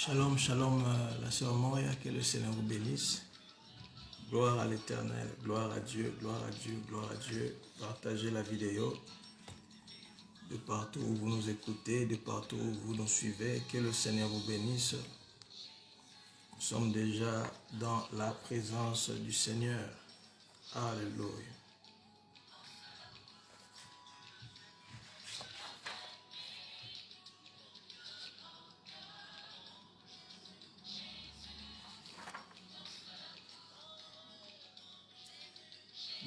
Shalom, shalom, la sœur Moria, que le Seigneur vous bénisse. Gloire à l'Éternel, gloire à Dieu, gloire à Dieu, gloire à Dieu. Partagez la vidéo de partout où vous nous écoutez, de partout où vous nous suivez. Que le Seigneur vous bénisse. Nous sommes déjà dans la présence du Seigneur. Alléluia.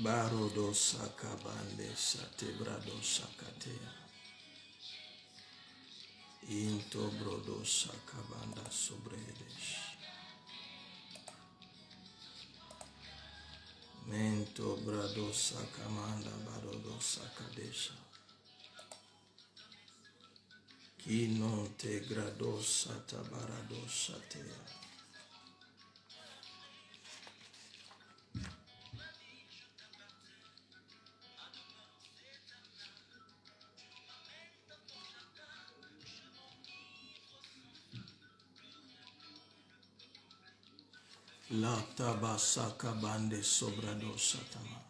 Barodo sakabande satebrado sakatea. Into brodo sakabanda sobredesh. Mento brado sakamanda barodo sakadesha. Ki non te grado satabarado satea. La tabasaka bande sobrado satama.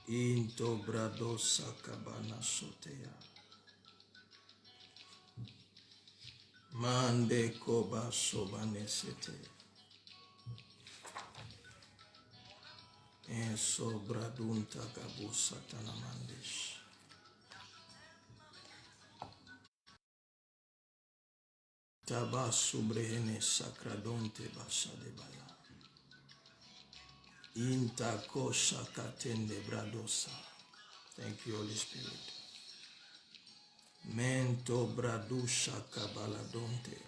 Into brado sakabana sotea. Mande koba sobane sete. En sobradunta gabu satana mandesh. Taba subrehene sacradonte basa de bala. Inta kosha katende bradosa. Thank you, Holy Spirit. Mento bradusha kabaladonte.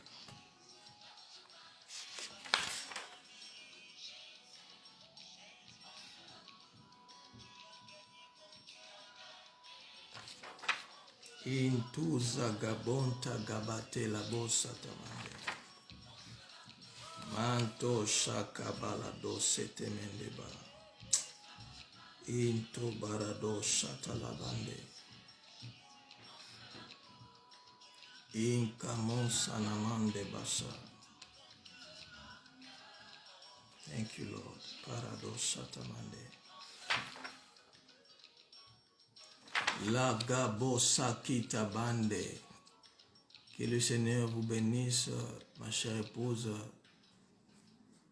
Intuza gabonta gabate la bossa tamande. Manto shaka balado sete mendeba. Into barado shatalabande. Inka monsanamande basa. Thank you, Lord. Parado shatamande. La gabo sakita bande. Que le Seigneur vous bénisse, ma chère épouse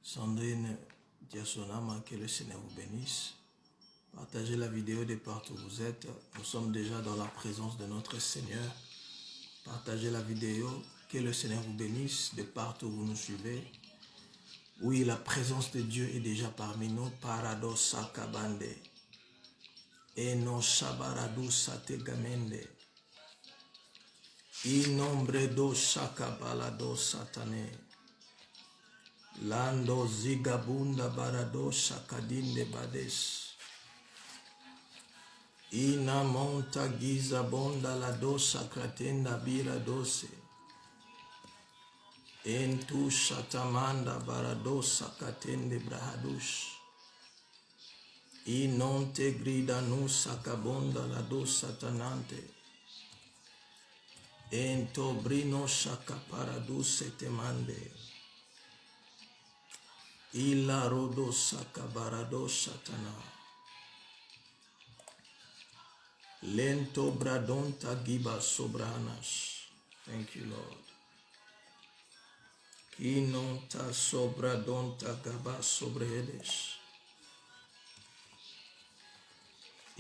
Sandrine Diasonama, que le Seigneur vous bénisse. Partagez la vidéo de partout où vous êtes. Nous sommes déjà dans la présence de notre Seigneur. Partagez la vidéo. Que le Seigneur vous bénisse de partout où vous nous suivez. Oui, la présence de Dieu est déjà parmi nous. Parado sakabande. Eno shabaradu sategamende. Inombre do shakabalado satane. Lando zigabunda barado shakadinde bades. Ina monta giza bonda la dosa kratenda bira dose. Entu shatamanda baradosa katende brahadush. Inon te grida nusa kabonda la dosa tanante. Ento brino shaka paraduse temande. Ila rodo saka barado shatana. Lento bradonta giba sobranas. Thank you, Lord. Kinonta sobradonta gaba sobredes.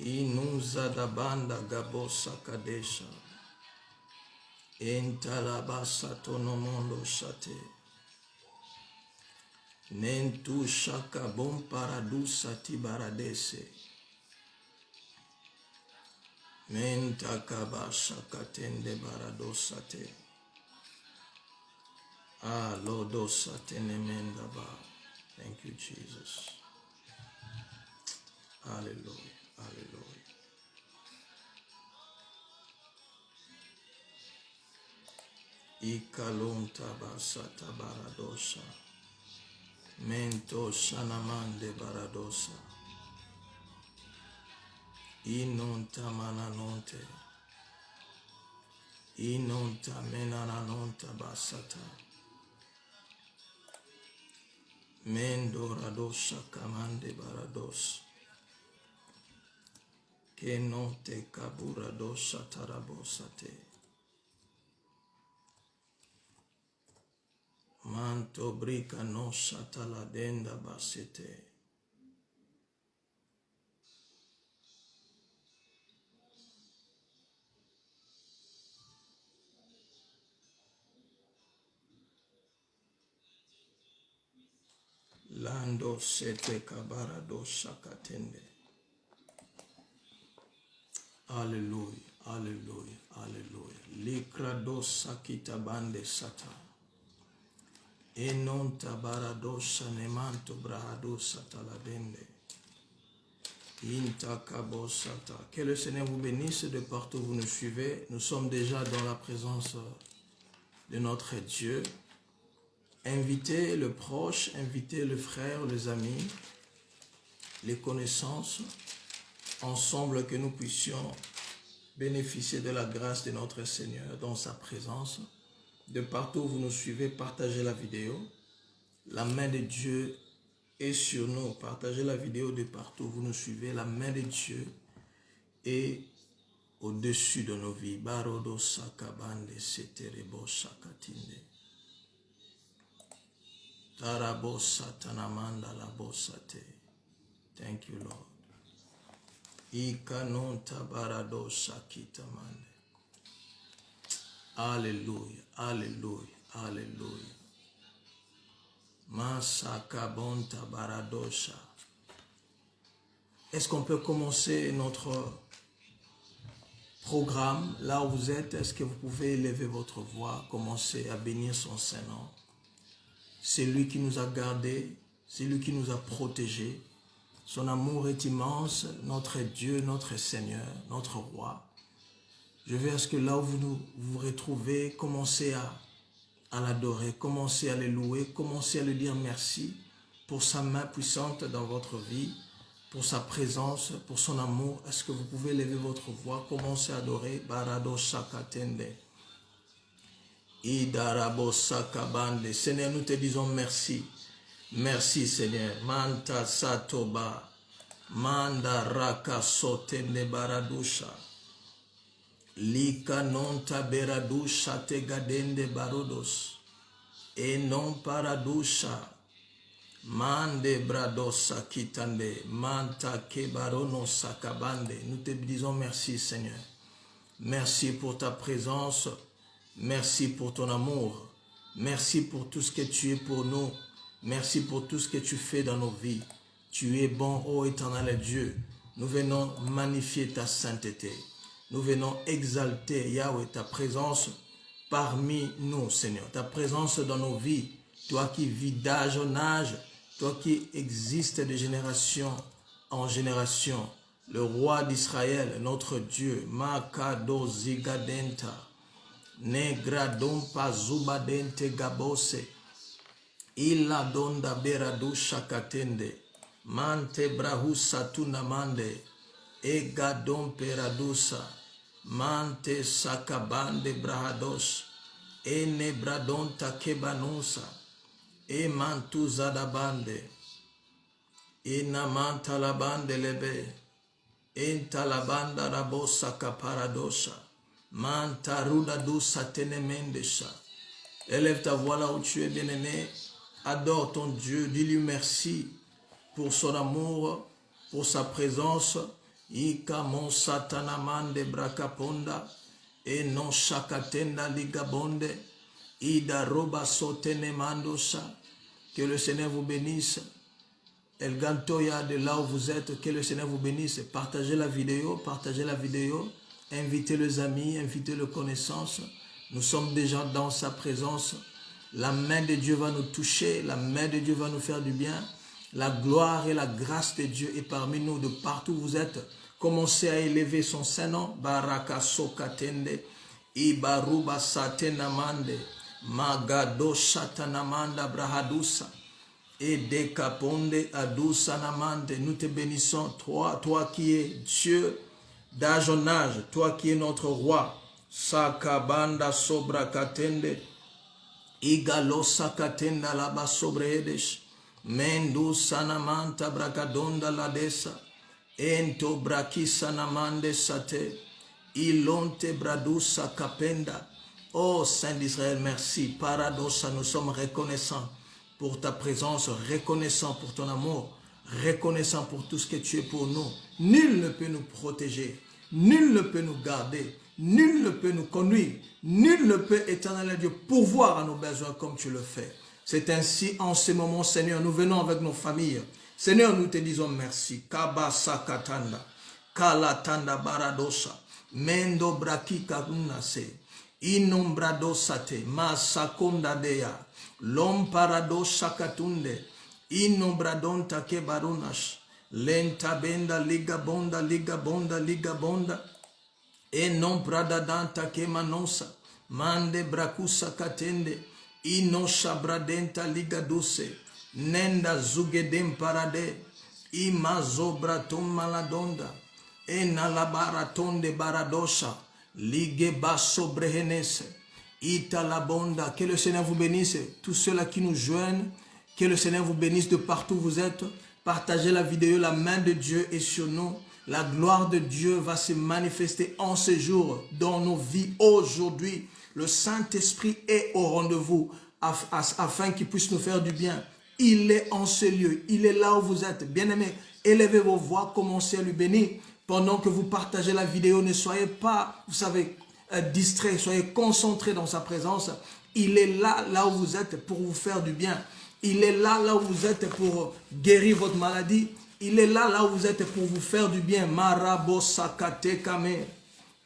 Inuza da banda gabo sakadesha. Entalabasa tonomondo shate. Nentu shaka bom paradusa tibaradese. Menta kabasha katende baradosate. Ah, lodosate nemendaba. Thank you, Jesus. Hallelujah. Hallelujah. Ikalonta basata baradosa. Mento shanamande baradosa. Inon tamana nonte. Inonta menanonta basata. Mendoradosha kamande barados. Kenonte kaburadosha tarabosate. Manto brica no shatala denda basete. Lando sete kabarado shakatende. Hallelujah, hallelujah, hallelujah. Likrado sakita bande sata. Enon tabarado shanemanto brahado sataladende. Inta kabo sata. Que le Seigneur vous bénisse de partout où vous nous suivez. Nous sommes déjà dans la présence de notre Dieu. Invitez le proche, invitez le frère, les amis, les connaissances, ensemble que nous puissions bénéficier de la grâce de notre Seigneur dans sa présence. De partout où vous nous suivez, partagez la vidéo. La main de Dieu est sur nous. Partagez la vidéo de partout où vous nous suivez. La main de Dieu est au-dessus de nos vies. Barodo sakabande seterebo sakatinde. Tarabo satanamanda labosate. Thank you, Lord. Ikanon tabarado sakitamande. Alléluia, alléluia, alléluia. Masakabon tabaradosha. Est-ce qu'on peut commencer notre programme là où vous êtes? Est-ce que vous pouvez élever votre voix, commencer à bénir son Saint-Nom? C'est lui qui nous a gardés, c'est lui qui nous a protégés. Son amour est immense, notre Dieu, notre Seigneur, notre Roi. Je veux à ce que là où vous vous retrouvez, commencez à l'adorer, commencez à le louer, commencez à lui dire merci pour sa main puissante dans votre vie, pour sa présence, pour son amour. Est-ce que vous pouvez lever votre voix, commencez à adorer? Barado Shakatende. Idarabo Sakabande. Seigneur, nous te disons merci. Merci Seigneur. Manta Satoba. Manda Raka Sotende Baradusha. Lika non taberadusha te gadende barodos. E non paradusha. Mande bradosa kitande. Manta kebarono sakabande. Nous te disons merci Seigneur. Merci pour ta présence. Merci pour ton amour. Merci pour tout ce que tu es pour nous. Merci pour tout ce que tu fais dans nos vies. Tu es bon, ô éternel Dieu. Nous venons magnifier ta sainteté. Nous venons exalter, Yahweh, ta présence parmi nous, Seigneur. Ta présence dans nos vies. Toi qui vis d'âge en âge. Toi qui existes de génération en génération. Le roi d'Israël, notre Dieu. Makado zigadenta. Negradon pazubadente gabose. Illa donda beradu shakatende. Mante brahu satunamande. Egadon peradusa. Mante sakabande brahados. Ene bradon takebanusa. E mantuzadabande. Ina mantalabande lebe. Entalabanda rabosa kaparadosha. Mantaruda dousa tenemendesha. Élève ta voix là où tu es, bien-aimé. Adore ton Dieu. Dis-lui merci pour son amour, pour sa présence. Ika mon satanamande brakaponda. E non shakatenda ligabonde. Ida roba sotenemandosha. Que le Seigneur vous bénisse. El Gantoya de là où vous êtes. Que le Seigneur vous bénisse. Partagez la vidéo. Partagez la vidéo. Invitez les amis, invitez les connaissances. Nous sommes déjà dans sa présence. La main de Dieu va nous toucher. La main de Dieu va nous faire du bien. La gloire et la grâce de Dieu est parmi nous de partout où vous êtes. Commencez à élever son Saint-Nom. Baraka sokatende. Ibaruba satenamande. Magado shatanamanda brahadusa. Et dekaponde adusa namande. Nous te bénissons, toi qui es Dieu d'âge en âge, toi qui es notre roi, Sakabanda sobra katende. Igalo sakatenda laba sobreedesh. Mendu sanamanta bragadonda ladesa. Ento brakisa namande sate. Ilonte bradusa kapenda. Oh Saint d'Israël, merci. Paradoxa, nous sommes reconnaissants pour ta présence, reconnaissants pour ton amour, reconnaissants pour tout ce que tu es pour nous. Nul ne peut nous protéger, nul ne peut nous garder, nul ne peut nous conduire, nul ne peut, éternel Dieu, pourvoir à nos besoins comme tu le fais. C'est ainsi en ce moment, Seigneur, nous venons avec nos familles. Seigneur, nous te disons merci. Kabasa katanda, kalatanda baradosa, mendo braki kagunase, inombradosate, masakonda deya, lomparadosa katunde, inombradonta kebarunash, lenta benda liga bonda, liga bonda, liga bonda, e non pradadanta kemanonsa, mande brakusa katende, inosha bradenta liga duse, nenda zugedem parade, imazo bratum maladonda, e nalabaratonde baradosha, ligue basso brehenese, ita la bonda. Que le Seigneur vous bénisse, tous ceux-là qui nous joignent, que le Seigneur vous bénisse de partout où vous êtes. Partagez la vidéo, la main de Dieu est sur nous. La gloire de Dieu va se manifester en ce jour dans nos vies aujourd'hui. Le Saint-Esprit est au rendez-vous afin qu'il puisse nous faire du bien. Il est en ce lieu, il est là où vous êtes. Bien-aimés, élevez vos voix, commencez à lui bénir. Pendant que vous partagez la vidéo, ne soyez pas, vous savez, distraits, soyez concentrés dans sa présence. Il est là, là où vous êtes pour vous faire du bien. Il est là, là où vous êtes pour guérir votre maladie. Il est là, là où vous êtes pour vous faire du bien. Marabo sakate kame,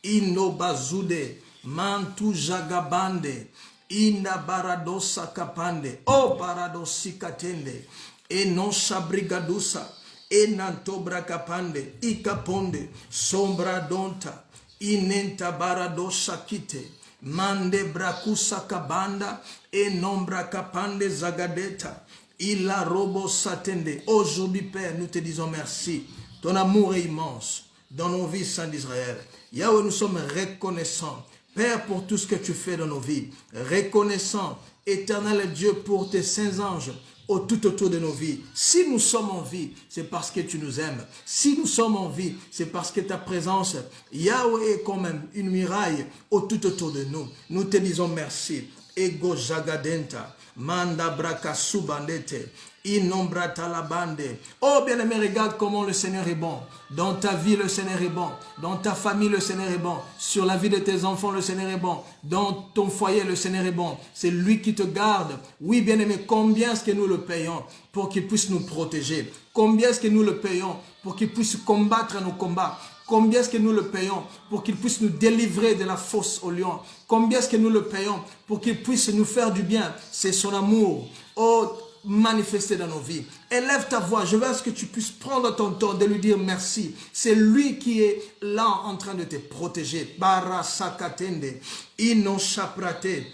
inobazude, mantu jagabande, inda barado sakapande, o barado sikatende, e non shabrigadusa, e nantobra kapande, ikaponde, sombra donta, inenta barado shakite, mande brakusa kabanda, e nombra kapande zagadeta. Il a robo s'attendait. Aujourd'hui, Père, nous te disons merci. Ton amour est immense dans nos vies, Saint d'Israël. Yahweh, nous sommes reconnaissants, Père, pour tout ce que tu fais dans nos vies. Reconnaissants, éternel Dieu, pour tes saints anges tout autour de nos vies. Si nous sommes en vie, c'est parce que tu nous aimes. Si nous sommes en vie, c'est parce que ta présence, Yahweh, est quand même une muraille tout autour de nous. Nous te disons merci. Ego jagadenta. Manda braka subandete, inombra talabande. Oh bien-aimé, regarde comment le Seigneur est bon. Dans ta vie, le Seigneur est bon. Dans ta famille, le Seigneur est bon. Sur la vie de tes enfants, le Seigneur est bon. Dans ton foyer, le Seigneur est bon. C'est lui qui te garde. Oui, bien-aimé, combien est-ce que nous le payons pour qu'il puisse nous protéger? Combien est-ce que nous le payons pour qu'il puisse combattre nos combats? Combien est-ce que nous le payons pour qu'il puisse nous délivrer de la fosse au lion? Combien est-ce que nous le payons pour qu'il puisse nous faire du bien? C'est son amour, manifesté dans nos vies. Élève ta voix, je veux à ce que tu puisses prendre ton temps de lui dire merci. C'est lui qui est là en train de te protéger. Bara sakatende, inon chaprate,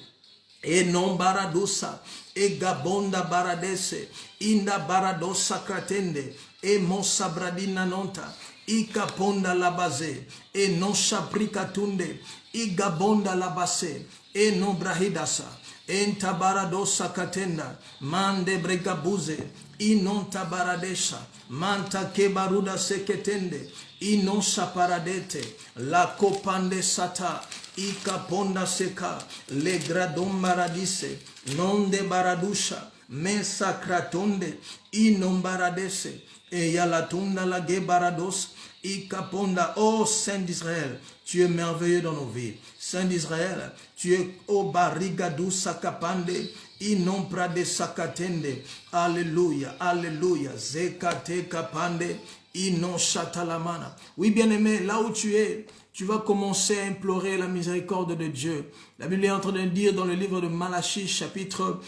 et non baradosa, et gabonda baradese, inda baradosa kratende, et mon sabradina nonta. Ikaponda la base, et non chaprikatunde, igabonda la base, et non brahidasa, en tabaradosa katenda, mande bregabuze, inon tabaradesha, manta kebaruda seketende, inon chaparadete, la kopande sata, ikaponda seka, le gradon baradise, non de baradusha, mensa kratonde, inon baradese, et yalatunda la gebarados, ikaponda. Oh Saint d'Israël, tu es merveilleux dans nos vies. Saint d'Israël, tu es au barigadu sakapande, inompra de sakatende. Alléluia, alléluia. Zekate kapande, inon chatalamana. Oui, bien-aimé, là où tu es, tu vas commencer à implorer la miséricorde de Dieu. La Bible est en train de dire dans le livre de Malachie, chapitre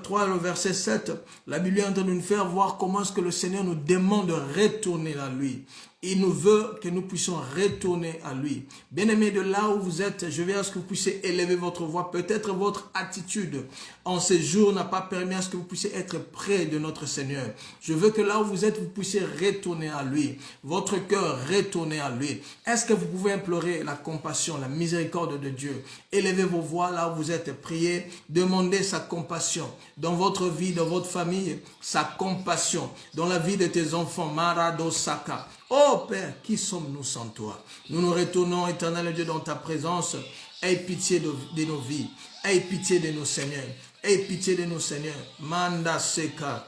3, le verset 7, la Bible est en train de nous faire voir comment est-ce que le Seigneur nous demande de retourner à lui. Il nous veut que nous puissions retourner à lui. Bien-aimés, de là où vous êtes, je veux à ce que vous puissiez élever votre voix. Peut-être votre attitude en ce jour n'a pas permis à ce que vous puissiez être près de notre Seigneur. Je veux que là où vous êtes, vous puissiez retourner à lui. Votre cœur, retourner à lui. Est-ce que vous pouvez implorer la compassion, la miséricorde de Dieu. Élevez vos voix là où vous êtes, priez, demandez sa compassion dans votre vie, dans votre famille, sa compassion dans la vie de tes enfants. Marado Saka. Oh Père, qui sommes-nous sans toi? Nous nous retournons, éternel Dieu, dans ta présence. Aie pitié de nos vies. Aie pitié de nos seigneurs. Aie pitié de nos seigneurs. Manda Seka.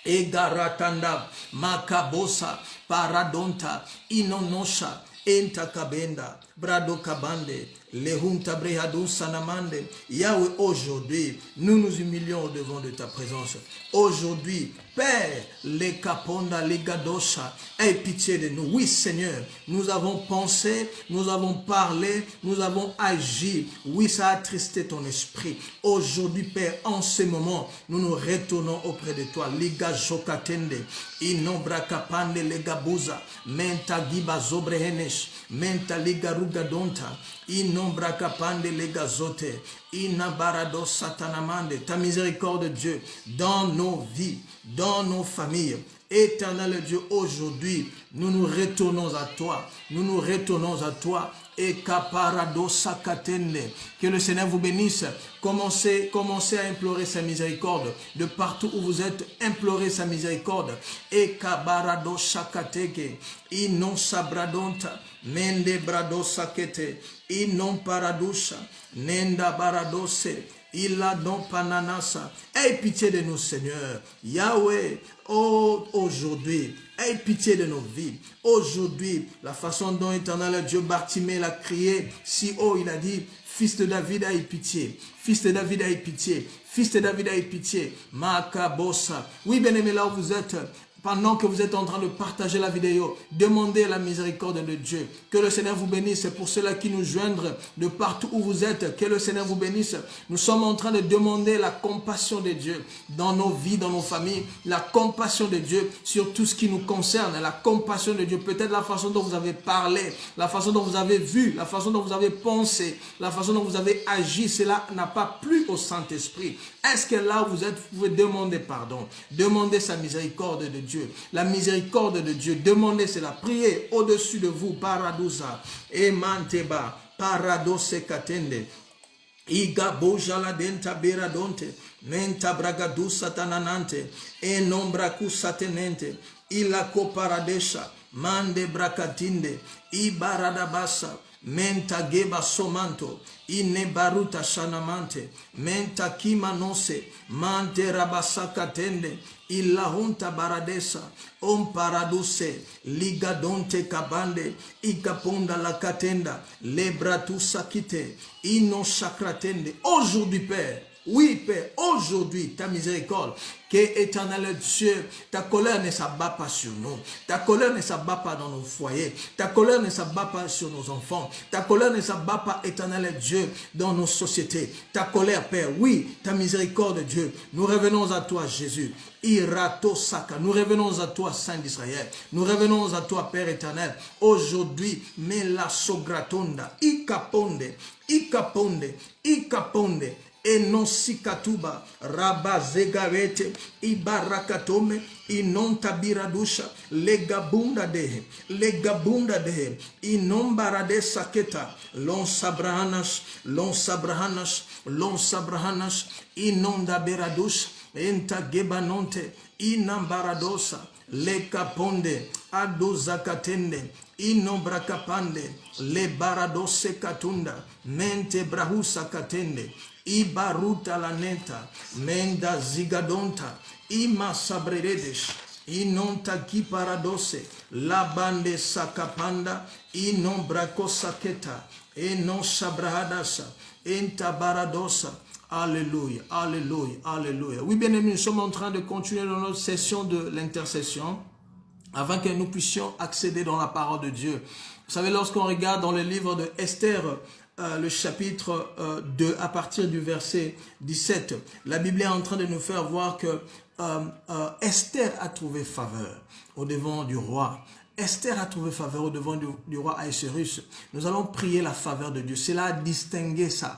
Egaratanda, Makabosa, Paradonta, Inonosha, Entakabenda, Brado Kabande, Lehunta Brehadou Sanamande. Yahweh, aujourd'hui, nous nous humilions au devant de ta présence. Aujourd'hui, Père, les Kaponda, les Gadosha, aie pitié de nous. Oui, Seigneur, nous avons pensé, nous avons parlé, nous avons agi. Oui, ça a attristé ton esprit. Aujourd'hui, Père, en ce moment, nous nous retournons auprès de toi. Liga Jokatende, Inombra Kapande, Legabuza, Menta Giba Zobrehenesh, Menta Liga Rugadonta, Inombra Kapande, Legazote, Inabarado Satanamande. Ta miséricorde, Dieu, dans nos vies, dans nos familles. Éternel Dieu, aujourd'hui, nous nous retournons à toi. Nous nous retournons à toi. Et kaparado sakatende. Que le Seigneur vous bénisse. Commencez à implorer sa miséricorde. De partout où vous êtes, implorez sa miséricorde. Et kabarado sakateke. Inon sabradonta. Mende brado sakete. Inon paradusha. Nenda baradose. Il a donc pananasa. Aie pitié de nous, Seigneur. Yahweh, oh, aujourd'hui, aie pitié de nos vies. Aujourd'hui, la façon dont éternel Dieu Bartimée l'a crié, si haut, il a dit, fils de David, aie pitié. Fils de David, aie pitié. Fils de David, aie pitié. Makabosa. Oui, bien-aimé, là où vous êtes, pendant que vous êtes en train de partager la vidéo, demandez la miséricorde de Dieu. Que le Seigneur vous bénisse. Pour ceux-là qui nous joignent de partout où vous êtes, que le Seigneur vous bénisse. Nous sommes en train de demander la compassion de Dieu dans nos vies, dans nos familles. La compassion de Dieu sur tout ce qui nous concerne. La compassion de Dieu. Peut-être la façon dont vous avez parlé, la façon dont vous avez vu, la façon dont vous avez pensé, la façon dont vous avez agi. Cela n'a pas plu au Saint-Esprit. Est-ce que là où vous êtes, vous pouvez demander pardon? Demandez sa miséricorde de Dieu. La miséricorde de Dieu. Demandez cela. Priez au-dessus de vous. Paradousa. Et manteba. Paradose katende. Iga bojala denta beradonte. Menta bragadusa tananante. E nombraku satenente. Ilako paradesha. Mande brakatinde. Ibaradabasa. Menta geba somanto. Ine baruta shanamante. Menta kima nose. Mante rabasaka tende. Illa hunta baradesa. Om paraduse. Ligadonte kabande. Ikaponda la katenda. Lebratu sakite. Ino chakratende. Aujourd'hui, Père. Oui, Père, aujourd'hui, ta miséricorde, que éternel Dieu, ta colère ne s'abat pas sur nous. Ta colère ne s'abat pas dans nos foyers. Ta colère ne s'abat pas sur nos enfants. Ta colère ne s'abat pas, éternel Dieu, dans nos sociétés. Ta colère, Père, oui, ta miséricorde, Dieu. Nous revenons à toi, Jésus. Irato Saka. Nous revenons à toi, Saint d'Israël. Nous revenons à toi, Père éternel. Aujourd'hui, Mela Sogratonda. Ikaponde. Ikaponde. Ikaponde. Enon sikatuba rabazegarete ibarakatome inon tabiradusha legabunda dehe inon barade saketa lon sabrahanas inon daberadush enta gebanonte inambaradosa lekaponde adozakatende inombrakapande le baradose katunda mente brahusa katende Ibaruta la neta, menda zigadonta, ima sabreredesh, inonta ki paradose, la bande sakapanda, inon brako saketa, enon sabrahadasa, enta baradosa. Alléluia, alléluia, alléluia. Oui, bien aimés, nous sommes en train de continuer dans notre session de l'intercession, afin que nous puissions accéder dans la parole de Dieu. Vous savez, lorsqu'on regarde dans le livre de Esther, le chapitre 2, à partir du verset 17, la Bible est en train de nous faire voir que Esther a trouvé faveur au devant du roi. Esther a trouvé faveur au devant du roi Ahasuérus. Nous allons prier la faveur de Dieu. Cela a distingué sa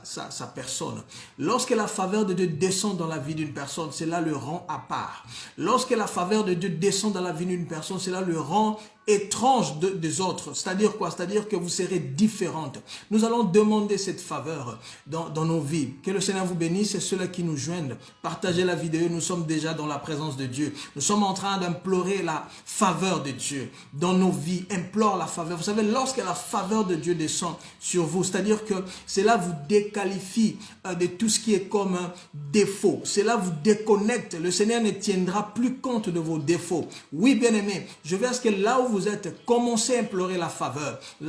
personne. Lorsque la faveur de Dieu descend dans la vie d'une personne, cela le rend à part. Lorsque la faveur de Dieu descend dans la vie d'une personne, cela le rend étrange des autres. C'est-à-dire quoi? C'est-à-dire que vous serez différente. Nous allons demander cette faveur dans nos vies. Que le Seigneur vous bénisse et ceux-là qui nous joignent. Partagez la vidéo, nous sommes déjà dans la présence de Dieu. Nous sommes en train d'implorer la faveur de Dieu dans nos vies. Implore la faveur. Vous savez, lorsque la faveur de Dieu descend sur vous, c'est-à-dire que cela vous déqualifie de tout ce qui est comme un défaut. Cela vous déconnecte. Le Seigneur ne tiendra plus compte de vos défauts. Oui, bien-aimés, je veux à ce que là où vous êtes, commencez à implorer la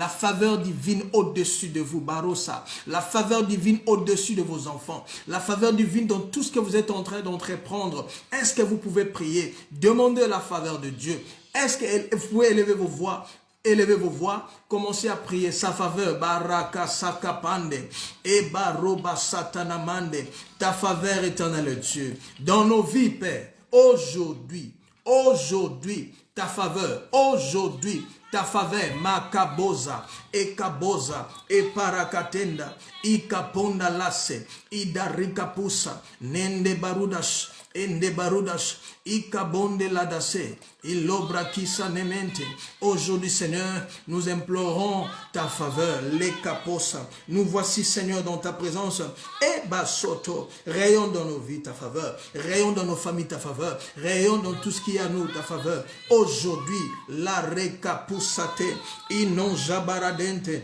faveur divine au-dessus de vous, Barossa, la faveur divine au-dessus de vos enfants, la faveur divine dans tout ce que vous êtes en train d'entreprendre. Est-ce que vous pouvez prier? Demandez la faveur de Dieu. Est-ce que vous pouvez élever vos voix? Élevez vos voix, commencez à prier sa faveur. Baraka sakapande et baroba satanamande. Ta faveur, éternel Dieu, dans nos vies, Père, aujourd'hui, ta faveur, aujourd'hui, ta faveur, makaboza, e kaboza, e parakatenda, i kaponda lasse, i darikapusa, nende barudash, ende barudash, i kabonde ladase, il l'obra kisa nemente. Aujourd'hui, Seigneur, nous implorons ta faveur, les caposa. Nous voici, Seigneur, dans ta présence. Et basoto, rayon dans nos vies, ta faveur. Rayon dans nos familles, ta faveur. Rayon dans tout ce qui est à nous, ta faveur. Aujourd'hui, la recapusate, inon jabaradente.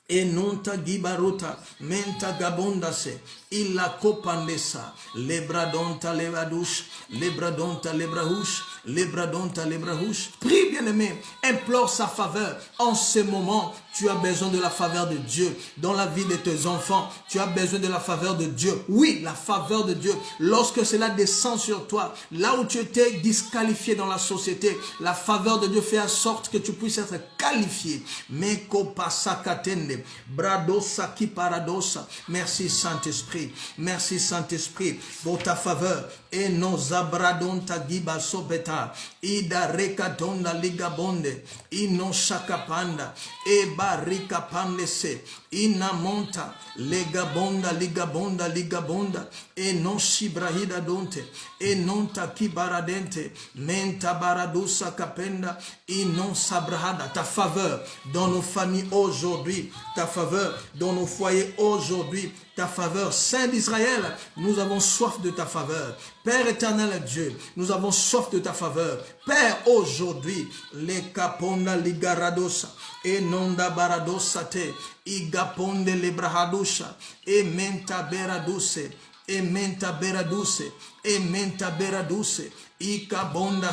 E non ta gibaruta, menta gabondase, illa copandesa, lebradonta levadush, lebradonta lebrahush, lebradonta lebrahush. Prie, bien-aimé, implore sa faveur. En ce moment, tu as besoin de la faveur de Dieu. Dans la vie de tes enfants, tu as besoin de la faveur de Dieu. Oui, la faveur de Dieu. Lorsque cela descend sur toi, là où tu étais disqualifié dans la société, la faveur de Dieu fait en sorte que tu puisses être qualifié. Meko pasakatende. Bradosa ki paradosa. Merci Saint-Esprit. Merci Saint-Esprit pour ta faveur. Et nos abradonta giba sobeta. Ida rekadonda ligabonde. Ino shakapanda. E barika pandese. Ina monta. Ligabonda, ligabonda, ligabonda. E non shibrahida donte. E non taki baradente. Menta baradusa kapenda. E non sabrahada. Ta faveur dans nos familles aujourd'hui. Ta faveur dans nos foyers aujourd'hui. Ta faveur, Saint d'Israël, nous avons soif de ta faveur. Père éternel Dieu, nous avons soif de ta faveur. Père, aujourd'hui, les caponda ligaradosa, et nonda baradosa te, igaponde librahadusha, et menta beraduse, et menta beraduse, et menta beraduse, ikabonda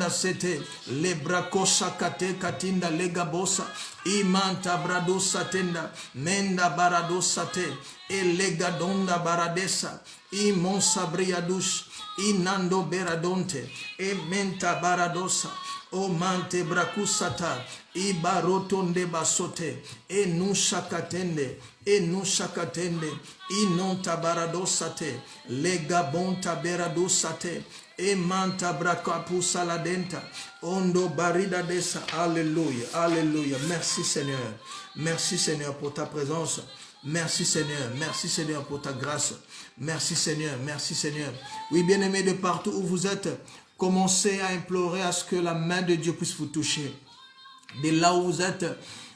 sete, lebrakosa kate katinda legabosa, imanta bradosa tenda, menda baradosa te, e legadonda baradesa, imonsa briadush, inando beradonte, e menta baradosa, o mante brakusata, i barotonde basote, e nushakatende, i non tabaradosate, legabonta beradosate, e manta brakapusa la denta, ondo barida desa. Alléluia, alléluia. Merci Seigneur. Merci Seigneur pour ta présence. Merci Seigneur pour ta grâce. Merci Seigneur. Oui, bien-aimés, de partout où vous êtes, commencez à implorer à ce que la main de Dieu puisse vous toucher. De là où vous êtes,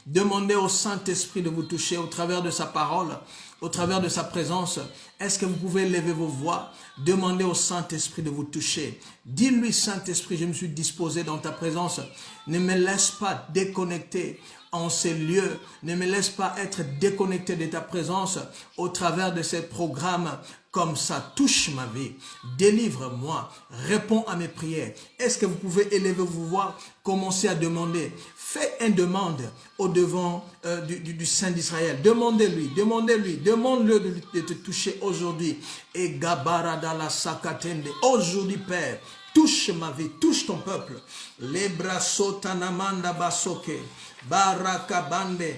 demandez au Saint-Esprit de vous toucher au travers de sa parole, au travers de sa présence. Est-ce que vous pouvez lever vos voix? Demandez au Saint-Esprit de vous toucher. Dis-lui, Saint-Esprit, je me suis disposé dans ta présence. Ne me laisse pas déconnecter en ces lieux. Ne me laisse pas être déconnecté de ta présence au travers de ces programmes. Comme ça, touche ma vie, délivre-moi, réponds à mes prières. Est-ce que vous pouvez élever vos voix, commencer à demander? Faites une demande au devant du Saint d'Israël. Demandez-lui, demande-le de te toucher aujourd'hui. Et Gabarada la sakatende. Aujourd'hui, Père, touche ma vie, touche ton peuple. Lebra sotanamanda basoke, barakabande.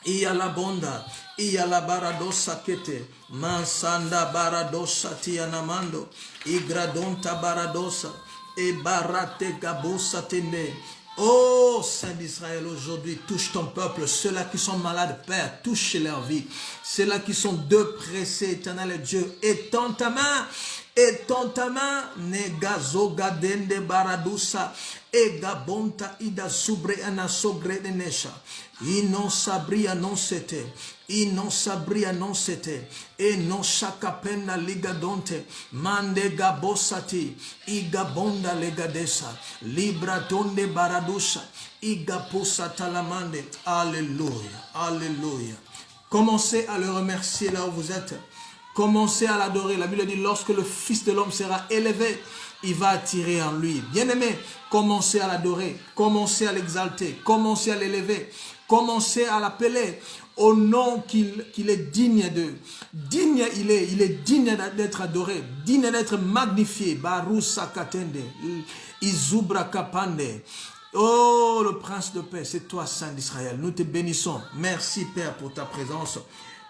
Iya la bonda, iya la baradosa kete, mansanda baradosa tianamando, igradonta baradosa, e barate gabosa tende. Oh Saint d'Israël, aujourd'hui, touche ton peuple, ceux-là qui sont malades, Père, touche leur vie, ceux-là qui sont depressés, éternel Dieu, étends ta main Et tontama negazoga dende baradusa ega bonta ida subre ana sogre de nesha. Inon sabria non sete. Inon sabria non sete. E non shakapena ligadonte. Mande gabosati. Iga bonda legadesa. Libra donde baradusha. Iga posa talamande. Alléluia. Alléluia. Commencez à le remercier là où vous êtes. Commencez à l'adorer. La Bible dit, lorsque le Fils de l'homme sera élevé, il va attirer en lui. Bien-aimé, commencez à l'adorer. Commencez à l'exalter. Commencez à l'élever. Commencez à l'appeler au nom qu'il est digne de. Digne il est digne d'être adoré. Digne d'être magnifié. Baru sakatende. Izubra kapande. Oh, le prince de paix, c'est toi, Saint d'Israël. Nous te bénissons. Merci, Père, pour ta présence.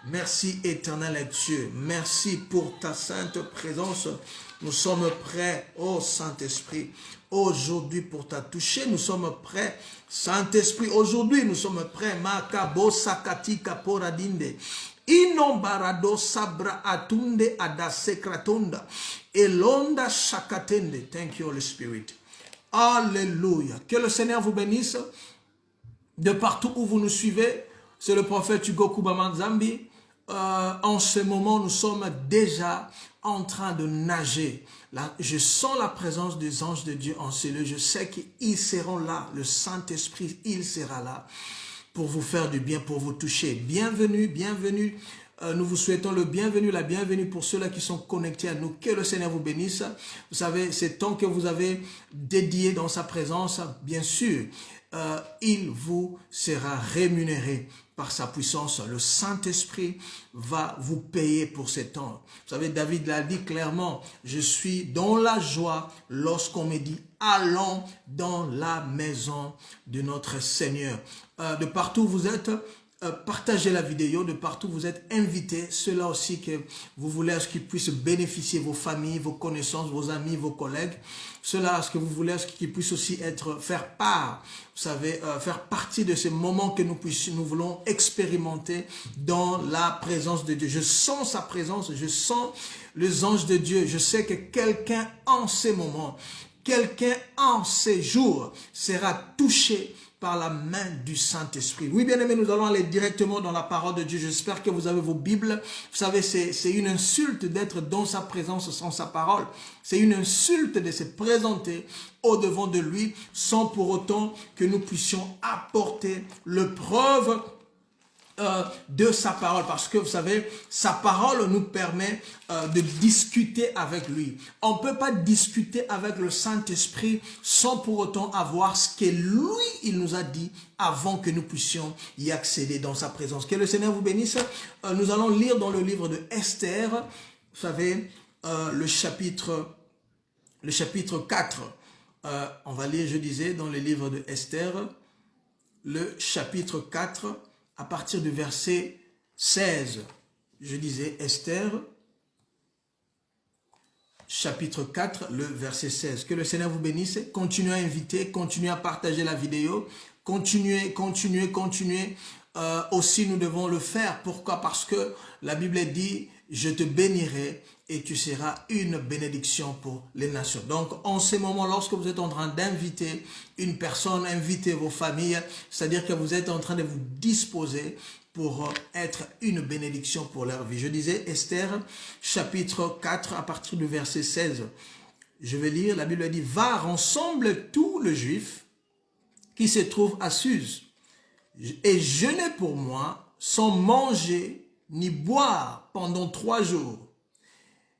Merci, éternel Dieu. Merci pour ta sainte présence. Nous sommes prêts, oh Saint-Esprit, aujourd'hui pour ta toucher. Nous sommes prêts, Saint-Esprit, aujourd'hui nous sommes prêts. Makabo sakati kaporadinde. Inombarado sabra atunde adasekratonda. Elonda shakatende. Thank you, Holy Spirit. Alléluia. Que le Seigneur vous bénisse de partout où vous nous suivez. C'est le prophète Hugo Kubamanzambi. En ce moment, nous sommes déjà en train de nager. Là, je sens la présence des anges de Dieu en ces lieux. Je sais qu'ils seront là. Le Saint-Esprit, il sera là pour vous faire du bien, pour vous toucher. Bienvenue, bienvenue. Nous vous souhaitons le bienvenu, la bienvenue pour ceux-là qui sont connectés à nous. Que le Seigneur vous bénisse. Vous savez, ces temps que vous avez dédiés dans sa présence, bien sûr, il vous sera rémunéré par sa puissance. Le Saint-Esprit va vous payer pour ces temps. Vous savez, David l'a dit clairement, je suis dans la joie lorsqu'on me dit, allons dans la maison de notre Seigneur. De partout où vous êtes, partagez la vidéo, de partout vous êtes invités, ceux-là aussi que vous voulez à ce qu'ils puissent bénéficier, vos familles, vos connaissances, vos amis, vos collègues, ceux-là à ce que vous voulez à ce qu'ils puissent aussi faire part, vous savez, faire partie de ces moments que nous voulons expérimenter dans la présence de Dieu. Je sens sa présence, je sens les anges de Dieu, je sais que quelqu'un en ces moments, quelqu'un en ces jours sera touché par la main du Saint-Esprit. Oui, bien aimé, nous allons aller directement dans la parole de Dieu. J'espère que vous avez vos Bibles. Vous savez, c'est une insulte d'être dans sa présence sans sa parole. C'est une insulte de se présenter au-devant de lui sans pour autant que nous puissions apporter le preuve de sa parole, parce que vous savez, sa parole nous permet de discuter avec lui. On ne peut pas discuter avec le Saint-Esprit sans pour autant avoir ce que lui, il nous a dit avant que nous puissions y accéder dans sa présence. Que le Seigneur vous bénisse. Nous allons lire dans le livre de Esther, vous savez, le chapitre 4. On va lire, je disais, dans le livre de Esther, le chapitre 4, à partir du verset 16, je disais Esther, chapitre 4, le verset 16. Que le Seigneur vous bénisse. Continuez à inviter, continuez à partager la vidéo. Continuez. Aussi, nous devons le faire. Pourquoi? Parce que la Bible dit, je te bénirai et tu seras une bénédiction pour les nations. Donc, en ce moment, lorsque vous êtes en train d'inviter une personne, invitez vos familles, c'est-à-dire que vous êtes en train de vous disposer pour être une bénédiction pour leur vie. Je disais Esther, chapitre 4, à partir du verset 16. Je vais lire, la Bible dit, « Va, rassemble tous les Juifs qui se trouvent à Suse, et jeûnez pour moi sans manger ni boire pendant 3 jours.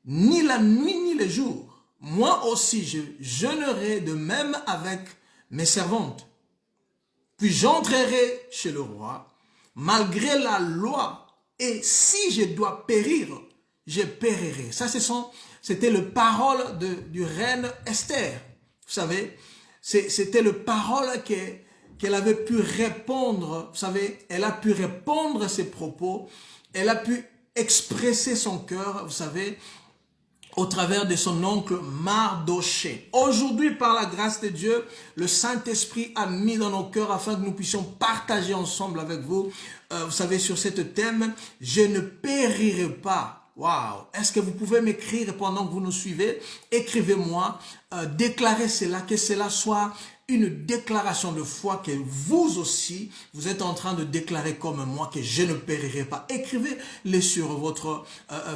Ni la nuit ni le jour. Moi aussi je jeûnerai de même avec mes servantes. Puis j'entrerai chez le roi, malgré la loi, et si je dois périr, je périrai. » Ça, c'était le parole du reine Esther. Vous savez, c'était le parole qu'elle avait pu répondre. Vous savez, elle a pu répondre ses propos. Elle a pu expresser son cœur, vous savez, au travers de son oncle Mardoché. Aujourd'hui, par la grâce de Dieu, le Saint-Esprit a mis dans nos cœurs afin que nous puissions partager ensemble avec vous, vous savez, sur ce thème, je ne périrai pas. Waouh! Est-ce que vous pouvez m'écrire pendant que vous nous suivez? Écrivez-moi, déclarez cela, que cela soit une déclaration de foi que vous aussi, vous êtes en train de déclarer comme moi que je ne périrai pas. Écrivez-les sur votre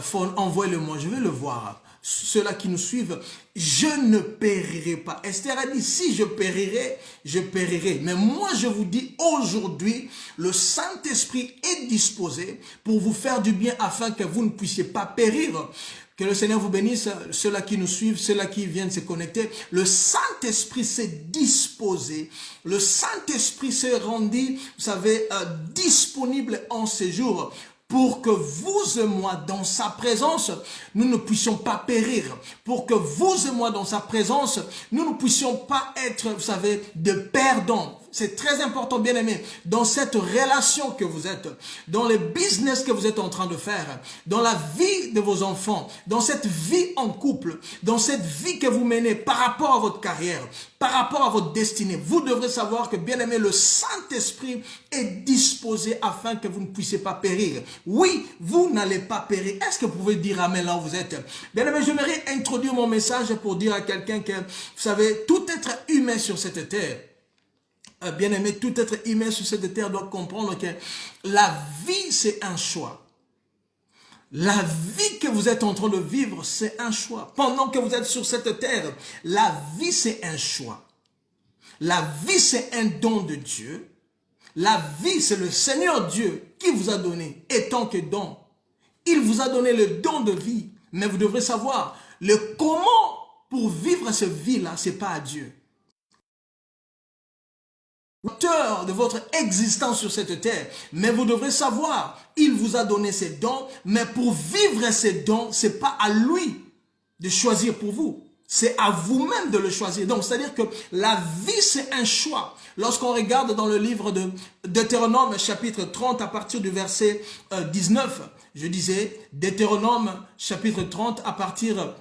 phone, envoyez-le-moi, je vais le voir. Ceux-là qui nous suivent, je ne périrai pas. Esther a dit, si je périrai, je périrai. Mais moi, je vous dis aujourd'hui, le Saint-Esprit est disposé pour vous faire du bien afin que vous ne puissiez pas périr. Que le Seigneur vous bénisse, ceux-là qui nous suivent, ceux-là qui viennent se connecter. Le Saint-Esprit s'est disposé. Le Saint-Esprit s'est rendu, vous savez, disponible en ces jours pour que vous et moi, dans sa présence, nous ne puissions pas périr. Pour que vous et moi, dans sa présence, nous ne puissions pas être, vous savez, de perdants. C'est très important, bien aimé, dans cette relation que vous êtes, dans le business que vous êtes en train de faire, dans la vie de vos enfants, dans cette vie en couple, dans cette vie que vous menez par rapport à votre carrière, par rapport à votre destinée. Vous devrez savoir que, bien aimé, le Saint-Esprit est disposé afin que vous ne puissiez pas périr. Oui, vous n'allez pas périr. Est-ce que vous pouvez dire amen là où vous êtes? Bien aimé, j'aimerais introduire mon message pour dire à quelqu'un que, vous savez, tout être humain sur cette terre, bien aimé, tout être humain sur cette terre doit comprendre que la vie, c'est un choix. La vie que vous êtes en train de vivre, c'est un choix. Pendant que vous êtes sur cette terre, la vie, c'est un choix. La vie, c'est un don de Dieu. La vie, c'est le Seigneur Dieu qui vous a donné, étant que don. Il vous a donné le don de vie. Mais vous devrez savoir, le comment pour vivre cette vie-là, c'est pas à Dieu. L'auteur de votre existence sur cette terre. Mais vous devrez savoir, il vous a donné ses dons, mais pour vivre ces dons, c'est pas à lui de choisir pour vous. C'est à vous-même de le choisir. Donc, c'est-à-dire que la vie, c'est un choix. Lorsqu'on regarde dans le livre de Deutéronome, chapitre 30, à partir du verset 19, je disais, Deutéronome, chapitre 30, à partir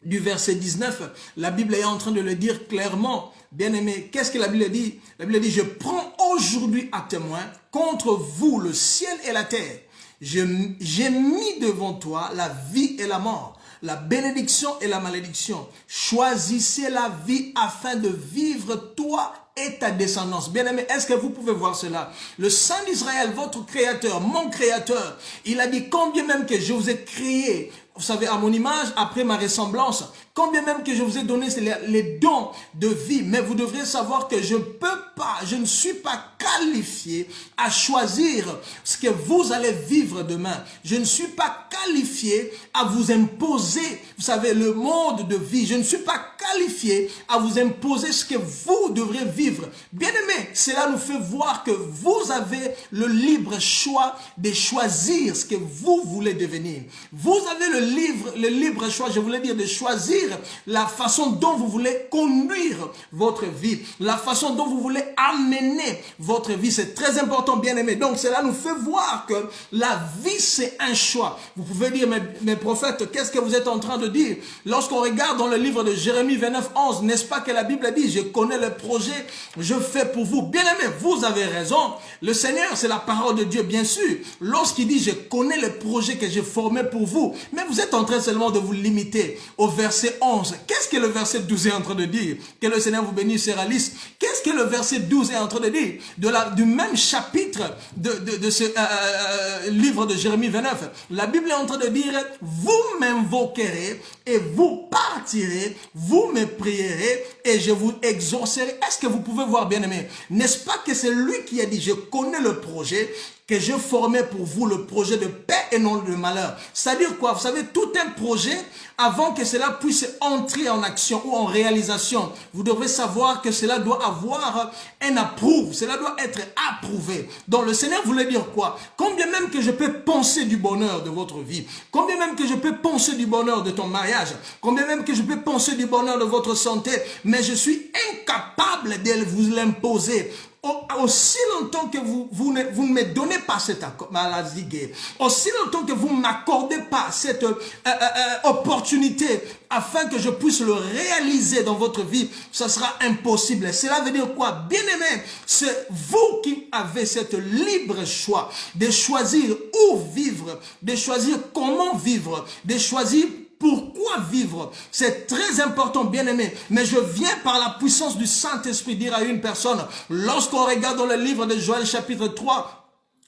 du verset 19, la Bible est en train de le dire clairement. Bien aimé, qu'est-ce que la Bible dit? La Bible dit, je prends aujourd'hui à témoin contre vous le ciel et la terre. J'ai mis devant toi la vie et la mort, la bénédiction et la malédiction. Choisissez la vie afin de vivre toi et ta descendance. Bien aimé, est-ce que vous pouvez voir cela? Le Saint d'Israël, votre créateur, mon créateur, il a dit, combien même que je vous ai créé, vous savez, à mon image, après ma ressemblance, combien même que je vous ai donné les dons de vie, mais vous devrez savoir que je ne suis pas qualifié à choisir ce que vous allez vivre demain. Je ne suis pas qualifié à vous imposer, vous savez, le mode de vie. Je ne suis pas qualifié à vous imposer ce que vous devrez vivre. Bien aimé, cela nous fait voir que vous avez le libre choix de choisir ce que vous voulez devenir. Vous avez le libre choix, je voulais dire, de choisir la façon dont vous voulez conduire votre vie, la façon dont vous voulez amener votre vie. C'est très important, bien aimé. Donc, cela nous fait voir que la vie, c'est un choix. Vous pouvez dire, mes prophètes, qu'est-ce que vous êtes en train de dire? Lorsqu'on regarde dans le livre de Jérémie 29, 11, n'est-ce pas que la Bible dit, je connais le projet, je fais pour vous. Bien aimé, vous avez raison. Le Seigneur, c'est la parole de Dieu, bien sûr. Lorsqu'il dit, je connais le projet que j'ai formé pour vous. Mais vous êtes en train seulement de vous limiter au verset 11. Qu'est-ce que le verset 12 est en train de dire? Que le Seigneur vous bénisse, sœur Alice. Qu'est-ce que le verset 12 est en train de dire? Du même chapitre de ce livre de Jérémie 29. La Bible est en train de dire, vous m'invoquerez et vous partirez, vous me prierez et je vous exaucerai. Est-ce que vous pouvez voir, bien aimé? N'est-ce pas que c'est lui qui a dit, je connais le projet que je formais pour vous, le projet de paix et non de malheur. C'est-à-dire quoi? Vous savez, tout un projet, avant que cela puisse entrer en action ou en réalisation, vous devez savoir que cela doit avoir un approuve, cela doit être approuvé. Donc le Seigneur voulait dire quoi? Combien même que je peux penser du bonheur de votre vie, combien même que je peux penser du bonheur de ton mariage, combien même que je peux penser du bonheur de votre santé, mais je suis incapable de vous l'imposer. aussi longtemps que vous ne me donnez pas cette maladie, aussi longtemps que vous ne m'accordez pas cette opportunité afin que je puisse le réaliser dans votre vie, ça sera impossible. Cela veut dire quoi? Bien-aimé, c'est vous qui avez cette libre choix de choisir où vivre, de choisir comment vivre, de choisir pourquoi vivre. C'est très important, bien-aimé. Mais je viens par la puissance du Saint-Esprit dire à une personne, lorsqu'on regarde dans le livre de Joël chapitre 3,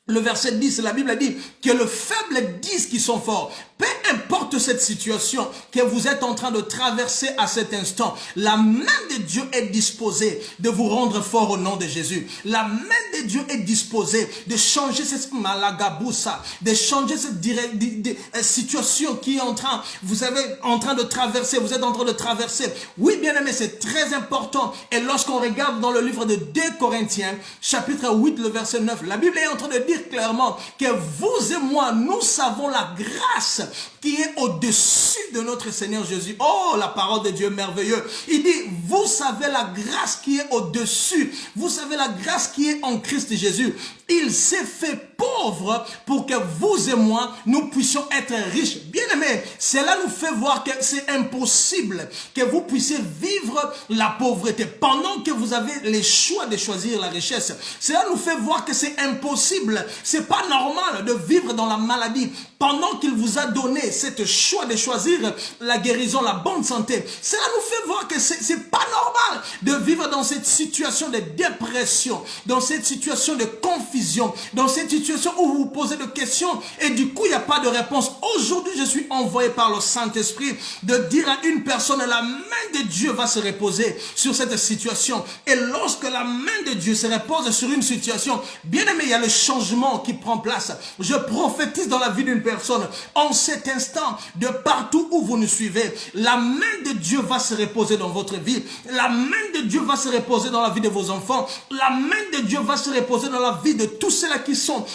le verset 10, la Bible dit que le faible disent qu'ils sont forts. Peu importe cette situation que vous êtes en train de traverser à cet instant, la main de Dieu est disposée de vous rendre fort au nom de Jésus. La main de Dieu est disposée de changer cette malagaboussa, de changer cette situation qui est en train, vous savez, en train de traverser, vous êtes en train de traverser. Oui, bien aimé, c'est très important. Et lorsqu'on regarde dans le livre de 2 Corinthiens, chapitre 8, le verset 9, la Bible est en train de dire clairement que vous et moi, nous savons la grâce qui est au-dessus de notre Seigneur Jésus. Oh, la parole de Dieu est merveilleuse. Il dit, vous savez la grâce qui est au-dessus. Vous savez la grâce qui est en Christ Jésus. Il s'est fait pauvre pour que vous et moi, nous puissions être riches. Bien aimés, cela nous fait voir que c'est impossible que vous puissiez vivre la pauvreté pendant que vous avez le choix de choisir la richesse. Cela nous fait voir que c'est impossible. C'est pas normal de vivre dans la maladie pendant qu'il vous a donné cette choix de choisir la guérison, la bonne santé. Cela nous fait voir que c'est pas normal de vivre dans cette situation de dépression, dans cette situation de confusion, dans cette situation où vous vous posez des questions et du coup il n'y a pas de réponse. Aujourd'hui, je suis envoyé par le Saint-Esprit de dire à une personne, la main de Dieu va se reposer sur cette situation. Et lorsque la main de Dieu se repose sur une situation, bien aimé, il y a le changement qui prend place. Je prophétise dans la vie d'une personne, en cet instant, de partout où vous nous suivez, la main de Dieu va se reposer dans votre vie. La main de Dieu va se reposer dans la vie de vos enfants. La main de Dieu va se reposer dans la vie de tous ceux-là qui sont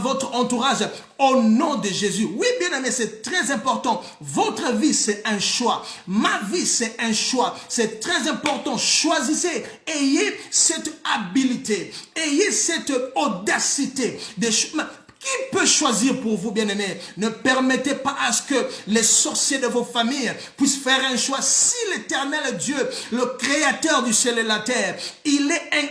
votre entourage. Au nom de Jésus. Oui, bien aimé, c'est très important. Votre vie, c'est un choix. Ma vie, c'est un choix. C'est très important. Choisissez. Ayez cette habilité. Ayez cette audacité. Qui peut choisir pour vous, bien-aimés? Ne permettez pas à ce que les sorciers de vos familles puissent faire un choix. Si l'Éternel Dieu, le Créateur du ciel et de la terre, il est un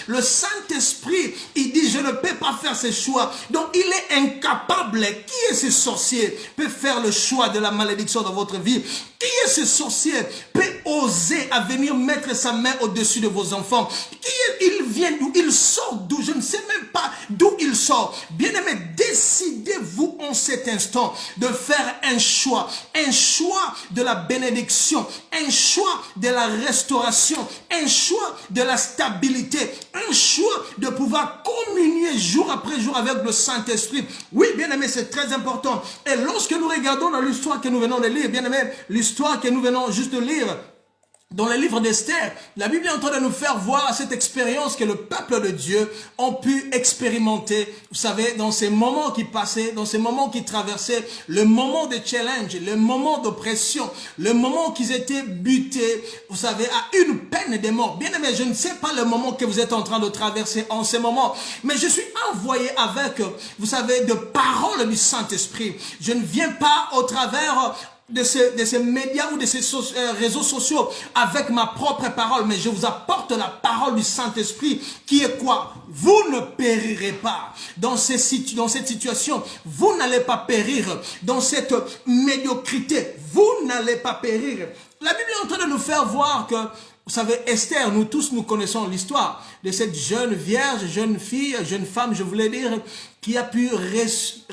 le Saint-Esprit, il dit, je ne peux pas faire ce choix. Donc, il est incapable. Qui est ce sorcier peut faire le choix de la malédiction dans votre vie? Qui est ce sorcier peut oser à venir mettre sa main au-dessus de vos enfants? Il vient d'où? Il sort d'où? Je ne sais même pas d'où il sort. Bien-aimé, décidez-vous en cet instant de faire un choix de la bénédiction, un choix de la restauration, un choix de la stabilité, un choix de pouvoir communier jour après jour avec le Saint-Esprit. Oui, bien-aimé, c'est très important. Et lorsque nous regardons dans l'histoire que nous venons de lire, bien-aimé, l'histoire que nous venons juste de lire, dans le livre d'Esther, la Bible est en train de nous faire voir cette expérience que le peuple de Dieu ont pu expérimenter, vous savez, dans ces moments qui passaient, dans ces moments qui traversaient, le moment de challenge, le moment d'oppression, le moment qu'ils étaient butés, vous savez, à une peine de mort. Bien aimé, je ne sais pas le moment que vous êtes en train de traverser en ce moment, mais je suis envoyé avec, vous savez, de paroles du Saint-Esprit. Je ne viens pas au travers de ces médias ou de ces réseaux sociaux avec ma propre parole, mais je vous apporte la parole du Saint-Esprit qui est quoi? Vous ne périrez pas dans cette situation. Vous n'allez pas périr dans cette médiocrité. Vous n'allez pas périr. La Bible est en train de nous faire voir que, vous savez, Esther, nous tous, nous connaissons l'histoire de cette jeune vierge, jeune fille, jeune femme, je voulais dire, qui a pu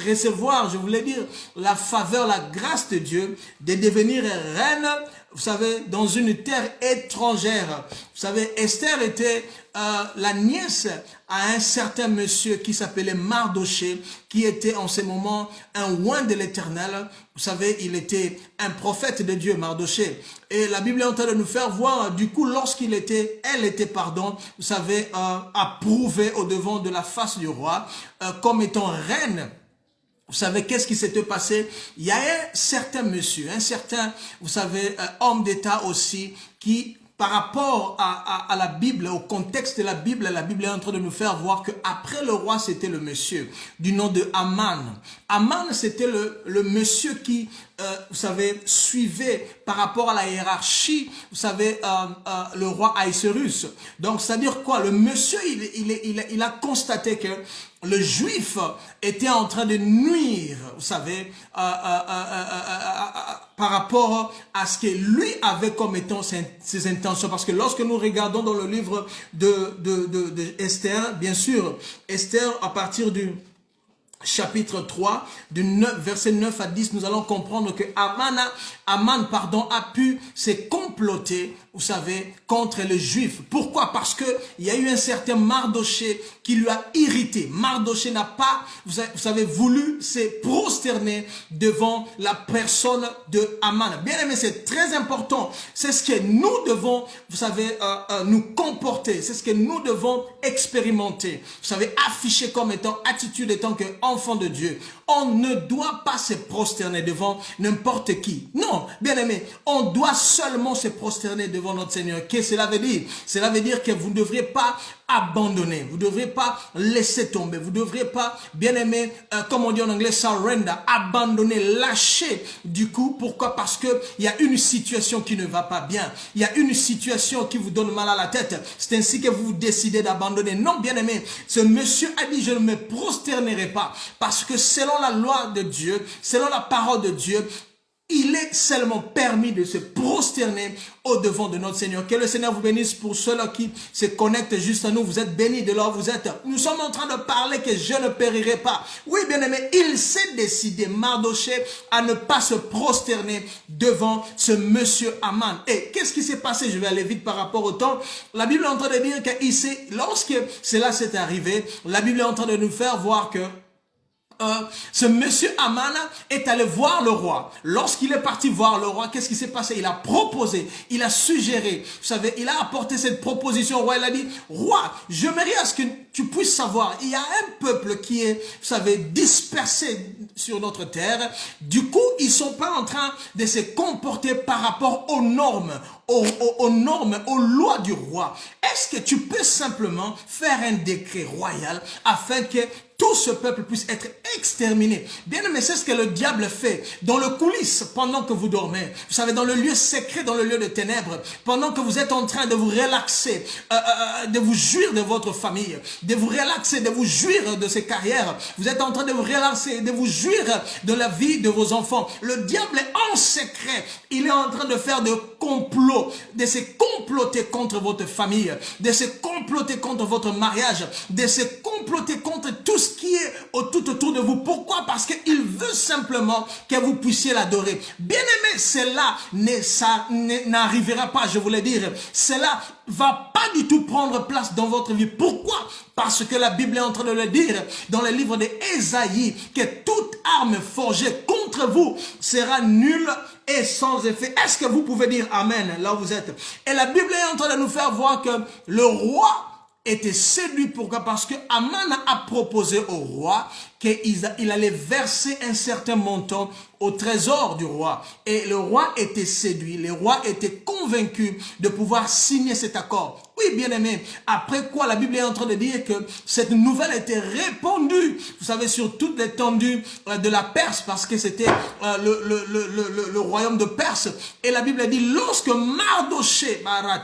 recevoir, je voulais dire, la faveur, la grâce de Dieu, de devenir reine, vous savez, dans une terre étrangère. Vous savez, Esther était la nièce à un certain monsieur qui s'appelait Mardoché, qui était en ce moment un oint de l'Éternel. Vous savez, il était un prophète de Dieu, Mardoché. Et la Bible est en train de nous faire voir, du coup, elle était, vous savez, approuvée au devant de la face du roi, comme étant reine. Vous savez, qu'est-ce qui s'était passé? Il y a un certain monsieur, un certain, vous savez, homme d'État aussi, qui par rapport à la Bible, au contexte de la Bible est en train de nous faire voir qu'après le roi, c'était le monsieur du nom de Aman. Aman, c'était le monsieur qui, vous savez, suivait par rapport à la hiérarchie, vous savez, le roi Ahasuérus. Donc, c'est-à-dire quoi? Le monsieur, il a constaté que le juif était en train de nuire, vous savez, par rapport à ce que lui avait comme étant ses intentions. Parce que lorsque nous regardons dans le livre de Esther, bien sûr, Esther, à partir du chapitre 3, verset 9 à 10, nous allons comprendre que Aman a pu se comploter, vous savez, contre les Juifs. Pourquoi? Parce que il y a eu un certain Mardoché qui lui a irrité. Mardoché n'a pas, vous savez, voulu se prosterner devant la personne de Aman. Bien aimé, c'est très important. C'est ce que nous devons, vous savez, nous comporter. C'est ce que nous devons expérimenter. Vous savez, afficher comme étant attitude étant que enfant de Dieu. On ne doit pas se prosterner devant n'importe qui. Non, bien aimé, on doit seulement se prosterner devant notre Seigneur. Qu'est-ce que cela veut dire? Cela veut dire que vous ne devrez pas abandonner, vous ne devrez pas laisser tomber, vous ne devrez pas, bien aimé, comme on dit en anglais, surrender, abandonner, lâcher du coup. Pourquoi? Parce que il y a une situation qui ne va pas bien, il y a une situation qui vous donne mal à la tête, c'est ainsi que vous décidez d'abandonner. Non, bien aimé, ce monsieur a dit, je ne me prosternerai pas, parce que selon la loi de Dieu, selon la parole de Dieu, il est seulement permis de se prosterner au devant de notre Seigneur. Que le Seigneur vous bénisse. Pour ceux-là qui se connectent juste à nous, vous êtes bénis de là où vous êtes. Nous sommes en train de parler que je ne périrai pas. Oui, bien aimé, il s'est décidé, Mardoché, à ne pas se prosterner devant ce monsieur Aman. Et qu'est-ce qui s'est passé? Je vais aller vite par rapport au temps. La Bible est en train de dire que lorsque cela s'est arrivé, la Bible est en train de nous faire voir que ce monsieur Aman est allé voir le roi. Lorsqu'il est parti voir le roi, qu'est-ce qui s'est passé? Il a proposé, il a suggéré, vous savez, il a apporté cette proposition au roi. Il a dit, roi, j'aimerais à ce que tu puisses savoir, il y a un peuple qui est, vous savez, dispersé sur notre terre. Du coup, ils sont pas en train de se comporter par rapport aux normes, aux normes, aux lois du roi. Est-ce que tu peux simplement faire un décret royal afin que tout ce peuple puisse être exterminé? Bien aimé, c'est ce que le diable fait dans le coulisses pendant que vous dormez. Vous savez, dans le lieu secret, dans le lieu de ténèbres, pendant que vous êtes en train de vous relaxer, de vous jouir de votre famille, de vous relaxer, de vous jouir de ses carrières. Vous êtes en train de vous relaxer, de vous jouir de la vie de vos enfants. Le diable est en secret. Il est en train de faire des complots, de se comploter contre votre famille, de se comploter contre votre mariage, de se comploter contre tout ce qui est tout autour de vous. Pourquoi? Parce qu'il veut simplement que vous puissiez l'adorer. Bien aimé, cela n'arrivera pas, je voulais dire. Cela va pas du tout prendre place dans votre vie. Pourquoi? Parce que la Bible est en train de le dire dans le livre d'Ésaïe, que toute arme forgée contre vous sera nulle et sans effet. Est-ce que vous pouvez dire Amen là où vous êtes? Et la Bible est en train de nous faire voir que le roi était séduit. Pourquoi? Parce que Aman a proposé au roi qu'il allait verser un certain montant au trésor du roi. Et le roi était séduit, le roi était convaincu de pouvoir signer cet accord. Oui, bien aimé, après quoi la Bible est en train de dire que cette nouvelle était répandue, vous savez, sur toute l'étendue de la Perse, parce que c'était le royaume de Perse. Et la Bible dit, lorsque Mardoché a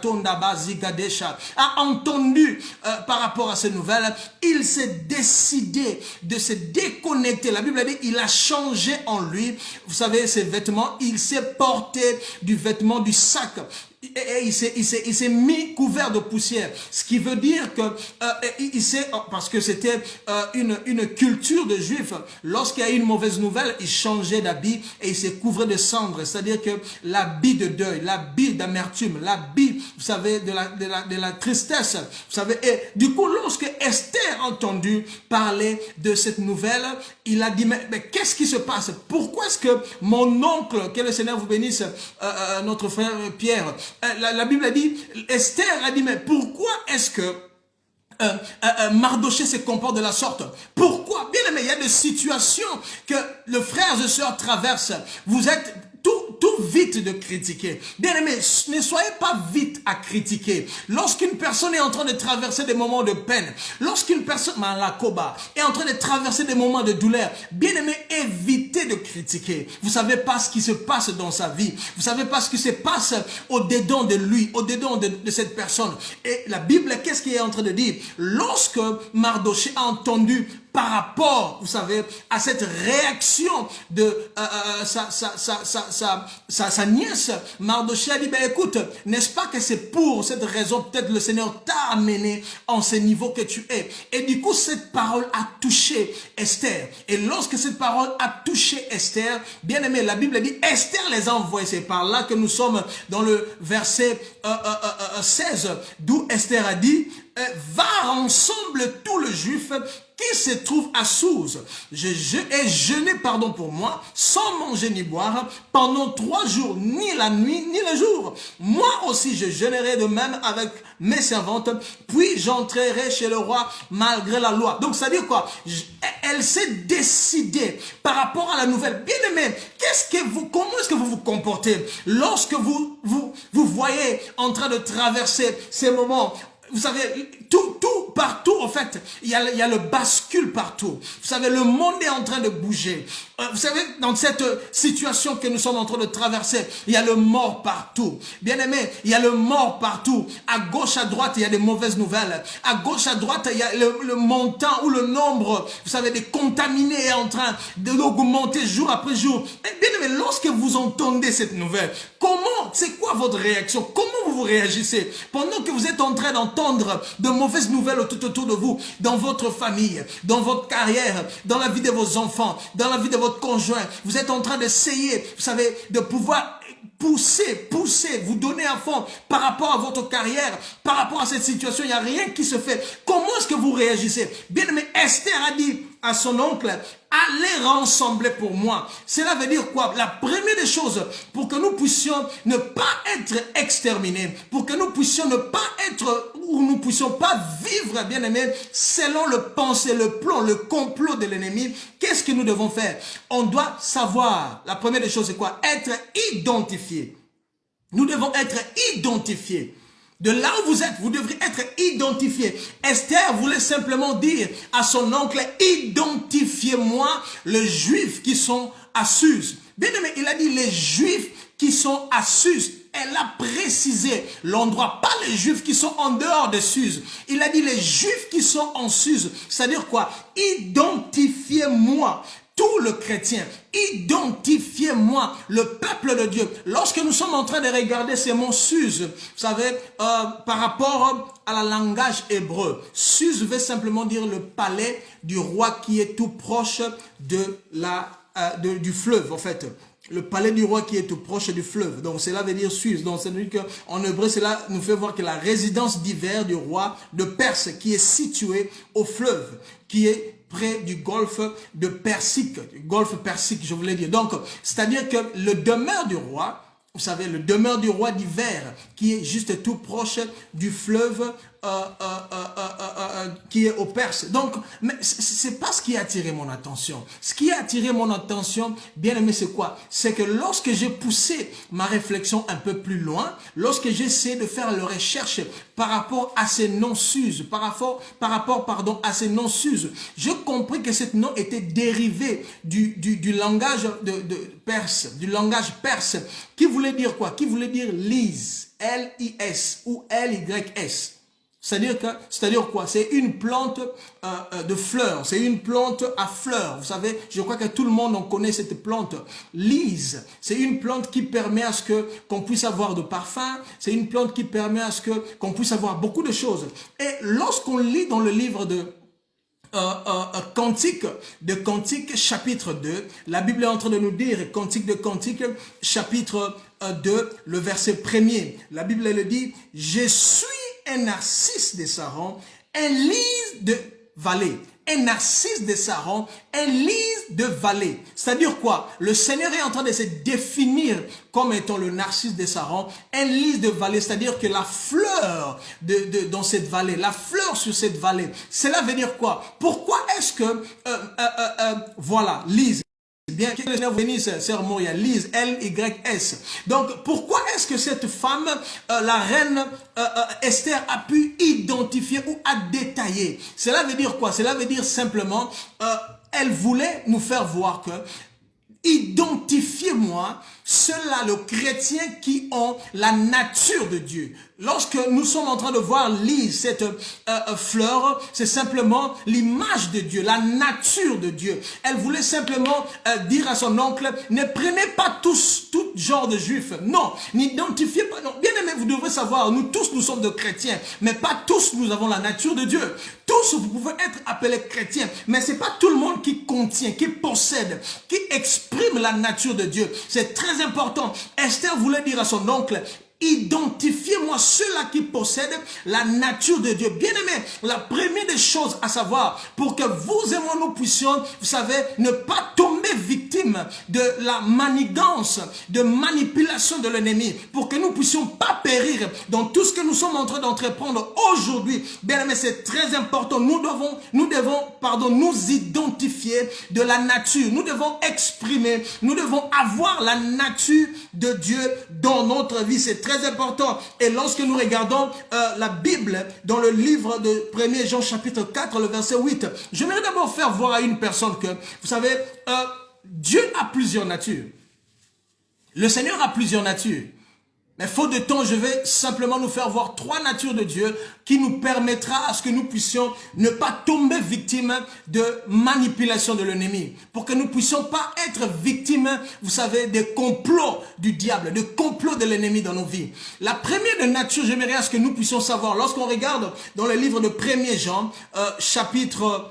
entendu par rapport à cette nouvelle, il s'est décidé de se déconnecter. La Bible dit, il a changé en lui, vous savez, ses vêtements, il s'est porté du vêtement du sac. Et il s'est mis couvert de poussière. Ce qui veut dire que parce que c'était une culture de juifs. Lorsqu'il y a une mauvaise nouvelle, il changeait d'habit et il se couvrait de cendres. C'est-à-dire que l'habit de deuil, l'habit d'amertume, l'habit, vous savez, de la tristesse. Vous savez, et du coup, lorsque Esther a entendu parler de cette nouvelle, il a dit, mais qu'est-ce qui se passe? Pourquoi est-ce que mon oncle, que le Seigneur vous bénisse, notre frère Pierre, la Bible a dit, Esther a dit, mais pourquoi est-ce que Mardoché se comporte de la sorte? Pourquoi? Bien aimé, il y a des situations que les frères et sœurs traversent. Vous êtes, tout surtout vite de critiquer. Bien aimé, ne soyez pas vite à critiquer. Lorsqu'une personne est en train de traverser des moments de peine, lorsqu'une personne, Malakoba, est en train de traverser des moments de douleur, bien aimé, évitez de critiquer. Vous savez pas ce qui se passe dans sa vie. Vous savez pas ce qui se passe au-dedans de lui, au-dedans de cette personne. Et la Bible, qu'est-ce qu'il est en train de dire? Lorsque Mardoché a entendu par rapport, vous savez, à cette réaction de sa nièce, Mardoché a dit, ben écoute, n'est-ce pas que c'est pour cette raison, peut-être le Seigneur t'a amené en ce niveau que tu es. Et du coup, cette parole a touché Esther. Et lorsque cette parole a touché Esther, bien aimé, la Bible dit, Esther les a envoyés. C'est par là que nous sommes dans le verset 16, d'où Esther a dit, va ensemble tout le juif qui se trouve à Suse. Et jeûné, pardon pour moi, sans manger ni boire, pendant 3 jours, ni la nuit, ni le jour. Moi aussi, je jeûnerai de même avec mes servantes, puis j'entrerai chez le roi malgré la loi. Donc, ça veut dire quoi? Elle s'est décidée par rapport à la nouvelle. Bien aimé, comment est-ce que vous vous comportez lorsque vous voyez en train de traverser ces moments? Vous savez, partout, en fait, il y a le bascule partout. Vous savez, le monde est en train de bouger. Vous savez, dans cette situation que nous sommes en train de traverser, il y a le mort partout. Bien aimé, il y a le mort partout. À gauche, à droite, il y a des mauvaises nouvelles. À gauche, à droite, il y a le montant ou le nombre, vous savez, des contaminés est en train d'augmenter jour après jour. Et bien aimé, lorsque vous entendez cette nouvelle, c'est quoi votre réaction? Comment vous réagissez? Pendant que vous êtes en train d'entendre de mauvaises nouvelles tout autour de vous, dans votre famille, dans votre carrière, dans la vie de vos enfants, dans la vie de votre conjoint, vous êtes en train d'essayer, vous savez, de pouvoir pousser, vous donner à fond par rapport à votre carrière, par rapport à cette situation, il n'y a rien qui se fait. Comment est-ce que vous réagissez? Bien aimé, Esther a dit à son oncle, allez rassembler pour moi. Cela veut dire quoi? La première des choses, pour que nous puissions ne pas être exterminés, pour que nous puissions ne pas être, ou nous puissions pas vivre, bien aimé, selon le pensée, le plan, le complot de l'ennemi, qu'est-ce que nous devons faire? On doit savoir, la première des choses c'est quoi? Être identifié. Nous devons être identifiés. De là où vous êtes, vous devrez être identifié. Esther voulait simplement dire à son oncle, identifiez-moi les Juifs qui sont à Suse. Bien aimé, il a dit les Juifs qui sont à Suse. Elle a précisé l'endroit, pas les Juifs qui sont en dehors de Suse. Il a dit les Juifs qui sont en Suse. C'est-à-dire quoi? Identifiez-moi. Tout le chrétien, identifiez-moi, le peuple de Dieu. Lorsque nous sommes en train de regarder ces mots Suse, vous savez, par rapport à la langage hébreu, Suse veut simplement dire le palais du roi qui est tout proche du fleuve, en fait. Le palais du roi qui est tout proche du fleuve. Donc cela veut dire Suse. Donc ça veut dire qu'en hébreu, cela nous fait voir que la résidence d'hiver du roi de Perse qui est située au fleuve, qui est près du golfe de Persique, golfe Persique, je voulais dire. Donc, c'est-à-dire que le demeure du roi, vous savez, le demeure du roi d'hiver, qui est juste tout proche du fleuve qui est au Perse. Donc, mais c'est pas ce qui a attiré mon attention. Ce qui a attiré mon attention, bien aimé, c'est quoi? C'est que lorsque j'ai poussé ma réflexion un peu plus loin, lorsque j'ai essayé de faire la recherche par rapport à ces noms Suse, par rapport, à ces noms Suse, j'ai compris que ce nom était dérivé du langage de perse, du langage perse, qui voulait dire quoi? Qui voulait dire Lys, L-I-S ou L-Y-S. C'est-à-dire quoi? C'est une plante de fleurs. C'est une plante à fleurs. Vous savez, je crois que tout le monde en connaît cette plante. Lys, c'est une plante qui permet à ce qu'on puisse avoir de parfum. C'est une plante qui permet à ce qu'on puisse avoir beaucoup de choses. Et lorsqu'on lit dans le livre de Cantique chapitre 2, la Bible est en train de nous dire, Cantique de Cantique chapitre 2, le verset 1er. La Bible elle dit, je suis un narcisse de Saron, un lys de vallée. Un narcisse de Saron, un lys de vallée. C'est-à-dire quoi? Le Seigneur est en train de se définir comme étant le narcisse de Saron, un lys de vallée. C'est-à-dire que la fleur dans cette vallée, la fleur sur cette vallée, cela veut dire quoi? Pourquoi est-ce que, voilà, lys. bien, que le Seigneur vous bénisse, sœur Moria, Lise, L-Y-S. Donc, pourquoi est-ce que cette femme, la reine Esther, a pu identifier ou a détaillé? Cela veut dire quoi? Cela veut dire simplement, elle voulait nous faire voir que identifiez-moi ceux-là, les chrétiens qui ont la nature de Dieu. Lorsque nous sommes en train de voir Lise, cette fleur, c'est simplement l'image de Dieu, la nature de Dieu. Elle voulait simplement dire à son oncle, ne prenez pas tout genre de juifs. Non, n'identifiez pas. Non. Bien aimé, vous devrez savoir, nous tous, nous sommes de chrétiens, mais pas tous, nous avons la nature de Dieu. Tous, vous pouvez être appelés chrétiens, mais c'est pas tout le monde qui contient, qui possède, qui exprime la nature de Dieu. C'est très important. Esther voulait dire à son oncle, identifiez-moi ceux-là qui possèdent la nature de Dieu. Bien aimé, la première des choses à savoir, pour que vous et moi nous puissions, vous savez, ne pas tomber victime de la manigance, de manipulation de l'ennemi, pour que nous puissions pas périr dans tout ce que nous sommes en train d'entreprendre aujourd'hui. Bien aimé, c'est très important. Nous devons nous identifier de la nature. Nous devons exprimer, nous devons avoir la nature de Dieu dans notre vie. C'est très important. Et lorsque nous regardons la Bible dans le livre de 1er Jean chapitre 4, le verset 8, j'aimerais d'abord faire voir à une personne que, vous savez, Dieu a plusieurs natures. Le Seigneur a plusieurs natures. Mais faute de temps, je vais simplement nous faire voir 3 natures de Dieu qui nous permettra à ce que nous puissions ne pas tomber victime de manipulation de l'ennemi. Pour que nous puissions pas être victimes, vous savez, des complots du diable, des complots de l'ennemi dans nos vies. La première de nature, j'aimerais à ce que nous puissions savoir, lorsqu'on regarde dans le livre de 1er Jean, chapitre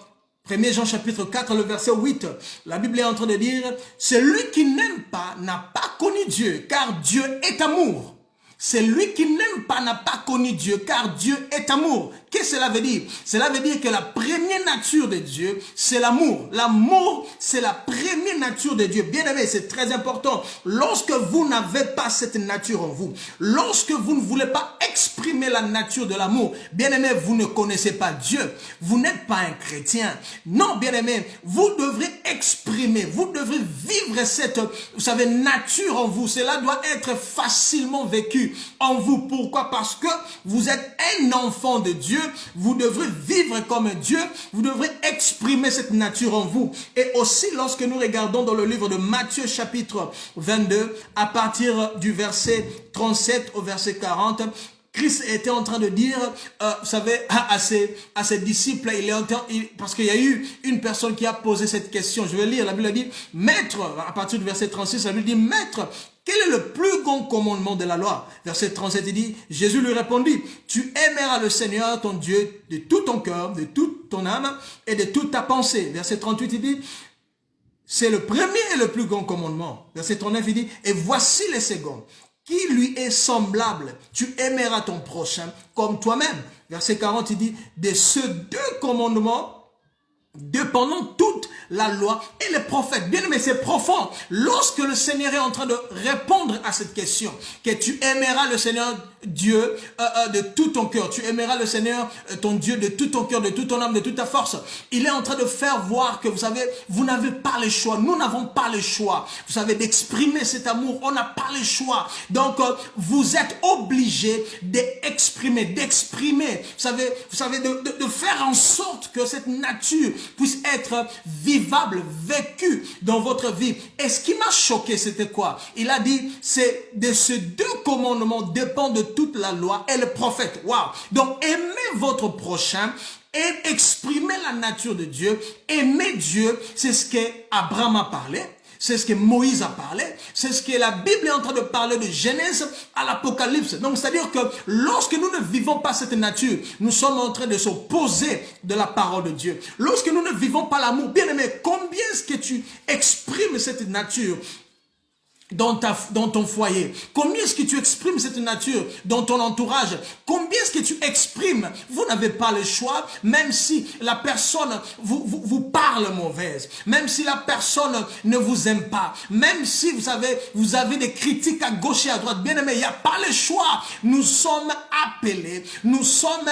4, le verset 8, la Bible est en train de dire, celui qui n'aime pas n'a pas connu Dieu, car Dieu est amour. Celui qui n'aime pas n'a pas connu Dieu, car Dieu est amour. Qu'est-ce que cela veut dire? Cela veut dire que la première nature de Dieu, c'est l'amour. L'amour, c'est la première nature de Dieu. Bien aimé, c'est très important. Lorsque vous n'avez pas cette nature en vous, lorsque vous ne voulez pas exprimer la nature de l'amour, bien aimé, vous ne connaissez pas Dieu. Vous n'êtes pas un chrétien. Non, bien aimé, vous devrez exprimer, vous devrez vivre cette, vous savez, nature en vous. Cela doit être facilement vécu en vous. Pourquoi? Parce que vous êtes un enfant de Dieu. Vous devrez vivre comme Dieu. Vous devrez exprimer cette nature en vous. Et aussi, lorsque nous regardons dans le livre de Matthieu chapitre 22, à partir du verset 37 au verset 40, Christ était en train de dire, vous savez, à ses disciples, parce qu'il y a eu une personne qui a posé cette question. Je vais lire, la Bible dit, Maître, à partir du verset 36, la Bible dit, Maître, quel est le plus grand commandement de la loi? Verset 37, il dit, Jésus lui répondit, tu aimeras le Seigneur, ton Dieu, de tout ton cœur, de toute ton âme et de toute ta pensée. Verset 38, il dit, c'est le premier et le plus grand commandement. Verset 39, il dit, et voici les seconds. Qui lui est semblable, tu aimeras ton prochain comme toi-même. Verset 40, il dit, de ces 2 commandements, dépendant toute la loi et les prophètes. Bien aimé, c'est profond. Lorsque le Seigneur est en train de répondre à cette question, que tu aimeras le Seigneur Dieu de tout ton cœur, tu aimeras le Seigneur ton Dieu de tout ton cœur, de toute ton âme, de toute ta force. Il est en train de faire voir que, vous savez, vous n'avez pas le choix. Nous n'avons pas le choix, vous savez, d'exprimer cet amour. On n'a pas le choix. Donc, vous êtes obligés d'exprimer, vous savez, de faire en sorte que cette nature puisse être vivable, vécue dans votre vie. Et ce qui m'a choqué, c'était quoi? Il a dit, c'est de ces 2 commandements dépend de toute la loi et le prophète. Waouh! Donc, aimez votre prochain et exprimez la nature de Dieu. Aimez Dieu, c'est ce qu'Abraham a parlé. C'est ce que Moïse a parlé. C'est ce que la Bible est en train de parler de Genèse à l'Apocalypse. Donc, c'est-à-dire que lorsque nous ne vivons pas cette nature, nous sommes en train de s'opposer de la parole de Dieu. Lorsque nous ne vivons pas l'amour, bien aimé, combien est-ce que tu exprimes cette nature dans ton foyer? Combien est-ce que tu exprimes cette nature dans ton entourage? Combien est-ce que tu exprimes? Vous n'avez pas le choix, même si la personne vous parle mauvaise, même si la personne ne vous aime pas, même si vous avez des critiques à gauche et à droite. Bien aimé, il n'y a pas le choix. Nous sommes appelés, nous sommes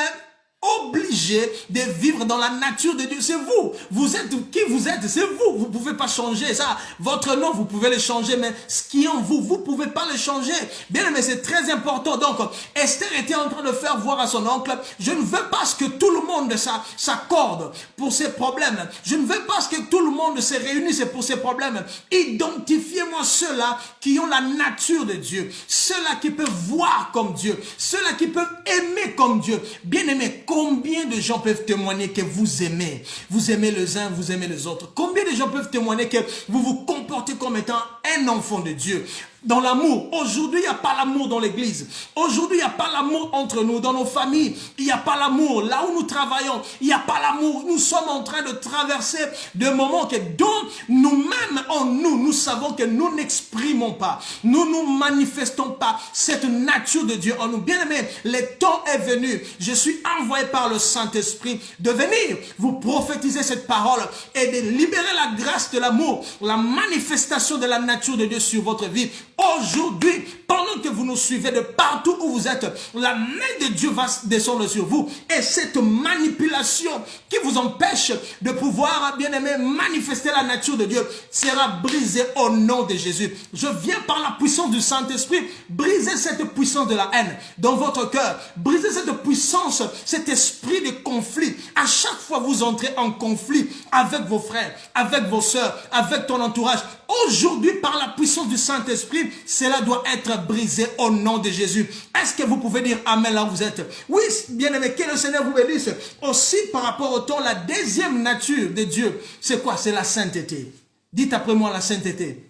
obligé de vivre dans la nature de Dieu. C'est vous. Vous êtes qui vous êtes. C'est vous. Vous ne pouvez pas changer ça. Votre nom, vous pouvez le changer, mais ce qui est en vous, vous ne pouvez pas le changer. Bien aimé, c'est très important. Donc, Esther était en train de faire voir à son oncle, je ne veux pas que tout le monde s'accorde pour ses problèmes. Je ne veux pas que tout le monde se réunisse pour ses problèmes. Identifiez-moi ceux-là qui ont la nature de Dieu. Ceux-là qui peuvent voir comme Dieu. Ceux-là qui peuvent aimer comme Dieu. Bien aimé, combien de gens peuvent témoigner que vous aimez? Vous aimez les uns, vous aimez les autres. Combien de gens peuvent témoigner que vous vous comportez comme étant un enfant de Dieu? Dans l'amour. Aujourd'hui, il n'y a pas l'amour dans l'église. Aujourd'hui, il n'y a pas l'amour entre nous, dans nos familles. Il n'y a pas l'amour. Là où nous travaillons, il n'y a pas l'amour. Nous sommes en train de traverser des moments dont nous-mêmes, en nous, nous savons que nous n'exprimons pas. Nous ne manifestons pas cette nature de Dieu en nous. Bien aimés, le temps est venu. Je suis envoyé par le Saint-Esprit de venir vous prophétiser cette parole et de libérer la grâce de l'amour, la manifestation de la nature de Dieu sur votre vie. Aujourd'hui, pendant que vous nous suivez de partout où vous êtes, la main de Dieu va descendre sur vous. Et cette manipulation qui vous empêche de pouvoir, bien aimé, manifester la nature de Dieu sera brisée au nom de Jésus. Je viens par la puissance du Saint-Esprit briser cette puissance de la haine dans votre cœur. Briser cette puissance, cet esprit de conflit. À chaque fois vous entrez en conflit avec vos frères, avec vos sœurs, avec ton entourage. Aujourd'hui, par la puissance du Saint-Esprit, cela doit être brisé au nom de Jésus. Est-ce que vous pouvez dire Amen là où vous êtes? Oui, bien aimé, que le Seigneur vous bénisse. Aussi, par rapport au temps, la deuxième nature de Dieu, c'est quoi? C'est la sainteté. Dites après moi la sainteté.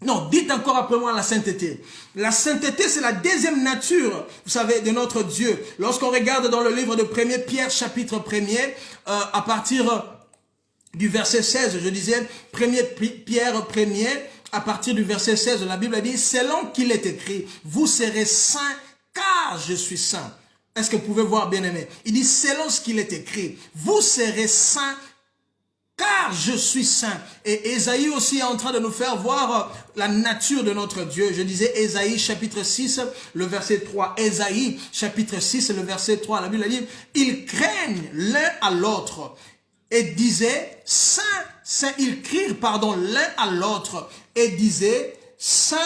Non, dites encore après moi la sainteté. La sainteté, c'est la deuxième nature, vous savez, de notre Dieu. Lorsqu'on regarde dans le livre de 1 Pierre, chapitre 1er, à partir du verset 16, je disais, 1 Pierre 1er, à partir du verset 16, la Bible dit, selon qu'il est écrit, vous serez saints car je suis saint. Est-ce que vous pouvez voir, bien aimé? Il dit, selon ce qu'il est écrit, vous serez saints car je suis saint. Et Ésaïe aussi est en train de nous faire voir la nature de notre Dieu. Je disais Ésaïe chapitre 6, le verset 3. Ésaïe chapitre 6, le verset 3. La Bible dit, ils craignent l'un à l'autre. Et disaient, saint, saint, ils crient, pardon, l'un à l'autre. Et disaient, saint,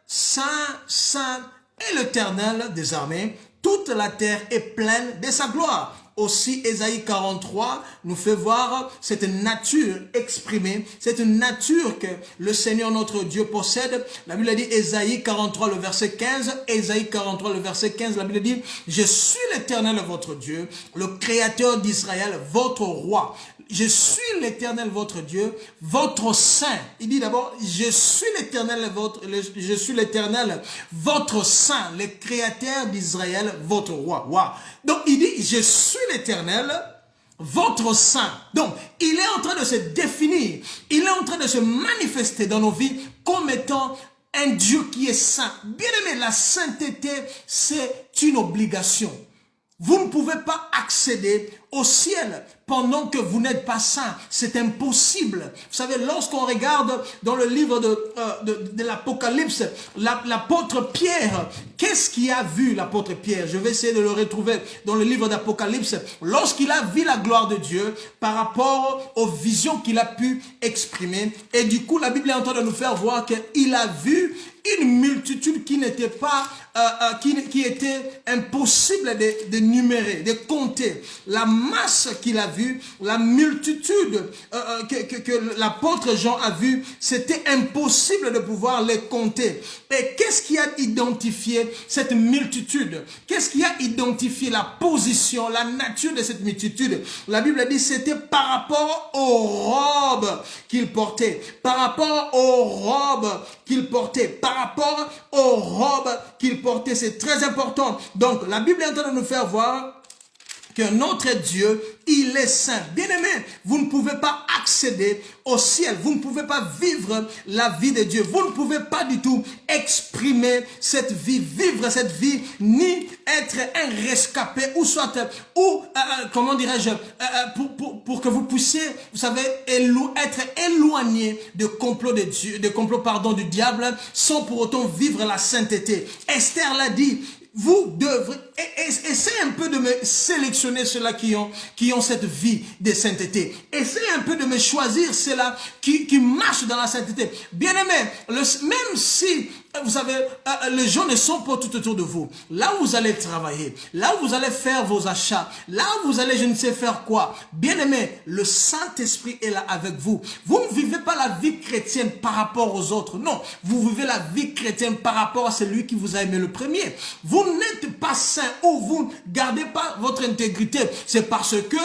saint, saint est l'Éternel des armées. Toute la terre est pleine de sa gloire. Aussi, Ésaïe 43 nous fait voir cette nature exprimée, cette nature que le Seigneur notre Dieu possède. La Bible dit, Ésaïe 43, le verset 15, Ésaïe 43, le verset 15, la Bible dit, je suis l'Éternel votre Dieu, le Créateur d'Israël, votre roi. Je suis l'Éternel votre Dieu, votre saint. Il dit d'abord, je suis l'Éternel votre saint, le Créateur d'Israël, votre roi. Wow. Donc il dit, je suis l'Éternel, votre saint. Donc il est en train de se définir, il est en train de se manifester dans nos vies comme étant un Dieu qui est saint. Bien aimé, la sainteté, c'est une obligation. Vous ne pouvez pas accéder au ciel pendant que vous n'êtes pas saint. C'est impossible. Vous savez, lorsqu'on regarde dans le livre de l'Apocalypse, l'apôtre Pierre, qu'est-ce qu'il a vu l'apôtre Pierre? Je vais essayer de le retrouver dans le livre d'Apocalypse. Lorsqu'il a vu la gloire de Dieu par rapport aux visions qu'il a pu exprimer. Et du coup, la Bible est en train de nous faire voir qu'il a vu une multitude qui n'était pas, qui était impossible de numérer, de compter. La masse qu'il a vue, la multitude que l'apôtre Jean a vue, c'était impossible de pouvoir les compter. Et qu'est-ce qui a identifié cette multitude? Qu'est-ce qui a identifié la position, la nature de cette multitude? La Bible dit c'était par rapport aux robes qu'il portait, par rapport aux robes qu'il portait, par rapport aux robes qu'il portait. C'est très important. Donc, la Bible est en train de nous faire voir que notre Dieu, il est saint. Bien-aimé, vous ne pouvez pas accéder au ciel. Vous ne pouvez pas vivre la vie de Dieu. Vous ne pouvez pas du tout exprimer cette vie, vivre cette vie, ni être un rescapé, ou soit, comment dirais-je, pour que vous puissiez, vous savez, être éloigné de complot de Dieu, de complot, pardon, du diable, sans pour autant vivre la sainteté. Esther l'a dit, vous devrez, essayez un peu de me sélectionner ceux-là qui ont cette vie de sainteté. Essayez un peu de me choisir ceux-là qui marchent dans la sainteté. Bien-aimés, même si, vous savez, les gens ne sont pas tout autour de vous. Là où vous allez travailler, là où vous allez faire vos achats, là où vous allez je ne sais faire quoi. Bien-aimés, le Saint-Esprit est là avec vous. Vous ne vivez pas la vie chrétienne par rapport aux autres. Non, vous vivez la vie chrétienne par rapport à celui qui vous a aimé le premier. Vous n'êtes pas saint ou vous ne gardez pas votre intégrité. C'est parce que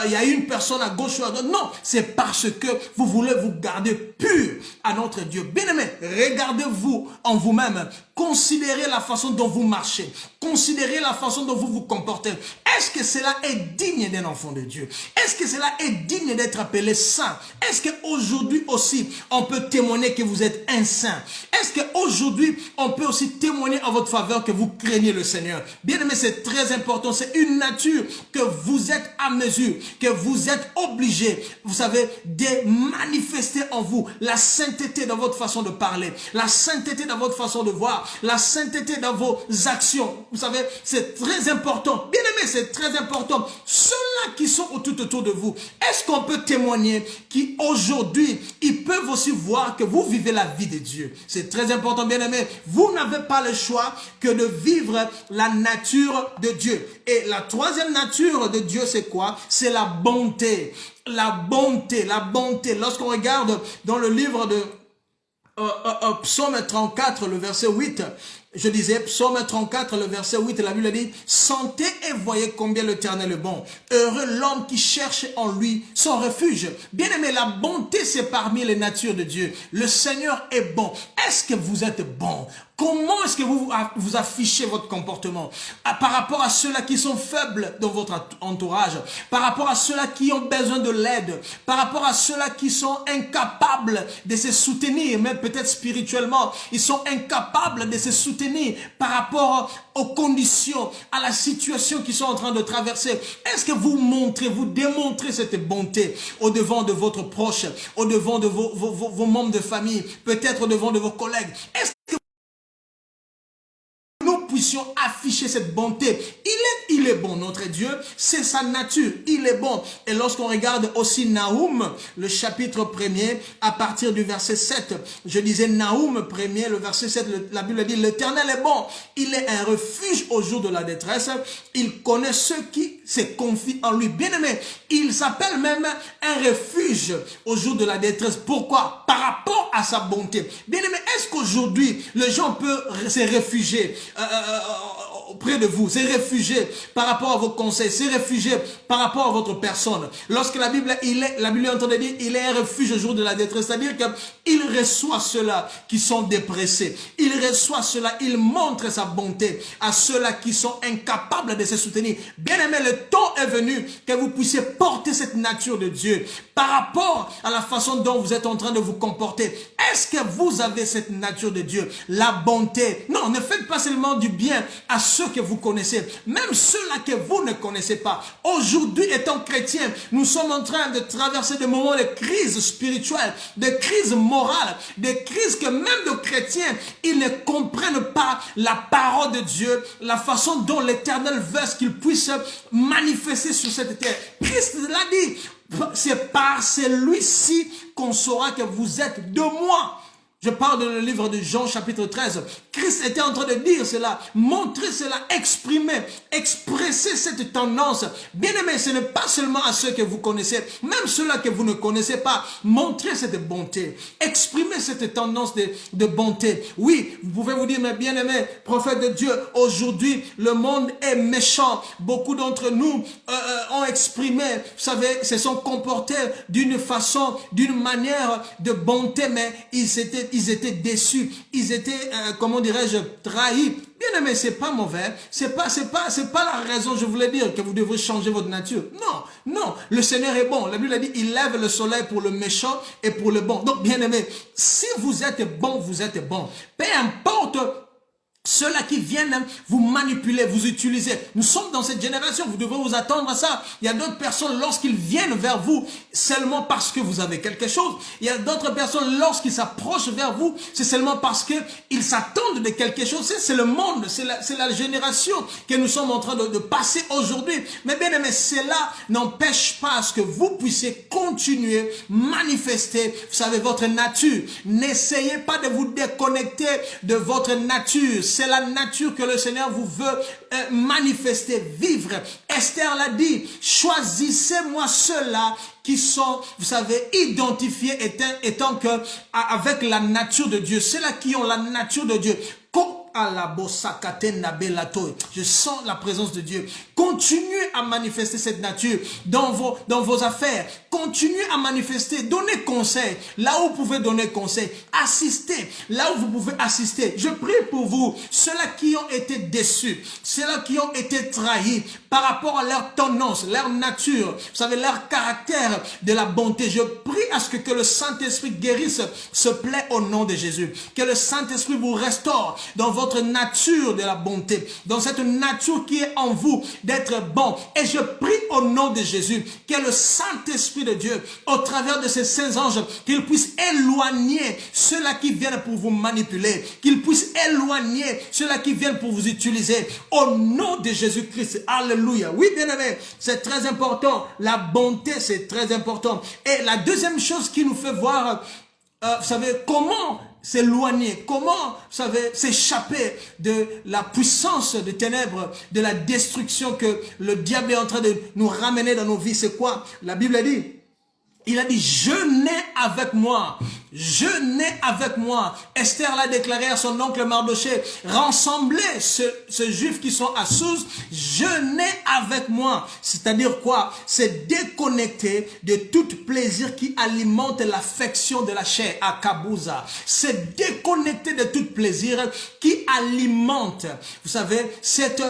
il y a une personne à gauche ou à droite. Non, c'est parce que vous voulez vous garder pur à notre Dieu. Bien-aimés, regardez-vous en vous-même. Considérez la façon dont vous marchez. Considérez la façon dont vous vous comportez. Est-ce que cela est digne d'un enfant de Dieu? Est-ce que cela est digne d'être appelé saint? Est-ce qu'aujourd'hui aussi, on peut témoigner que vous êtes un saint? Est-ce qu'aujourd'hui, on peut aussi témoigner en votre faveur que vous craignez le Seigneur? Bien aimé, c'est très important. C'est une nature que vous êtes à mesure, que vous êtes obligé, vous savez, de manifester en vous la sainteté dans votre façon de parler, la sainteté dans votre façon de voir, la sainteté dans vos actions. Vous savez, c'est très important. Bien aimé, c'est très important. Ceux-là qui sont tout autour de vous, est-ce qu'on peut témoigner qu'aujourd'hui, ils peuvent aussi voir que vous vivez la vie de Dieu? C'est très important, bien aimé. Vous n'avez pas le choix que de vivre la nature de Dieu. Et la troisième nature de Dieu, c'est quoi? C'est la bonté. La bonté, la bonté. Lorsqu'on regarde dans le livre de Psaume 34, le verset 8, je disais, Psaume 34, le verset 8, la Bible dit, sentez et voyez combien l'Éternel est bon. Heureux l'homme qui cherche en lui son refuge. Bien aimé, la bonté, c'est parmi les natures de Dieu. Le Seigneur est bon. Est-ce que vous êtes bon? Comment est-ce que vous affichez votre comportement par rapport à ceux-là qui sont faibles dans votre entourage, par rapport à ceux-là qui ont besoin de l'aide, par rapport à ceux-là qui sont incapables de se soutenir, même peut-être spirituellement, ils sont incapables de se soutenir par rapport aux conditions, à la situation qu'ils sont en train de traverser. Est-ce que vous montrez, vous démontrez cette bonté au devant de votre proche, au devant de vos membres de famille, peut-être au devant de vos collègues? Est-ce que nous puissions afficher cette bonté? Il est bon, notre Dieu, c'est sa nature, il est bon. Et lorsqu'on regarde aussi Naoum, le chapitre 1er, à partir du verset 7, je disais Naoum 1er, le verset 7, la Bible dit, l'Éternel est bon, il est un refuge au jour de la détresse, il connaît ceux qui se confient en lui. Bien aimé, il s'appelle même un refuge au jour de la détresse. Pourquoi? Par rapport à sa bonté. Bien aimé, est-ce qu'aujourd'hui, les gens peuvent se réfugier auprès de vous, se réfugier par rapport à vos conseils, se réfugier par rapport à votre personne? Lorsque la Bible est en train de dire, il est un refuge au jour de la détresse, c'est-à-dire qu'il reçoit ceux-là qui sont dépressés, il reçoit ceux-là, il montre sa bonté à ceux-là qui sont incapables de se soutenir. Bien aimé, le temps est venu que vous puissiez porter cette nature de Dieu par rapport à la façon dont vous êtes en train de vous comporter. Est-ce que vous avez cette nature de Dieu? La bonté. Non, ne faites pas seulement du bien à ceux que vous connaissez, même ceux-là que vous ne connaissez pas. Aujourd'hui, étant chrétien, nous sommes en train de traverser des moments de crise spirituelle, de crise morale, de crises que même de chrétiens, ils ne comprennent pas la parole de Dieu, la façon dont l'Éternel veut qu'il puisse manifester sur cette terre. Christ l'a dit, c'est par celui-ci qu'on saura que vous êtes de moi. Je parle dans le livre de Jean chapitre 13. Christ était en train de dire cela, montrer cela, expresser cette tendance. Bien aimé, ce n'est pas seulement à ceux que vous connaissez, même ceux-là que vous ne connaissez pas. Montrez cette bonté, exprimez cette tendance de bonté. Oui, vous pouvez vous dire, mais bien aimé, prophète de Dieu, aujourd'hui, le monde est méchant. Beaucoup d'entre nous ont exprimé, vous savez, se sont comportés d'une façon, d'une manière de bonté, mais ils étaient déçus, ils étaient, comment dirais-je, trahis. Bien aimé, c'est pas mauvais, c'est pas la raison, je voulais dire, que vous devrez changer votre nature. Non, non, le Seigneur est bon. La Bible a dit, il lève le soleil pour le méchant et pour le bon. Donc, bien aimé, si vous êtes bon, vous êtes bon. Peu importe Ceux-là qui viennent vous manipuler, vous utiliser. Nous sommes dans cette génération, vous devez vous attendre à ça. Il y a d'autres personnes, lorsqu'ils viennent vers vous, seulement parce que vous avez quelque chose. Il y a d'autres personnes, lorsqu'ils s'approchent vers vous, c'est seulement parce qu'ils s'attendent de quelque chose. C'est le monde, c'est la génération que nous sommes en train de passer aujourd'hui. Mais bien aimé, cela n'empêche pas à ce que vous puissiez continuer, manifester, vous savez, votre nature. N'essayez pas de vous déconnecter de votre nature. C'est la nature que le Seigneur vous veut manifester, vivre. Esther l'a dit, choisissez-moi ceux-là qui sont, vous savez, identifiés étant que avec la nature de Dieu. Ceux-là qui ont la nature de Dieu. Je sens la présence de Dieu. Continuez à manifester cette nature dans vos affaires. Continuez à manifester. Donnez conseil. Là où vous pouvez donner conseil. Assistez. Là où vous pouvez assister. Je prie pour vous. Ceux-là qui ont été déçus. Ceux-là qui ont été trahis par rapport à leur tendance, leur nature. Vous savez, leur caractère de la bonté. Je prie à ce que le Saint-Esprit guérisse ce plaît au nom de Jésus. Que le Saint-Esprit vous restaure dans votre nature de la bonté, dans cette nature qui est en vous, d'être bon. Et je prie au nom de Jésus, que le Saint-Esprit de Dieu, au travers de ces saints anges, qu'il puisse éloigner ceux-là qui viennent pour vous manipuler, qu'il puisse éloigner ceux-là qui viennent pour vous utiliser, au nom de Jésus-Christ. Alléluia. Oui, bien aimé, c'est très important. La bonté, c'est très important. Et la deuxième chose qui nous fait voir, vous savez, comment s'éloigner, comment, vous savez, s'échapper de la puissance des ténèbres, de la destruction que le diable est en train de nous ramener dans nos vies. C'est quoi? La Bible a dit, il a dit, jeûnez avec moi. Jeûnez avec moi. Esther l'a déclaré à son oncle Mardochée. Rassemblez ces juifs qui sont à Suse. Jeûnez avec moi. C'est-à-dire quoi? C'est déconnecter de tout plaisir qui alimente l'affection de la chair. À Kabouza. C'est déconnecter de tout plaisir qui alimente, vous savez, cette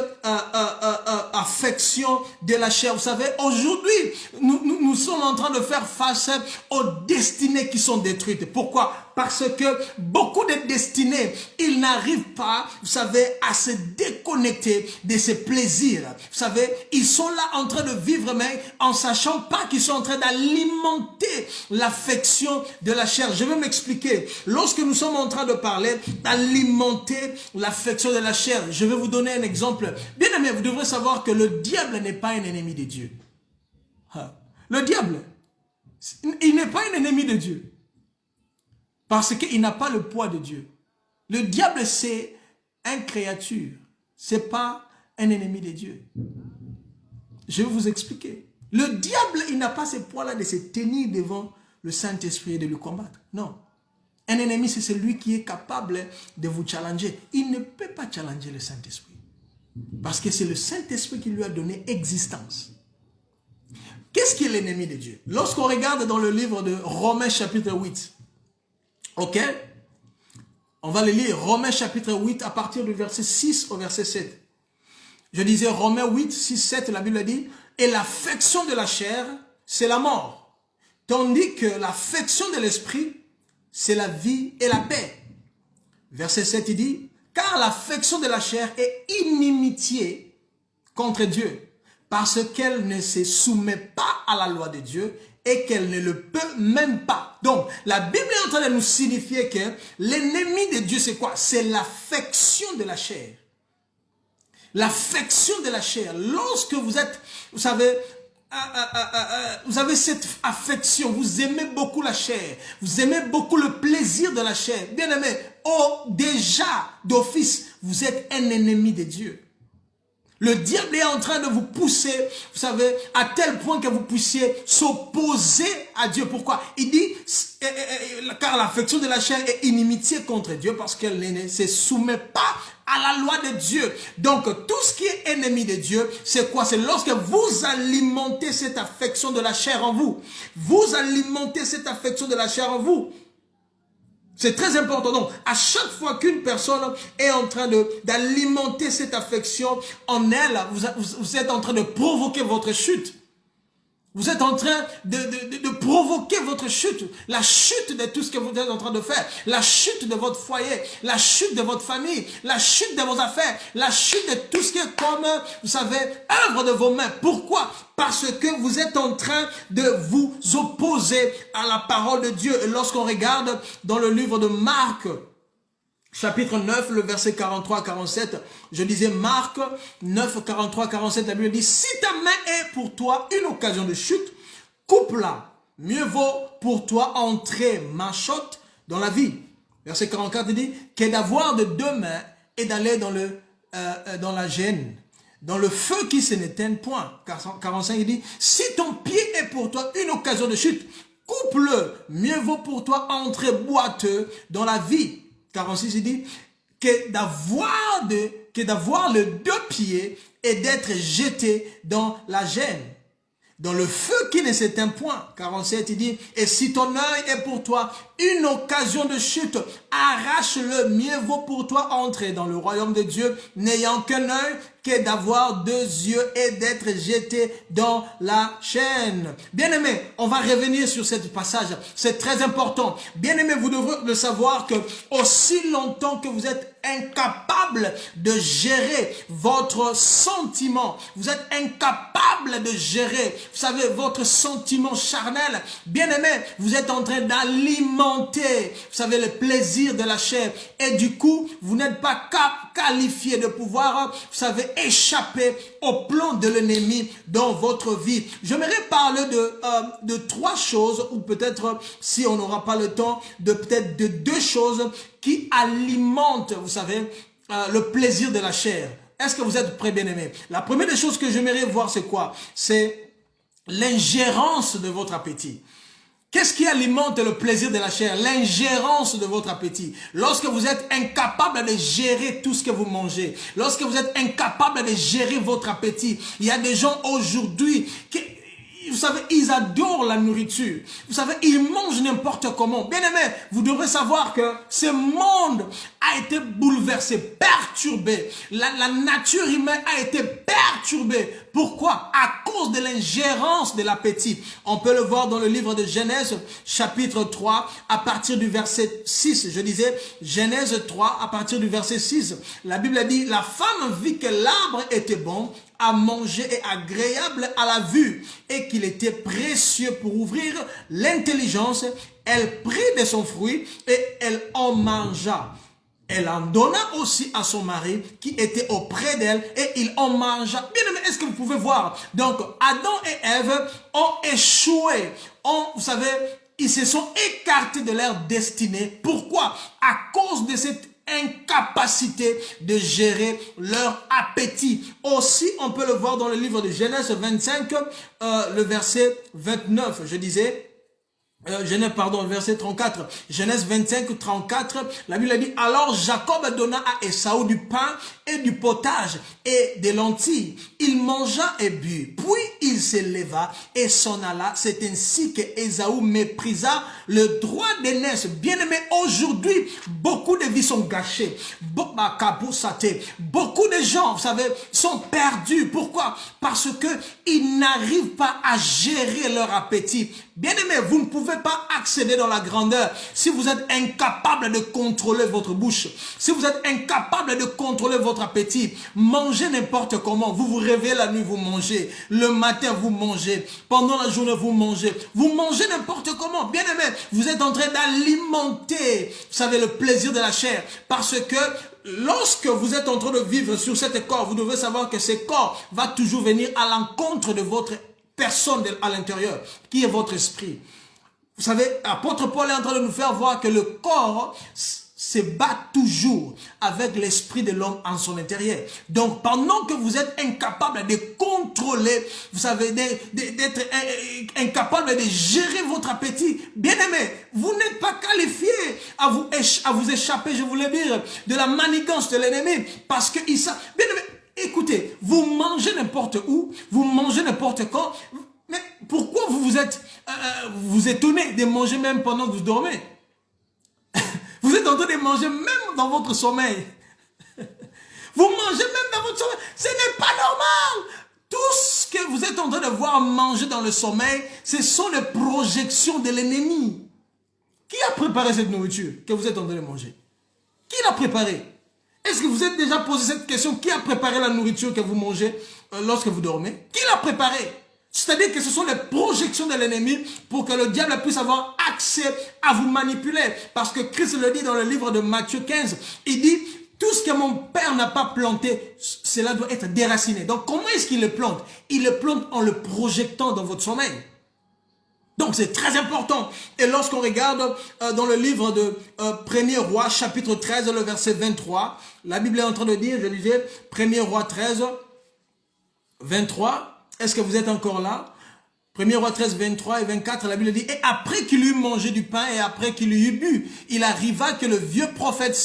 affection de la chair. Vous savez, aujourd'hui, nous sommes en train de faire face aux destinées qui sont détruites. Pourquoi? Parce que beaucoup de destinées, ils n'arrivent pas, vous savez, à se déconnecter de ces plaisirs. Vous savez, ils sont là en train de vivre, mais en sachant pas qu'ils sont en train d'alimenter l'affection de la chair. Je vais m'expliquer. Lorsque nous sommes en train de parler d'alimenter l'affection de la chair, je vais vous donner un exemple. Bien aimé, vous devrez savoir que le diable n'est pas un ennemi de Dieu. Le diable, il n'est pas un ennemi de Dieu. Parce qu'il n'a pas le poids de Dieu. Le diable, c'est une créature. Ce n'est pas un ennemi de Dieu. Je vais vous expliquer. Le diable, il n'a pas ce poids-là de se tenir devant le Saint-Esprit et de le combattre. Non. Un ennemi, c'est celui qui est capable de vous challenger. Il ne peut pas challenger le Saint-Esprit. Parce que c'est le Saint-Esprit qui lui a donné existence. Qu'est-ce qui est l'ennemi de Dieu? Lorsqu'on regarde dans le livre de Romains chapitre 8, ok? On va le lire, Romains chapitre 8 à partir du verset 6 au verset 7. Je disais Romains 8, 6, 7, la Bible dit, et l'affection de la chair, c'est la mort. Tandis que l'affection de l'esprit, c'est la vie et la paix. Verset 7, il dit, car l'affection de la chair est inimitié contre Dieu, parce qu'elle ne se soumet pas à la loi de Dieu et qu'elle ne le peut même pas. Donc, la Bible est en train de nous signifier que l'ennemi de Dieu, c'est quoi? C'est l'affection de la chair. L'affection de la chair. Lorsque vous êtes, vous savez, vous avez cette affection, vous aimez beaucoup la chair, vous aimez beaucoup le plaisir de la chair. Bien aimé, déjà d'office, vous êtes un ennemi de Dieu. Le diable est en train de vous pousser, vous savez, à tel point que vous puissiez s'opposer à Dieu. Pourquoi? Il dit, car l'affection de la chair est inimitié contre Dieu parce qu'elle ne se soumet pas à la loi de Dieu. Donc, tout ce qui est ennemi de Dieu, c'est quoi? C'est lorsque vous alimentez cette affection de la chair en vous. Vous alimentez cette affection de la chair en vous. C'est très important. Donc, à chaque fois qu'une personne est en train d'alimenter cette affection en elle, vous êtes en train de provoquer votre chute. Vous êtes en train de provoquer votre chute, la chute de tout ce que vous êtes en train de faire, la chute de votre foyer, la chute de votre famille, la chute de vos affaires, la chute de tout ce qui est comme, vous savez, œuvre de vos mains. Pourquoi? Parce que vous êtes en train de vous opposer à la parole de Dieu. Et lorsqu'on regarde dans le livre de Marc, chapitre 9, le verset 43 à 47, je disais Marc 9, 43 47, la Bible dit, si ta main est pour toi une occasion de chute, coupe-la. Mieux vaut pour toi entrer machotte dans la vie. Verset 44 dit, que d'avoir de deux mains et d'aller dans la gêne, dans le feu qui se n'éteigne point. 45 il dit, si ton pied est pour toi une occasion de chute, coupe-le. Mieux vaut pour toi entrer boiteux dans la vie. 46, il dit que d'avoir le deux pieds et d'être jeté dans la gêne, dans le feu qui ne s'éteint point. 47, il dit, et si ton œil est pour toi une occasion de chute, arrache-le. Mieux vaut pour toi entrer dans le royaume de Dieu n'ayant qu'un œil que d'avoir deux yeux et d'être jeté dans la chaîne. Bien-aimés, on va revenir sur ce passage. C'est très important. Bien-aimés, vous devrez le savoir que aussi longtemps que vous êtes incapable de gérer votre sentiment, vous êtes incapable de gérer, vous savez, votre sentiment charnel, bien-aimés, vous êtes en train d'alimenter, vous savez, le plaisir de la chair. Et du coup, vous n'êtes pas qualifié de pouvoir, vous savez, échapper au plan de l'ennemi dans votre vie. J'aimerais parler de trois choses, ou peut-être, si on n'aura pas le temps, de deux choses qui alimentent, vous savez, le plaisir de la chair. Est-ce que vous êtes prêts, bien-aimés? La première des choses que j'aimerais voir, c'est quoi? C'est l'ingérence de votre appétit. Qu'est-ce qui alimente le plaisir de la chair? L'ingérence de votre appétit. Lorsque vous êtes incapable de gérer tout ce que vous mangez, lorsque vous êtes incapable de gérer votre appétit, il y a des gens aujourd'hui qui, vous savez, ils adorent la nourriture. Vous savez, ils mangent n'importe comment. Bien aimé, vous devrez savoir que ce monde a été bouleversé, perturbé. La nature humaine a été perturbée. Pourquoi? À cause de l'ingérence de l'appétit. On peut le voir dans le livre de Genèse, chapitre 3, à partir du verset 6. Je disais, Genèse 3, à partir du verset 6. La Bible dit, la femme vit que l'arbre était bon à manger et agréable à la vue, et qu'il était précieux pour ouvrir l'intelligence. Elle prit de son fruit et elle en mangea. Elle en donna aussi à son mari qui était auprès d'elle et il en mangea. Bien aimé, est-ce que vous pouvez voir? Donc, Adam et Ève ont échoué. Vous savez, ils se sont écartés de leur destinée. Pourquoi? À cause de cette incapacité de gérer leur appétit. Aussi, on peut le voir dans le livre de Genèse 25, le verset 29. Je disais, verset 34. Genèse 25, 34. La Bible dit, alors Jacob donna à Ésaü du pain et du potage et des lentilles. Il mangea et but. Puis il se leva et s'en alla. C'est ainsi que Ésaü méprisa le droit d'aînesse. Bien aimé, aujourd'hui, beaucoup de vies sont gâchées. Beaucoup de gens, vous savez, sont perdus. Pourquoi? Parce que ils n'arrivent pas à gérer leur appétit. Bien aimé, vous ne pouvez pas accéder dans la grandeur si vous êtes incapable de contrôler votre bouche. Si vous êtes incapable de contrôler votre appétit, mangez n'importe comment. Vous vous réveillez la nuit, vous mangez. Le matin, vous mangez. Pendant la journée, vous mangez. Vous mangez n'importe comment. Bien aimé, vous êtes en train d'alimenter, vous savez, le plaisir de la chair. Parce que lorsque vous êtes en train de vivre sur cet corps, vous devez savoir que ce corps va toujours venir à l'encontre de votre personne à l'intérieur, qui est votre esprit. Vous savez, l'apôtre Paul est en train de nous faire voir que le corps se bat toujours avec l'esprit de l'homme en son intérieur. Donc, pendant que vous êtes incapable de contrôler, vous savez, d'être incapable de gérer votre appétit, bien aimé, vous n'êtes pas qualifié à vous échapper, je voulais dire, de la manigance de l'ennemi, parce que bien aimé, écoutez, vous mangez n'importe où, vous mangez n'importe quand, mais pourquoi vous étonnez de manger même pendant que vous dormez? Vous êtes en train de manger même dans votre sommeil. Vous mangez même dans votre sommeil. Ce n'est pas normal. Tout ce que vous êtes en train de voir manger dans le sommeil, ce sont les projections de l'ennemi. Qui a préparé cette nourriture que vous êtes en train de manger? Qui l'a préparée? Est-ce que vous êtes déjà posé cette question? Qui a préparé la nourriture que vous mangez lorsque vous dormez? Qui l'a préparée? C'est-à-dire que ce sont les projections de l'ennemi pour que le diable puisse avoir accès à vous manipuler. Parce que Christ le dit dans le livre de Matthieu 15, il dit, tout ce que mon Père n'a pas planté, cela doit être déraciné. Donc comment est-ce qu'il le plante? Il le plante en le projetant dans votre sommeil. Donc c'est très important. Et lorsqu'on regarde dans le livre de 1er Roi, chapitre 13, le verset 23, la Bible est en train de dire, je lisais 1er Roi 13, 23, est-ce que vous êtes encore là? 1er Roi 13, 23 et 24, la Bible dit, et après qu'il eut mangé du pain et après qu'il eut bu, il arriva que le vieux prophète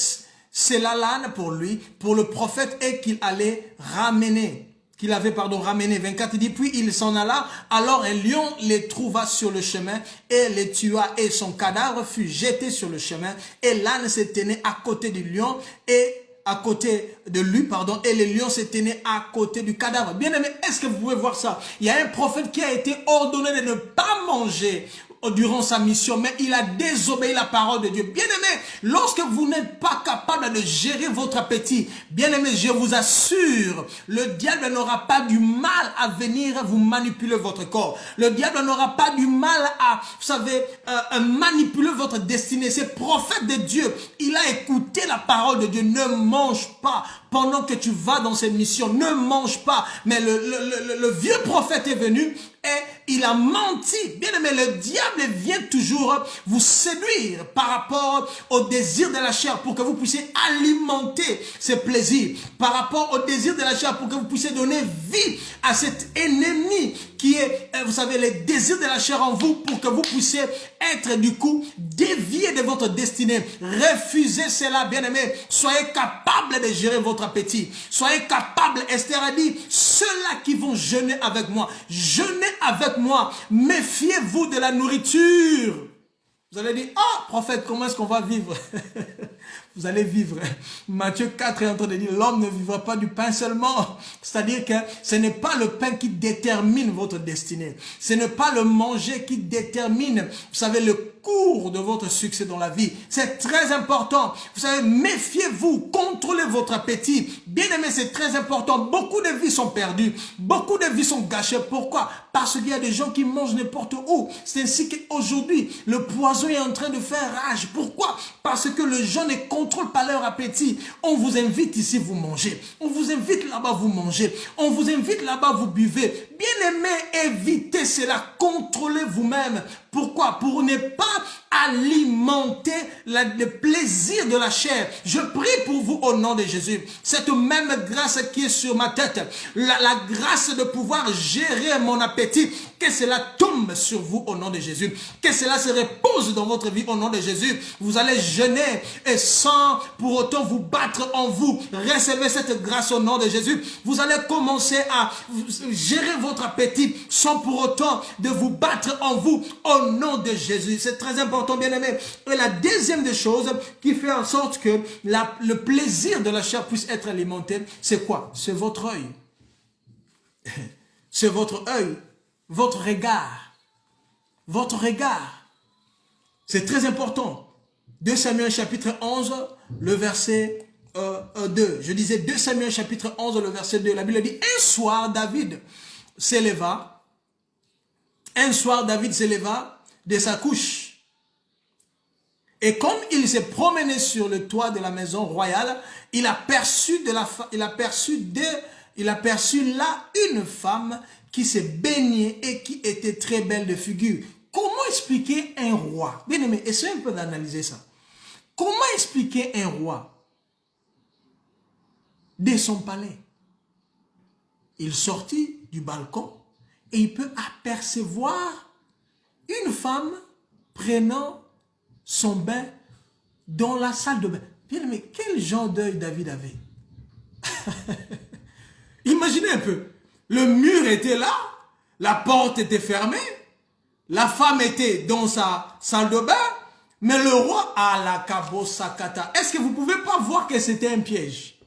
scella l'âne pour lui, pour le prophète, et qu'il allait ramener. Qu'il avait, ramené. 24, il dit, puis il s'en alla, alors un lion les trouva sur le chemin et les tua, et son cadavre fut jeté sur le chemin, et l'âne se tenait à côté du lion, et à côté de lui, et le lion se tenait à côté du cadavre. Bien aimé, est-ce que vous pouvez voir ça? Il y a un prophète qui a été ordonné de ne pas manger durant sa mission, mais il a désobéi la parole de Dieu. Bien aimé, lorsque vous n'êtes pas capable de gérer votre appétit, bien aimé, je vous assure, le diable n'aura pas du mal à venir vous manipuler votre corps. Le diable n'aura pas du mal à, vous savez, manipuler votre destinée. C'est prophète de Dieu. Il a écouté la parole de Dieu. Ne mange pas pendant que tu vas dans cette mission. Ne mange pas. Mais le vieux prophète est venu et il a menti. Bien aimé, le diable vient toujours vous séduire par rapport au désir de la chair pour que vous puissiez alimenter ses plaisirs. Par rapport au désir de la chair pour que vous puissiez donner vie à cet ennemi qui est, vous savez, les désirs de la chair en vous pour que vous puissiez être du coup dévié de votre destinée. Refusez cela, bien aimé. Soyez capable de gérer votre appétit. Soyez capable, Esther a dit, ceux-là qui vont jeûner avec moi, jeûnez avec moi, méfiez-vous de la nourriture. Vous allez dire, ah, prophète, comment est-ce qu'on va vivre? Vous allez vivre. Matthieu 4 est en train de dire, l'homme ne vivra pas du pain seulement. C'est-à-dire que ce n'est pas le pain qui détermine votre destinée. Ce n'est pas le manger qui détermine, vous savez, le cours de votre succès dans la vie. C'est très important. Vous savez, méfiez-vous, contrôlez votre appétit. Bien aimé, c'est très important. Beaucoup de vies sont perdues. Beaucoup de vies sont gâchées. Pourquoi? Parce qu'il y a des gens qui mangent n'importe où. C'est ainsi qu'aujourd'hui, le poison est en train de faire rage. Pourquoi? Parce que les gens ne contrôlent pas leur appétit. On vous invite ici, vous mangez. On vous invite là-bas, vous mangez. On vous invite là-bas, vous buvez. Bien aimé, évitez cela. Contrôlez vous-même. Pourquoi? Pour ne pas alimenter le plaisir de la chair. Je prie pour vous au nom de Jésus. Cette même grâce qui est sur ma tête, la grâce de pouvoir gérer mon appétit, que cela tombe sur vous au nom de Jésus. Que cela se repose dans votre vie au nom de Jésus. Vous allez jeûner et sans pour autant vous battre en vous. Recevez cette grâce au nom de Jésus. Vous allez commencer à gérer votre appétit sans pour autant de vous battre en vous au nom de Jésus. C'est très important, bien aimé. Et la deuxième des choses qui fait en sorte que le plaisir de la chair puisse être alimenté, c'est quoi? C'est votre œil. C'est votre œil, votre regard. Votre regard. C'est très important. 2 Samuel chapitre 11, le verset 2. Je disais 2 Samuel chapitre 11, le verset 2. La Bible dit, un soir, David s'éleva. Un soir, David s'éleva de sa couche. Et comme il s'est promené sur le toit de la maison royale, il aperçut là une femme qui se baignait et qui était très belle de figure. Comment expliquer un roi? Bien aimé, essayez un peu d'analyser ça. Comment expliquer un roi de son palais? Il sortit du balcon et il peut apercevoir une femme prenant son bain dans la salle de bain. Bien aimé, quel genre d'œil David avait? Imaginez un peu. Le mur était là, la porte était fermée, la femme était dans sa salle de bain, mais le roi a la cabosakata. Est-ce que vous ne pouvez pas voir que c'était un piège?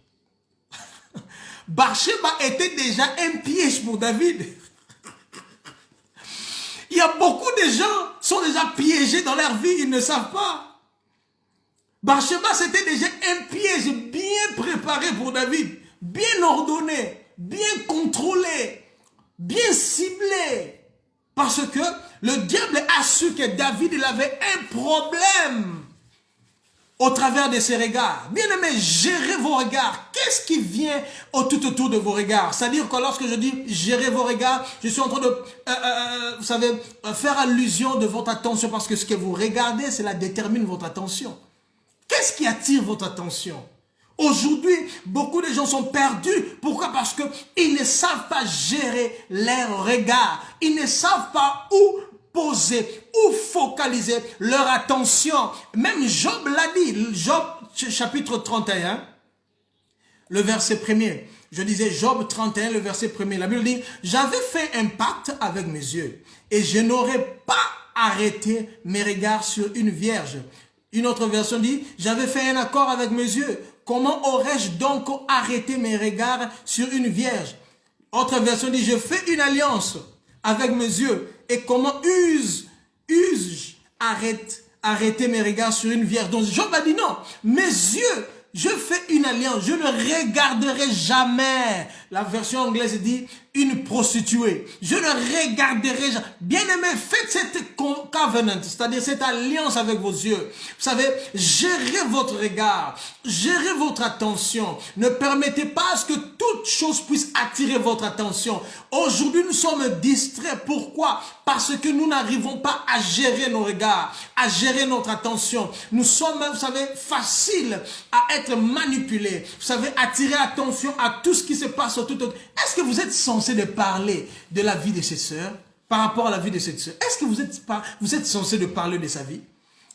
Bathsheba était déjà un piège pour David. Il y a beaucoup de gens qui sont déjà piégés dans leur vie, ils ne savent pas. Bathsheba, c'était déjà un piège bien préparé pour David, bien ordonné, bien contrôlé, bien ciblé. Parce que le diable a su que David, il avait un problème au travers de ses regards. Bien aimé, gérez vos regards. Qu'est-ce qui vient tout autour de vos regards? C'est-à-dire que lorsque je dis gérer vos regards, je suis en train de, vous savez, faire allusion de votre attention parce que ce que vous regardez, cela détermine votre attention. Qu'est-ce qui attire votre attention? Aujourd'hui, beaucoup de gens sont perdus. Pourquoi? Parce qu'ils ne savent pas gérer leurs regards. Ils ne savent pas où poser, où focaliser leur attention. Même Job l'a dit. Job, chapitre 31, le verset 1er. Je disais Job 31, le verset 1er. La Bible dit, j'avais fait un pacte avec mes yeux et je n'aurais pas arrêté mes regards sur une vierge. Une autre version dit, j'avais fait un accord avec mes yeux. Comment aurais-je donc arrêté mes regards sur une vierge? Autre version dit, je fais une alliance avec mes yeux. Et comment use-je arrêter mes regards sur une vierge? Donc Job a dit non, mes yeux, je fais une alliance, je ne regarderai jamais. La version anglaise dit une prostituée. Je ne regarderai jamais. Bien aimé, faites cette covenant, c'est-à-dire cette alliance avec vos yeux. Vous savez, gérez votre regard, gérez votre attention. Ne permettez pas à ce que toute chose puisse attirer votre attention. Aujourd'hui, nous sommes distraits. Pourquoi? Parce que nous n'arrivons pas à gérer nos regards, à gérer notre attention. Nous sommes, vous savez, faciles à être manipulés. Vous savez, attirer attention à tout ce qui se passe autour de nous. Est-ce que vous êtes censé de parler de la vie de ses sœurs par rapport à la vie de cette sœur? Est-ce que vous êtes censé de parler de sa vie?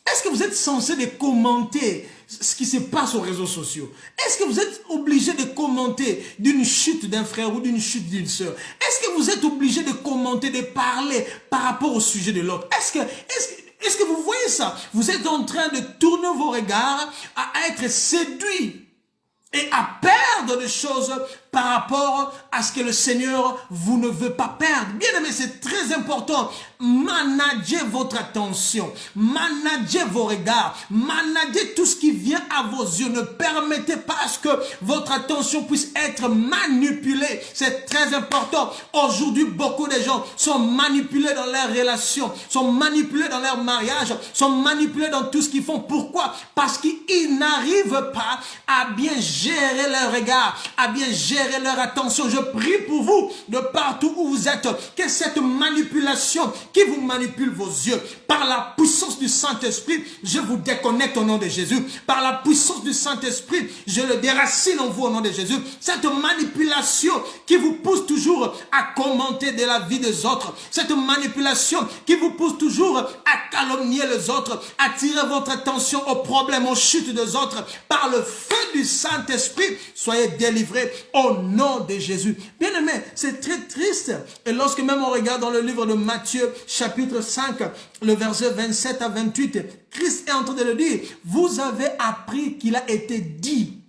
Est-ce que vous êtes censé de commenter ce qui se passe aux réseaux sociaux? Est-ce que vous êtes obligé de commenter d'une chute d'un frère ou d'une chute d'une sœur? Est-ce que vous êtes obligé de commenter, de parler par rapport au sujet de l'autre? Est-ce que vous voyez ça? Vous êtes en train de tourner vos regards à être séduits et à perdre des choses par rapport à ce que le Seigneur vous ne veut pas perdre. Bien aimé, c'est très important. Managez votre attention, managez vos regards, managez tout ce qui vient à vos yeux. Ne permettez pas à ce que votre attention puisse être manipulée. C'est très important. Aujourd'hui, beaucoup de gens sont manipulés dans leurs relations, sont manipulés dans leur mariage, sont manipulés dans tout ce qu'ils font. Pourquoi? Parce qu'ils n'arrivent pas à bien gérer leur regard, à bien gérer leur attention. Je prie pour vous, de partout où vous êtes, que cette manipulation qui vous manipule vos yeux, par la puissance du Saint-Esprit, je vous déconnecte au nom de Jésus. Par la puissance du Saint-Esprit, je le déracine en vous au nom de Jésus. Cette manipulation qui vous pousse toujours à commenter de la vie des autres, cette manipulation qui vous pousse toujours à calomnier les autres, à tirer votre attention aux problèmes, aux chutes des autres, par le feu du Saint-Esprit, soyez délivrés au nom de Jésus. Bien aimé, c'est très triste. Et lorsque même on regarde dans le livre de Matthieu, chapitre 5, le verset 27 à 28, Christ est en train de le dire. Vous avez appris qu'il a été dit,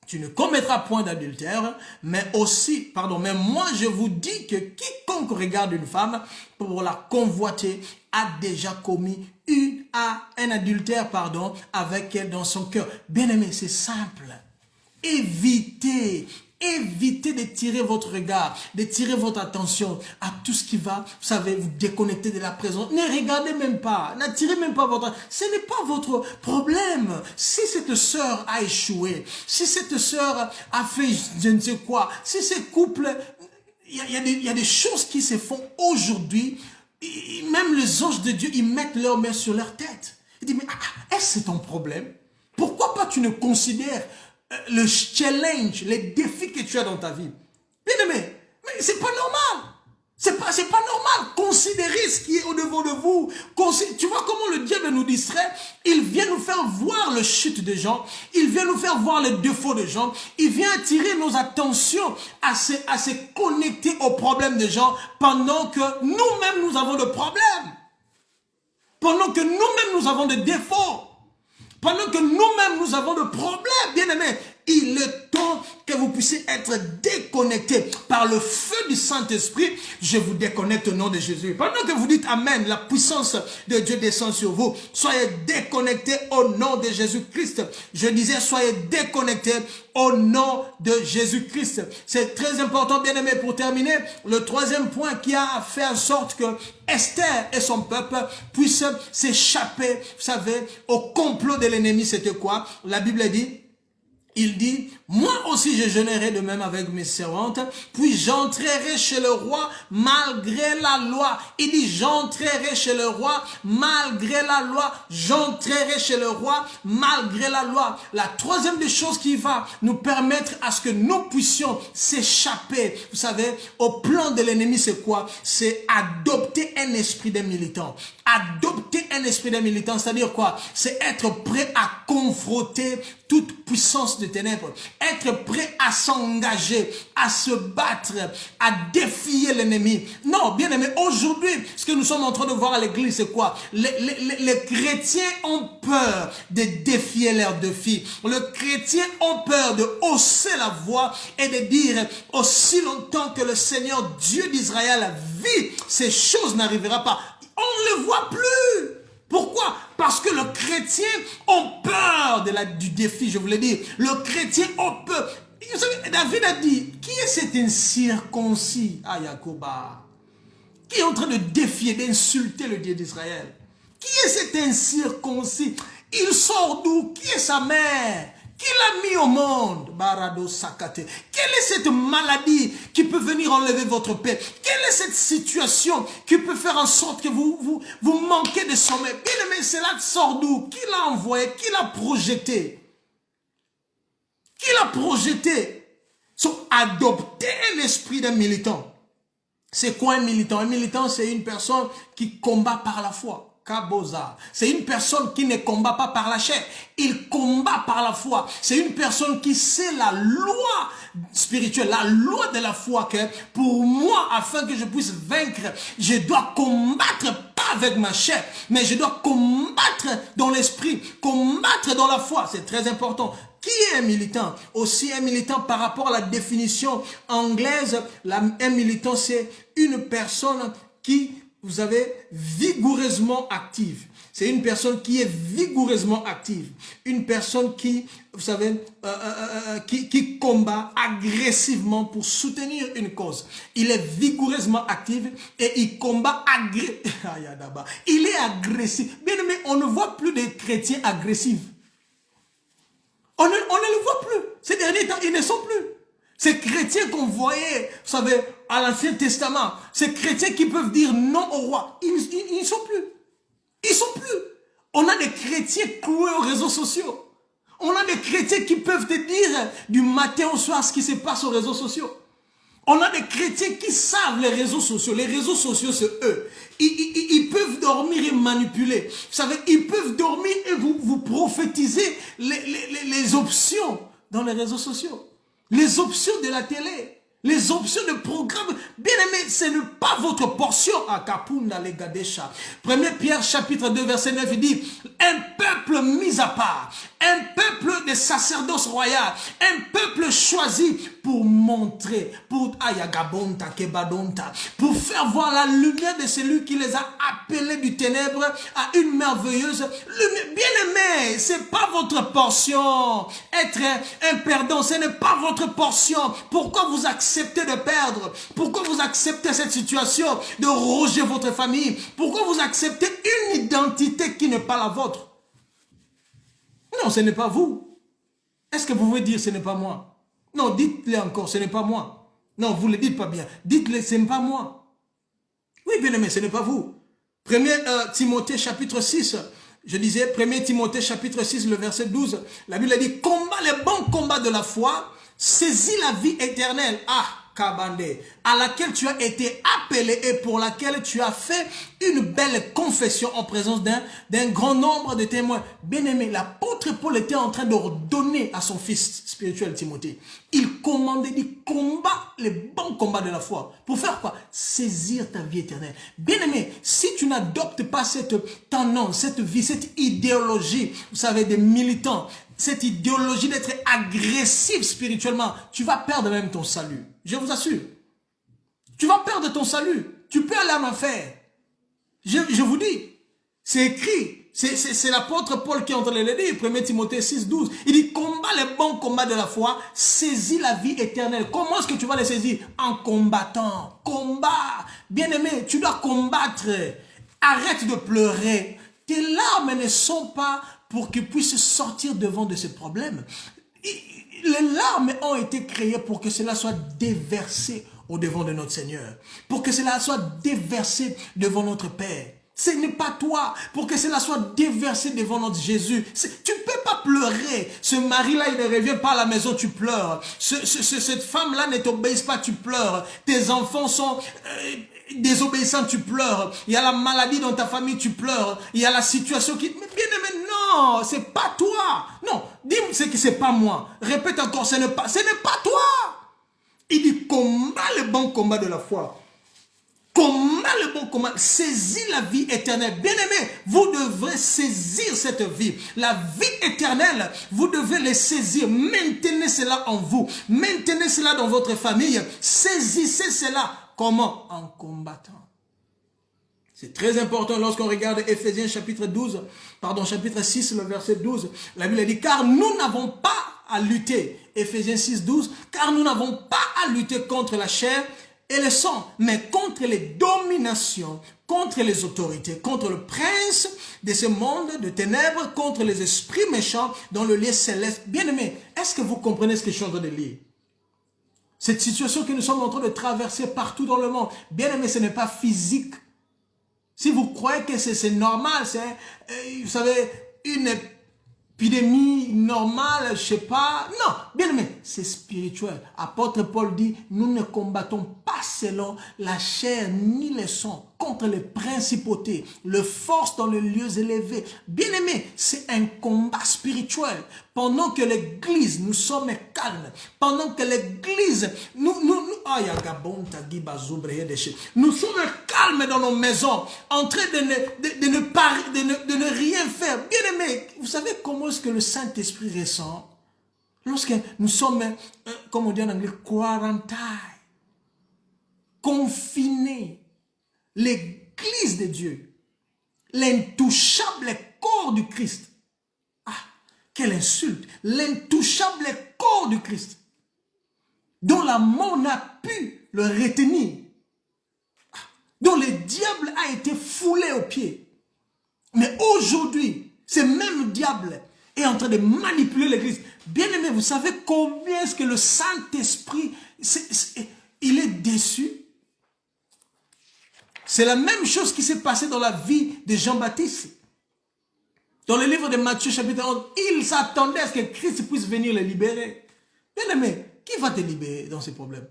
tu ne commettras point d'adultère, mais moi je vous dis que quiconque regarde une femme pour la convoiter a déjà commis un adultère, avec elle dans son cœur. Bien aimé, c'est simple. Évitez de tirer votre regard, de tirer votre attention à tout ce qui va, vous savez, vous déconnecter de la présence. Ne regardez même pas, n'attirez même pas votre... Ce n'est pas votre problème. Si cette sœur a échoué, si cette sœur a fait je ne sais quoi, si ce couple... Il y a des choses qui se font aujourd'hui. Même les anges de Dieu, ils mettent leurs mains sur leur tête. Ils disent, mais est-ce que c'est ton problème? Pourquoi pas tu ne considères le challenge, les défis que tu as dans ta vie? Bien aimé, mais c'est pas normal. C'est pas normal. Considérez ce qui est au-devant de vous. Tu vois comment le diable nous distrait? Il vient nous faire voir le chute des gens. Il vient nous faire voir les défauts des gens. Il vient attirer nos attentions à se connecter aux problèmes des gens pendant que nous-mêmes nous avons des problèmes. Pendant que nous-mêmes nous avons des défauts. Pendant que nous-mêmes nous avons des problèmes. Bien aimé, il est temps que vous puissiez être déconnectés par le feu du Saint-Esprit, je vous déconnecte au nom de Jésus. Pendant que vous dites Amen, la puissance de Dieu descend sur vous. Soyez déconnectés au nom de Jésus-Christ. Je disais, soyez déconnectés au nom de Jésus-Christ. C'est très important, bien aimé, pour terminer. Le troisième point qui a fait en sorte que Esther et son peuple puissent s'échapper, vous savez, au complot de l'ennemi, c'était quoi? La Bible dit, il dit, moi aussi je jeûnerai de même avec mes servantes, puis j'entrerai chez le roi malgré la loi. Il dit, j'entrerai chez le roi malgré la loi. J'entrerai chez le roi malgré la loi. La troisième des choses qui va nous permettre à ce que nous puissions s'échapper, vous savez, au plan de l'ennemi, c'est quoi? C'est adopter un esprit de militant. Adopter un esprit de militant, c'est-à-dire quoi? C'est être prêt à confronter toute puissance de ténèbres, être prêt à s'engager, à se battre, à défier l'ennemi. Non, bien aimé, aujourd'hui, ce que nous sommes en train de voir à l'église, c'est quoi? Les chrétiens ont peur de défier leurs défis. Les chrétiens ont peur de hausser la voix et de dire, aussi longtemps que le Seigneur Dieu d'Israël vit, ces choses n'arriveront pas. On ne le voit plus. Pourquoi? Parce que le chrétien a peur du défi, je vous l'ai dit. Le chrétien a peur. Vous savez, David a dit, qui est cet incirconcis à Yacoba? Qui est en train de défier, d'insulter le Dieu d'Israël? Qui est cet incirconcis? Il sort d'où? Qui est sa mère? Qui l'a mis au monde? Barado Sakate. Quelle est cette maladie qui peut venir enlever votre paix? Quelle est cette situation qui peut faire en sorte que vous manquez de sommeil? Bien aimé, cela sort d'où? Qui l'a envoyé? Qui l'a projeté? Qui l'a projeté? Adopter l'esprit d'un militant. C'est quoi un militant? Un militant, c'est une personne qui combat par la foi. C'est une personne qui ne combat pas par la chair. Il combat par la foi. C'est une personne qui sait la loi spirituelle, la loi de la foi, que pour moi, afin que je puisse vaincre, je dois combattre pas avec ma chair, mais je dois combattre dans l'esprit, combattre dans la foi. C'est très important. Qui est un militant? Aussi un militant par rapport à la définition anglaise, un militant c'est une personne qui, vous avez, vigoureusement active. C'est une personne qui est vigoureusement active. Une personne qui, vous savez, qui combat agressivement pour soutenir une cause. Il est vigoureusement actif et il combat il est agressif. Bien aimé, on ne voit plus de chrétiens agressifs. On ne le voit plus. Ces derniers temps, ils ne sont plus. Ces chrétiens qu'on voyait, vous savez, à l'Ancien Testament, ces chrétiens qui peuvent dire non au roi, ils ne sont plus. Ils ne sont plus. On a des chrétiens cloués aux réseaux sociaux. On a des chrétiens qui peuvent te dire du matin au soir ce qui se passe aux réseaux sociaux. On a des chrétiens qui savent les réseaux sociaux. Les réseaux sociaux, c'est eux. Ils peuvent dormir et manipuler. Vous savez, ils peuvent dormir et vous prophétiser les options dans les réseaux sociaux. Les options de la télé. Les options de programme. Bien aimé, ce n'est pas votre portion. 1 Pierre chapitre 2 verset 9, il dit, un peuple mis à part, un peuple de sacerdoce royal, un peuple choisi pour montrer, pour faire voir la lumière de celui qui les a appelés du ténèbre à une merveilleuse lumière. Bien aimé, ce n'est pas votre portion. Être un perdant, ce n'est pas votre portion. Pourquoi vous acceptez de perdre? Pourquoi vous acceptez cette situation de ronger votre famille? Pourquoi vous acceptez une identité qui n'est pas la vôtre? Non, ce n'est pas vous. Est-ce que vous pouvez dire ce n'est pas moi? Non, dites-le encore, ce n'est pas moi. Non, vous ne le dites pas bien. Dites-le, ce n'est pas moi. Oui, bien aimé, ce n'est pas vous. 1 Timothée chapitre 6, je disais 1 Timothée chapitre 6, le verset 12, la Bible dit, combat les bons combats de la foi, saisis la vie éternelle. à laquelle tu as été appelé et pour laquelle tu as fait une belle confession en présence d'un grand nombre de témoins. Bien-aimé, l'apôtre Paul était en train d'ordonner à son fils spirituel Timothée. Il commandait, dit, combat les bons combats de la foi. Pour faire quoi? Saisir ta vie éternelle. Bien-aimé, si tu n'adoptes pas cette tendance, cette vie, cette idéologie, vous savez, des militants, cette idéologie d'être agressif spirituellement, tu vas perdre même ton salut. Je vous assure. Tu vas perdre ton salut. Tu peux aller en enfer. Je vous dis, c'est écrit. C'est l'apôtre Paul qui est en train de le dire, 1 Timothée 6, 12. Il dit, combat les bons combats de la foi, saisis la vie éternelle. Comment est-ce que tu vas les saisir? En combattant. Combat. Bien-aimé, tu dois combattre. Arrête de pleurer. Tes larmes ne sont pas pour qu'ils puissent sortir devant de ces problèmes. Les larmes ont été créées pour que cela soit déversé au devant de notre Seigneur. Pour que cela soit déversé devant notre Père. Ce n'est pas toi. Pour que cela soit déversé devant notre Jésus. Tu ne peux pas pleurer. Ce mari-là, il ne revient pas à la maison, tu pleures. Cette femme-là ne t'obéit pas, tu pleures. Tes enfants sont désobéissants, tu pleures. Il y a la maladie dans ta famille, tu pleures. Il y a la situation qui... Mais bien aimé, non, c'est pas toi. Non, dis-moi que c'est pas moi. Répète encore, ce n'est pas toi. Il dit, combat le bon combat de la foi. Combat le bon combat. Saisis la vie éternelle. Bien-aimé, vous devrez saisir cette vie. La vie éternelle, vous devez les saisir. Maintenez cela en vous. Maintenez cela dans votre famille. Saisissez cela. Comment? En combattant. C'est très important lorsqu'on regarde Éphésiens chapitre 6, le verset 12. La Bible dit, car nous n'avons pas à lutter. Éphésiens 6, 12. Car nous n'avons pas à lutter contre la chair et le sang, mais contre les dominations, contre les autorités, contre le prince de ce monde de ténèbres, contre les esprits méchants dans le lieu céleste. Bien-aimés, est-ce que vous comprenez ce que je suis en train de lire? Cette situation que nous sommes en train de traverser partout dans le monde, bien-aimés, ce n'est pas physique. Si vous croyez que c'est normal, c'est, vous savez, une épidémie normale, je sais pas. Non, bien aimé, c'est spirituel. Apôtre Paul dit, nous ne combattons pas selon la chair ni le sang, contre les principautés, les forces dans les lieux élevés. Bien aimé, c'est un combat spirituel. Pendant que l'église, nous sommes calmes. Pendant que l'église, nous sommes calmes dans nos maisons, en train de ne rien faire. Bien aimé, vous savez comment est-ce que le Saint-Esprit ressent? Lorsque nous sommes, comme on dit en anglais, quarantine, confinés, l'église de Dieu, l'intouchable corps du Christ. Ah, quelle insulte! L'intouchable corps du Christ, dont la mort n'a pu le retenir, dont le diable a été foulé aux pieds. Mais aujourd'hui, ce même diable est en train de manipuler l'église. Bien aimé, vous savez combien est-ce que le Saint-Esprit, il est déçu? C'est la même chose qui s'est passée dans la vie de Jean-Baptiste. Dans le livre de Matthieu chapitre 11, il s'attendait à ce que Christ puisse venir le libérer. Bien aimé, qui va te libérer dans ces problèmes?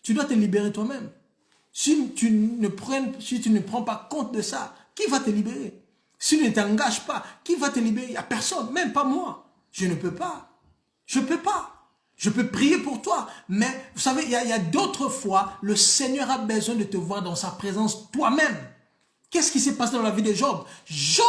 Tu dois te libérer toi-même. Si tu ne prends pas compte de ça, qui va te libérer? Si tu ne t'engages pas, qui va te libérer? Il n'y a personne, même pas moi. Je ne peux pas. Je ne peux pas. Je peux prier pour toi. Mais vous savez, il y a d'autres fois, le Seigneur a besoin de te voir dans sa présence toi-même. Qu'est-ce qui s'est passé dans la vie de Job? Job,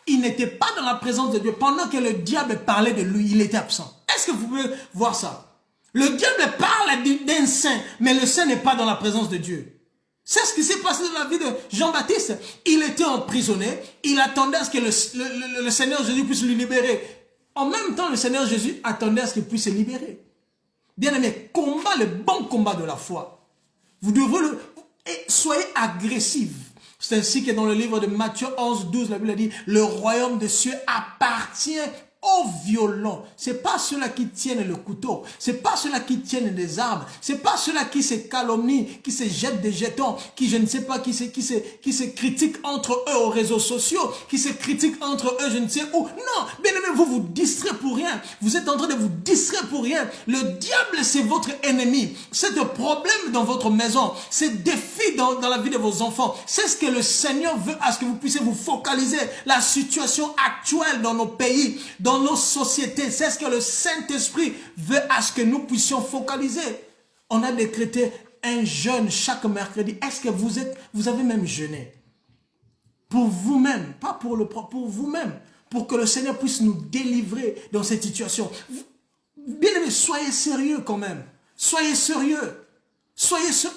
il n'était pas dans la présence de Dieu. Pendant que le diable parlait de lui, il était absent. Est-ce que vous pouvez voir ça? Le diable parle d'un saint, mais le saint n'est pas dans la présence de Dieu. C'est ce qui s'est passé dans la vie de Jean-Baptiste. Il était emprisonné. Il attendait à ce que le Seigneur Jésus puisse le libérer. En même temps, le Seigneur Jésus attendait à ce qu'il puisse se libérer. Bien-aimé, combat le bon combat de la foi. Vous devrez soyez agressifs. C'est ainsi que dans le livre de Matthieu 11, 12, la Bible dit, le royaume des cieux appartient aux violents. C'est pas ceux-là qui tiennent le couteau. C'est pas ceux-là qui tiennent des armes. C'est pas ceux-là qui se calomnient, qui se jettent des jetons, qui je ne sais pas, qui se critiquent entre eux aux réseaux sociaux, qui se critiquent entre eux je ne sais où. Non, bien aimé, vous vous distrayez pour rien. rien. Vous êtes en train de vous distraire pour rien. Le diable, c'est votre ennemi. C'est le problème dans votre maison. C'est défi dans la vie de vos enfants. C'est ce que le Seigneur veut à ce que vous puissiez vous focaliser. La situation actuelle dans nos pays, dans nos sociétés, c'est ce que le Saint-Esprit veut à ce que nous puissions focaliser. On a décrété un jeûne chaque mercredi. Est-ce que vous avez même jeûné? Pour vous-même, pas pour vous-même. Pour que le Seigneur puisse nous délivrer dans cette situation. Bien aimé, soyez sérieux quand même. Soyez sérieux.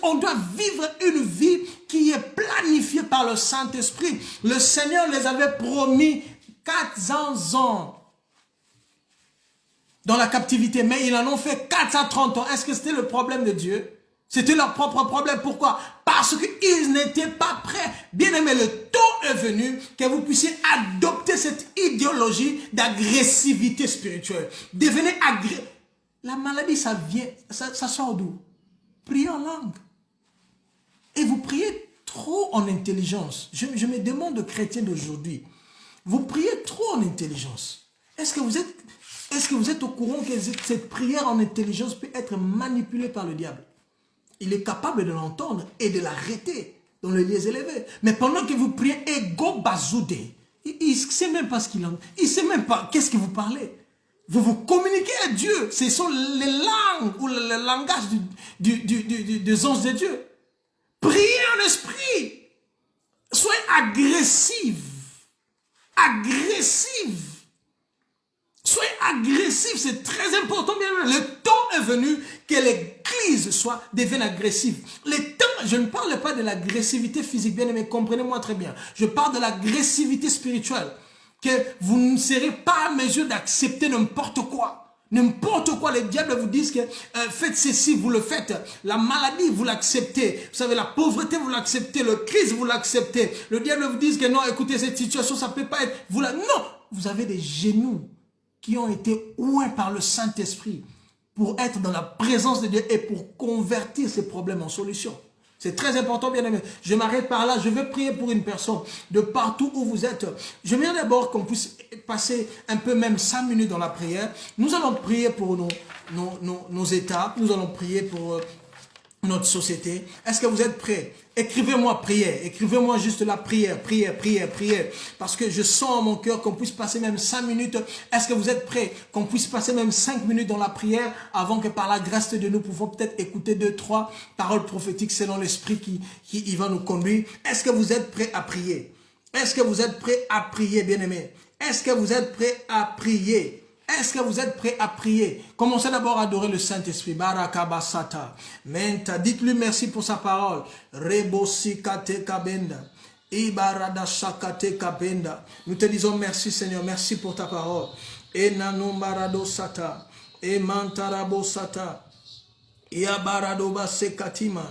On doit vivre une vie qui est planifiée par le Saint-Esprit. Le Seigneur les avait promis 400 ans dans la captivité, mais ils en ont fait 430 ans. Est-ce que c'était le problème de Dieu? C'était leur propre problème. Pourquoi? Parce qu'ils n'étaient pas prêts. Bien aimé, le temps est venu que vous puissiez adopter cette idéologie d'agressivité spirituelle. Devenez agressif. La maladie, ça vient, ça sort d'où? Priez en langue. Et vous priez trop en intelligence. Je me demande aux chrétiens d'aujourd'hui. Vous priez trop en intelligence. Est-ce que vous êtes au courant que cette prière en intelligence peut être manipulée par le diable? Il est capable de l'entendre et de l'arrêter dans les lieux élevés. Mais pendant que vous priez ego bazoudé, il ne sait même pas ce qu'il en... Il ne sait même pas qu'est-ce que vous parlez. Vous communiquez à Dieu. Ce sont les langues ou le langage des anges de Dieu. Priez en esprit. Soyez agressif. Agressif. Soyez agressif, c'est très important. Le temps est venu que l'Église devienne agressive. Je ne parle pas de l'agressivité physique, bien aimé, comprenez-moi très bien. Je parle de l'agressivité spirituelle. Que vous ne serez pas à mesure d'accepter n'importe quoi. N'importe quoi, les diables vous disent que faites ceci, vous le faites. La maladie, vous l'acceptez. Vous savez, la pauvreté, vous l'acceptez. Le crise, vous l'acceptez. Le diable vous dit que non, écoutez, cette situation, ça ne peut pas être... Non, vous avez des genoux qui ont été oués par le Saint-Esprit pour être dans la présence de Dieu et pour convertir ces problèmes en solutions. C'est très important, bien aimé. Je m'arrête par là. Je vais prier pour une personne de partout où vous êtes. Je veux d'abord qu'on puisse passer un peu, même 5 minutes dans la prière. Nous allons prier pour nos États. Nous allons prier pour notre société. Est-ce que vous êtes prêts? Écrivez-moi prière. Écrivez-moi juste la prière. Parce que je sens en mon cœur qu'on puisse passer même 5 minutes. Est-ce que vous êtes prêts? Qu'on puisse passer même 5 minutes dans la prière avant que par la grâce de Dieu, nous pouvons peut-être écouter 2-3 paroles prophétiques selon l'Esprit qui va nous conduire. Est-ce que vous êtes prêts à prier? Est-ce que vous êtes prêts à prier, bien-aimés? Est-ce que vous êtes prêts à prier? Est-ce que vous êtes prêts à prier? Commencez d'abord à adorer le Saint-Esprit. Barakabasata. Menta. Dites-lui merci pour sa parole. Rebosikate kabenda. Ibarada shakate kabenda. Nous te disons merci Seigneur. Merci pour ta parole. Enanumbarado sata. Emantarabo sata. Iabaradoba sekatima.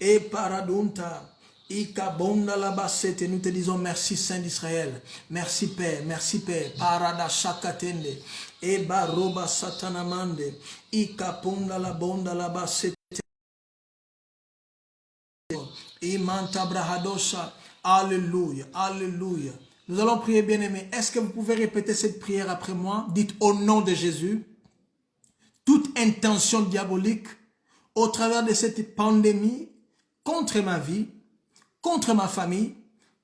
E paradunta. Nous te disons merci Saint d'Israël. Merci Père, merci Père. Parada shakatende. Eba roba satanamande. Ikaponda la bonda la basete. Imanta brahadosha. Alléluia, alléluia. Nous allons prier, bien-aimés. Est-ce que vous pouvez répéter cette prière après moi? Dites au nom de Jésus. Toute intention diabolique au travers de cette pandémie contre ma vie, contre ma famille,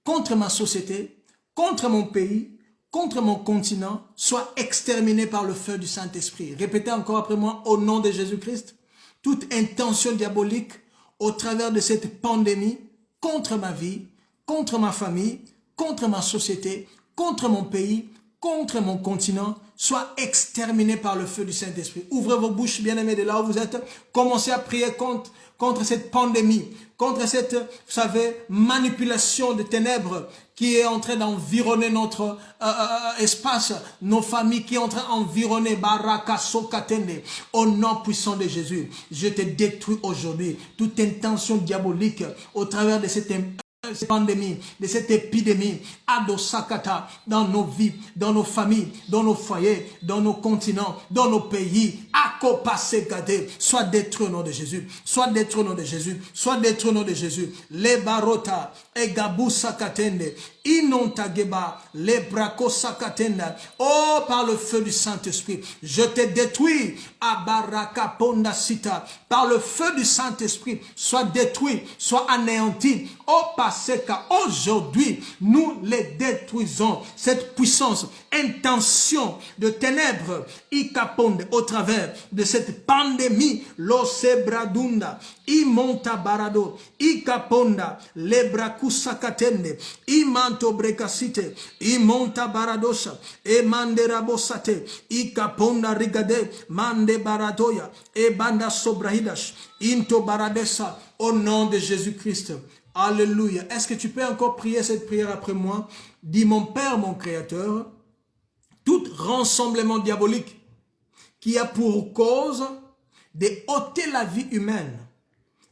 contre ma société, contre mon pays, contre mon continent, soit exterminé par le feu du Saint-Esprit. Répétez encore après moi, au nom de Jésus-Christ, toute intention diabolique au travers de cette pandémie, contre ma vie, contre ma famille, contre ma société, contre mon pays, contre mon continent, soit exterminé par le feu du Saint-Esprit. Ouvrez vos bouches, bien-aimés, de là où vous êtes. Commencez à prier contre cette pandémie, contre cette, vous savez, manipulation de ténèbres qui est en train d'environner notre espace, nos familles, qui est en train d'environner Baraka Sokatende. Au nom puissant de Jésus, je te détruis aujourd'hui toute intention diabolique au travers de cette pandémie, de cette épidémie, Adosakata, dans nos vies, dans nos familles, dans nos foyers, dans nos continents, dans nos pays, Akopasekade, soit détruit au nom de Jésus, soit détruit au nom de Jésus, soit détruit au nom de Jésus, les barota, Egabu Sakatende, Inontageba, Lebrakosakatenda. Oh, par le feu du Saint-Esprit, je te détruis. Abarakaponda sita. Par le feu du Saint-Esprit, soit détruit, soit anéanti. Oh, Paseka, aujourd'hui, nous les détruisons. Cette puissance, intention de ténèbres, Ikaponde, au travers de cette pandémie, Losebradunda, Imonta Barado, Ikaponda, Lebrakusakatende, Imanto Brekasite, Imonta Baradosha, Emanderabosate, Ikaponda Rigade, Mande Baradoya, Ebanda Sobrahidash, Into Baradesa, au nom de Jésus-Christ. Alléluia. Est-ce que tu peux encore prier cette prière après moi? Dis, mon Père, mon Créateur, tout rassemblement diabolique qui a pour cause de ôter la vie humaine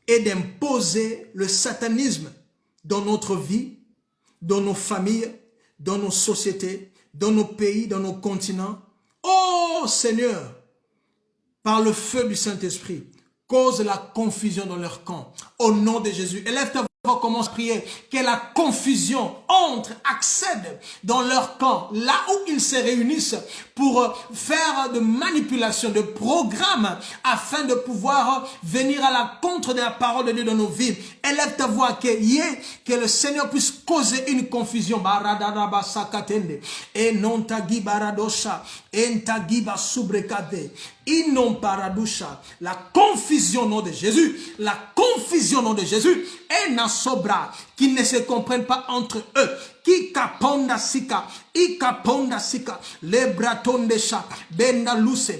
et d'imposer le satanisme dans notre vie, dans nos familles, dans nos sociétés, dans nos pays, dans nos continents. Oh Seigneur, par le feu du Saint-Esprit, cause la confusion dans leur camp. Au nom de Jésus, élève ta voix, commence à prier, que la confusion entre, accède dans leur camp, là où ils se réunissent pour faire de manipulation, de programmes, afin de pouvoir venir à la contre de la parole de Dieu dans nos vies. Élève ta voix, que le Seigneur puisse causer une confusion. Et non tagi baradosha, en tagi basubrekade. Inon paradusha, la confusion au nom de Jésus, la confusion au nom de Jésus, et nasobra, qui ne se comprennent pas entre eux, qui kaponda sika, ikaponda sika, le bratondesha, benda luce,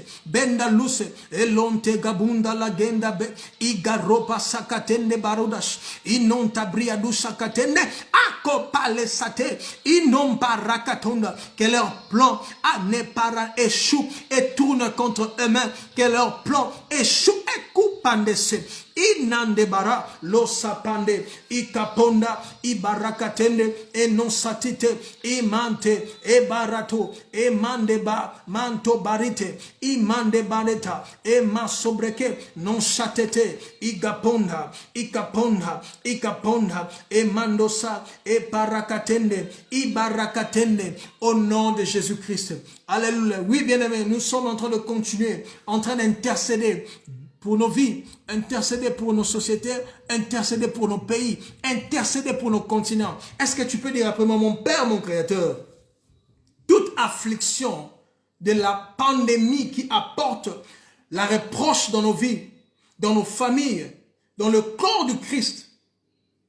elonte gabunda la genda be, igaropa sakatende barodash, inon tabriadusha katende, akopale sate, inon parakatonda, que leur plan ne para échoue et tourne contre eux-mêmes, que leur plan échoue et coupandese. Inandebara, lo sapande, ikaponda, ibarakatende, e non satite, imante, e barato, e mandeba, manto barite, imande bareta, e masobreke, non chatete, igaponda, ikaponda, ikaponda, e mandosa, e parakatende, ibarakatende, au nom de Jésus-Christ. Alléluia. Oui, bien-aimés, nous sommes en train de continuer, en train d'intercéder pour nos vies, intercéder pour nos sociétés, intercéder pour nos pays, intercéder pour nos continents. Est-ce que tu peux dire après moi, mon Père, mon Créateur, toute affliction de la pandémie qui apporte la reproche dans nos vies, dans nos familles, dans le corps du Christ,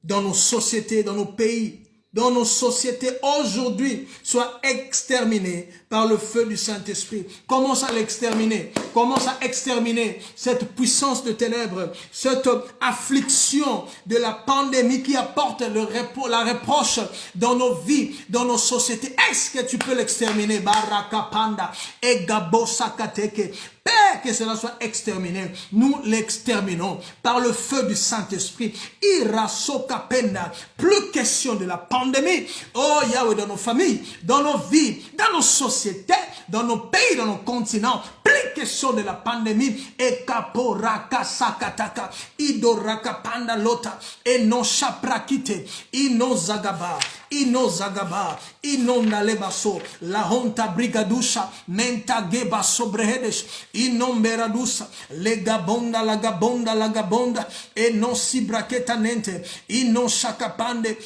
dans nos sociétés, dans nos pays, dans nos sociétés aujourd'hui, soit exterminée par le feu du Saint-Esprit. Commence à l'exterminer. Commence à exterminer cette puissance de ténèbres, cette affliction de la pandémie qui apporte la reproche dans nos vies, dans nos sociétés. Est-ce que tu peux l'exterminer? Barakapanda, Egabosakateke. Père, que cela soit exterminé. Nous l'exterminons par le feu du Saint-Esprit. Irasokapenda. Plus question de la pandémie. Oh Yahweh, dans nos familles, dans nos vies, dans nos sociétés, dans nos pays, dans nos continents. Plus question de la pandémie. Et kaporaka sakataka. Idorakapanda lota. Et non chaprakite. Ino zagaba. Ino zagaba. Ino nalebaso. La honta brigadusha. Menta geba sobrehedesh. Inomberadusa, le gabonda, la gabonda, la gabonda, e non si brachetanente, inon shakapande,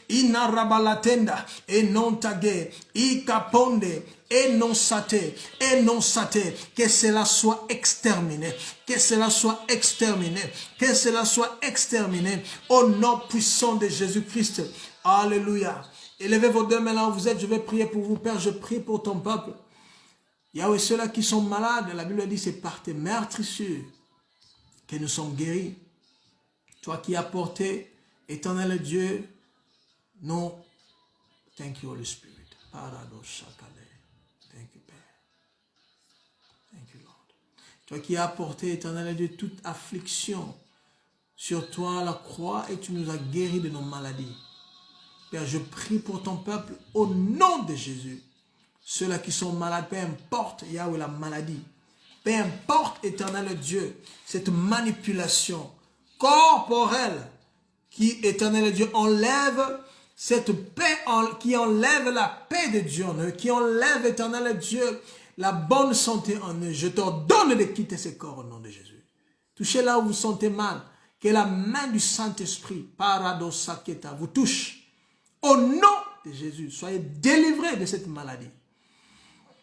inarabalatenda, e non tagé, i caponde, et non sate, que cela soit exterminé, que cela soit exterminé, que cela soit exterminé, au nom puissant de Jésus-Christ. Alléluia. Élevez vos deux mains là où vous êtes, je vais prier pour vous, Père, je prie pour ton peuple. Yahweh, ceux-là qui sont malades, la Bible dit, c'est par tes meurtrissures que nous sommes guéris. Toi qui as porté, éternel Dieu, non. Thank you, Holy Spirit. Thank you, Père. Thank you, Lord. Toi qui as porté, éternel Dieu, toute affliction sur toi à la croix et tu nous as guéris de nos maladies. Père, je prie pour ton peuple au nom de Jésus. Ceux-là qui sont malades, peu importe, Yahweh, la maladie. Peu importe, éternel Dieu, cette manipulation corporelle qui, éternel Dieu, enlève cette paix qui enlève la paix de Dieu en eux, qui enlève, éternel Dieu, la bonne santé en eux. Je t'ordonne de quitter ce corps au nom de Jésus. Touchez là où vous vous sentez mal, que la main du Saint-Esprit, Paradosaketa, vous touche. Au nom de Jésus, soyez délivrés de cette maladie.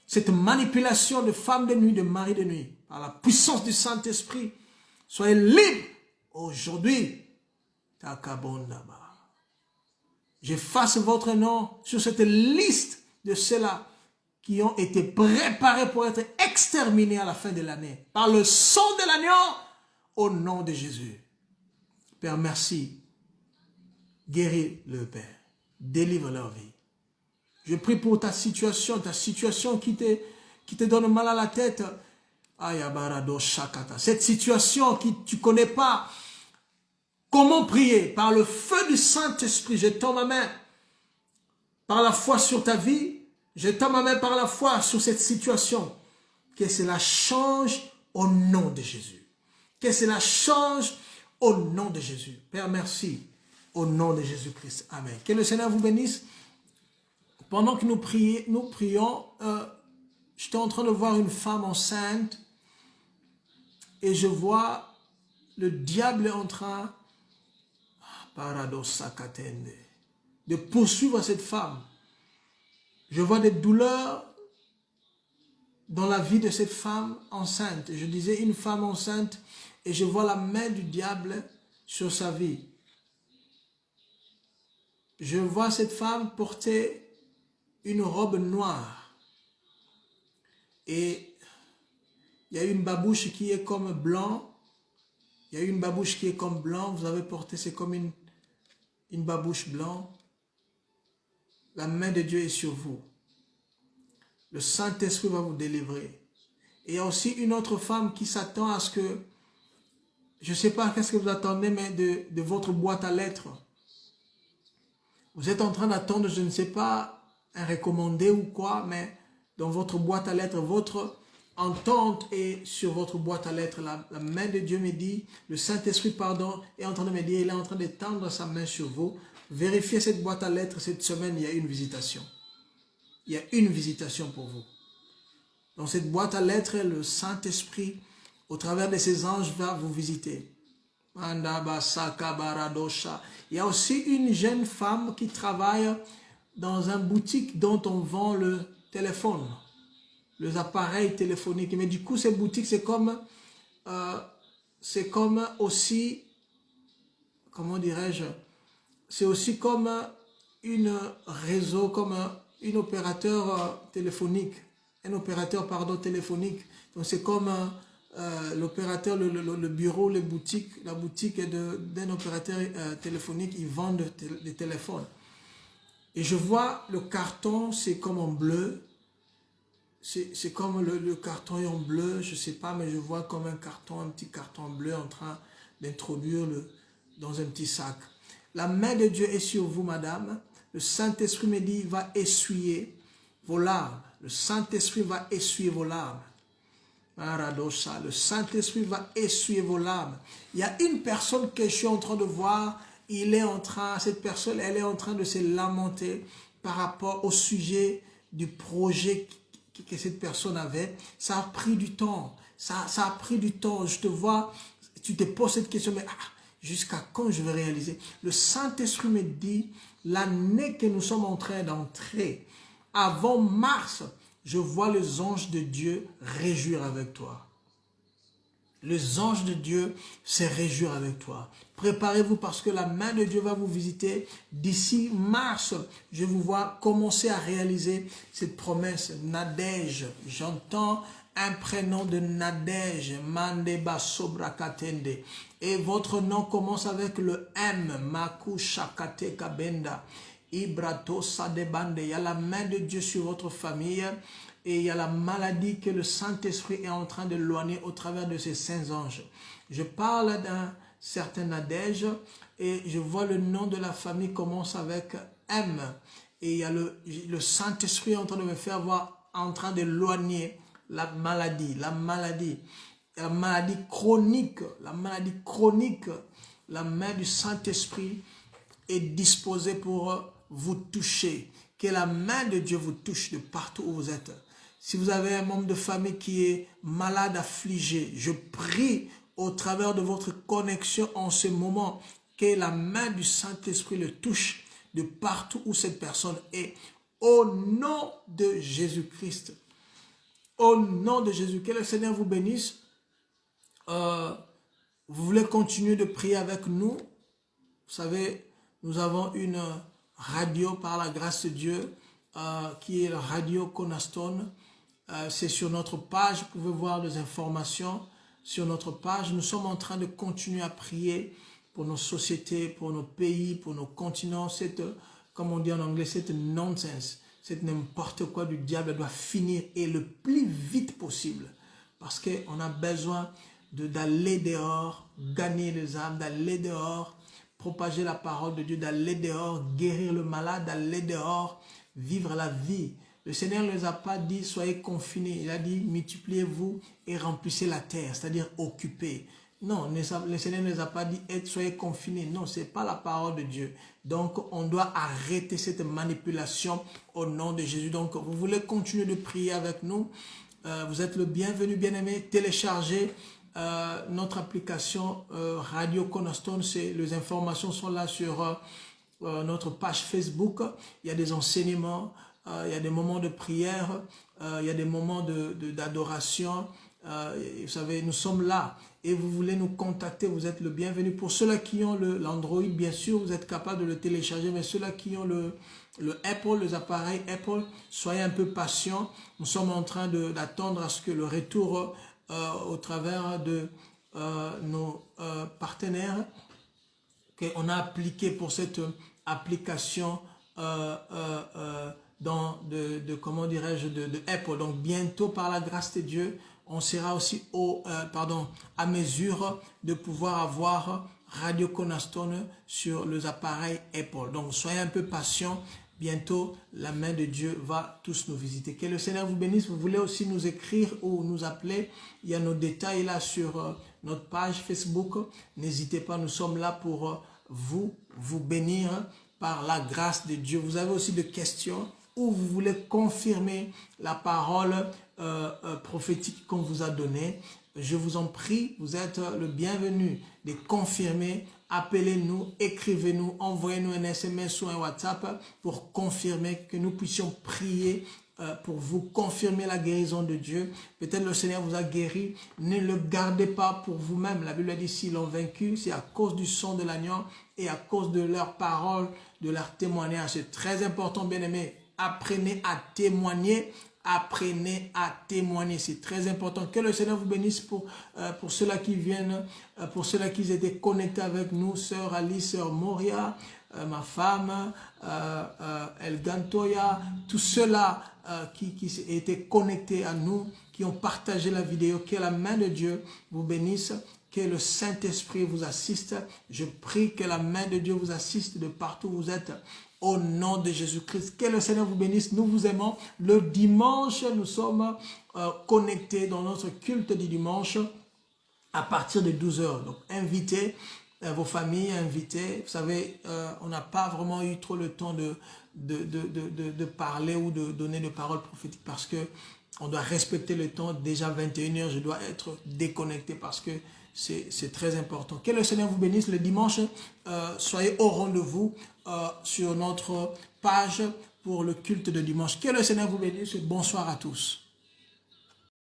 Cette manipulation de femme de nuit, de mari de nuit, par la puissance du Saint-Esprit, soyez libres aujourd'hui. Takabondaba. J'efface votre nom sur cette liste de ceux-là qui ont été préparés pour être exterminés à la fin de l'année. Par le sang de l'agneau, au nom de Jésus. Père, merci. Guéris le Père. Délivre leur vie. Je prie pour ta situation qui te donne mal à la tête. Cette situation que tu ne connais pas. Comment prier? Par le feu du Saint-Esprit, je tends ma main par la foi sur ta vie. Je tends ma main par la foi sur cette situation. Que cela change au nom de Jésus. Que cela change au nom de Jésus. Père, merci. Au nom de Jésus-Christ. Amen. Que le Seigneur vous bénisse. Pendant que nous prions, j'étais en train de voir une femme enceinte et je vois le diable en train de poursuivre cette femme. Je vois des douleurs dans la vie de cette femme enceinte. Je disais une femme enceinte et je vois la main du diable sur sa vie. Je vois cette femme porter une robe noire et il y a une babouche qui est comme blanc. Il y a une babouche qui est comme blanc. Vous avez porté, c'est comme une babouche blanc. La main de Dieu est sur vous. Le Saint-Esprit va vous délivrer. Et il y a aussi une autre femme qui s'attend à ce que, je ne sais pas qu'est-ce que vous attendez, mais de votre boîte à lettres. Vous êtes en train d'attendre, je ne sais pas, un recommandé ou quoi, mais dans votre boîte à lettres, votre entente est sur votre boîte à lettres. La main de Dieu me dit, le Saint-Esprit, pardon, est en train de me dire, il est en train d'étendre sa main sur vous. Vérifiez cette boîte à lettres, cette semaine, il y a une visitation. Il y a une visitation pour vous. Dans cette boîte à lettres, le Saint-Esprit, au travers de ses anges, va vous visiter. Il y a aussi une jeune femme qui travaille dans une boutique dont on vend le téléphone, les appareils téléphoniques. Mais du coup, cette boutique, c'est comme aussi, comment dirais-je, c'est aussi comme une réseau, comme un opérateur téléphonique, téléphonique. Donc c'est comme l'opérateur, le bureau, la boutique d'un opérateur téléphonique, ils vendent des téléphones. Et je vois le carton, c'est comme en bleu. C'est comme le carton est en bleu, je ne sais pas, mais je vois comme un petit carton bleu en train d'introduire dans un petit sac. La main de Dieu est sur vous, madame. Le Saint-Esprit me dit, il va essuyer vos larmes. Le Saint-Esprit va essuyer vos larmes. Le Saint-Esprit va essuyer vos larmes. Il y a une personne que je suis en train de voir, cette personne, elle est en train de se lamenter par rapport au sujet du projet que cette personne avait. Ça a pris du temps. Ça a pris du temps. Je te vois, tu te poses cette question, mais jusqu'à quand je vais réaliser? Le Saint-Esprit me dit, l'année que nous sommes en train d'entrer, avant mars, je vois les anges de Dieu réjouir avec toi. Les anges de Dieu se réjouir avec toi. Préparez-vous parce que la main de Dieu va vous visiter. D'ici mars, je vous vois commencer à réaliser cette promesse. Nadège, j'entends un prénom de Nadège, Mandeba Sobrakatende. Et votre nom commence avec le M, Maku Shakate Kabenda, Ibrato Sadebande. Il y a la main de Dieu sur votre famille. Et il y a la maladie que le Saint-Esprit est en train de l'éloigner au travers de ces saints anges. Je parle d'un certain Nadège et je vois le nom de la famille commence avec M. Et il y a le Saint-Esprit en train de me faire voir, en train d'éloigner la maladie chronique, la main du Saint-Esprit est disposée pour vous toucher. Que la main de Dieu vous touche de partout où vous êtes. Si vous avez un membre de famille qui est malade, affligé, je prie au travers de votre connexion en ce moment que la main du Saint-Esprit le touche de partout où cette personne est. Au nom de Jésus-Christ. Au nom de Jésus. Que le Seigneur vous bénisse. Vous voulez continuer de prier avec nous? Vous savez, nous avons une radio par la grâce de Dieu qui est la radio Cornerstone. C'est sur notre page. Vous pouvez voir des informations sur notre page. Nous sommes en train de continuer à prier pour nos sociétés, pour nos pays, pour nos continents. Cette, comme on dit en anglais, c'est nonsense. C'est n'importe quoi du diable doit finir et le plus vite possible. Parce qu'on a besoin d'aller dehors, gagner les âmes, d'aller dehors, propager la parole de Dieu, d'aller dehors, guérir le malade, d'aller dehors, vivre la vie. Le Seigneur ne les a pas dit soyez confinés. Il a dit multipliez-vous et remplissez la terre, c'est-à-dire occupez. Non, le Seigneur ne les a pas dit soyez confinés. Non, ce n'est pas la parole de Dieu. Donc, on doit arrêter cette manipulation au nom de Jésus. Donc, vous voulez continuer de prier avec nous. Vous êtes le bienvenu, bien-aimé. Téléchargez notre application Radio Cornerstone. Les informations sont là sur notre page Facebook. Il y a des enseignements, il y a des moments de prière, il y a des moments d'adoration. Vous savez, nous sommes là et vous voulez nous contacter, vous êtes le bienvenu. Pour ceux-là qui ont l'Android, bien sûr, vous êtes capable de le télécharger, mais ceux-là qui ont le Apple, les appareils Apple, soyez un peu patients. Nous sommes en train d'attendre à ce que le retour au travers de nos partenaires qu'on a appliqué pour cette application comment dirais-je, de Apple. Donc bientôt, par la grâce de Dieu, on sera aussi à mesure de pouvoir avoir Radio Cornerstone sur les appareils Apple. Donc soyez un peu patients. Bientôt, la main de Dieu va tous nous visiter. Que le Seigneur vous bénisse. Vous voulez aussi nous écrire ou nous appeler. Il y a nos détails là sur notre page Facebook. N'hésitez pas, nous sommes là pour vous bénir par la grâce de Dieu. Vous avez aussi des questions ou vous voulez confirmer la parole prophétique qu'on vous a donnée. Je vous en prie, vous êtes le bienvenu de confirmer. Appelez-nous, écrivez-nous, envoyez-nous un SMS ou un WhatsApp pour confirmer que nous puissions prier pour vous confirmer la guérison de Dieu. Peut-être le Seigneur vous a guéri. Ne le gardez pas pour vous-même. La Bible dit s'ils l'ont vaincu, c'est à cause du sang de l'agneau et à cause de leurs paroles, de leur témoignage. C'est très important, bien-aimés. Apprenez à témoigner. Apprenez à témoigner, c'est très important. Que le Seigneur vous bénisse pour ceux-là qui viennent, pour ceux-là qui étaient connectés avec nous, sœur Alice, sœur Moria, ma femme, El Gantoya, tous ceux-là qui étaient connectés à nous, qui ont partagé la vidéo. Que la main de Dieu vous bénisse, que le Saint-Esprit vous assiste. Je prie que la main de Dieu vous assiste de partout où vous êtes. Au nom de Jésus-Christ, que le Seigneur vous bénisse. Nous vous aimons. Le dimanche, nous sommes connectés dans notre culte du dimanche à partir de 12 h. Donc, invitez vos familles, invitez. Vous savez, on n'a pas vraiment eu trop le temps de parler ou de donner de paroles prophétiques parce que on doit respecter le temps. Déjà 21 h, je dois être déconnecté parce que c'est très important. Que le Seigneur vous bénisse. Le dimanche, soyez au rendez-vous sur notre page pour le culte de dimanche. Que le Seigneur vous bénisse. Bonsoir à tous.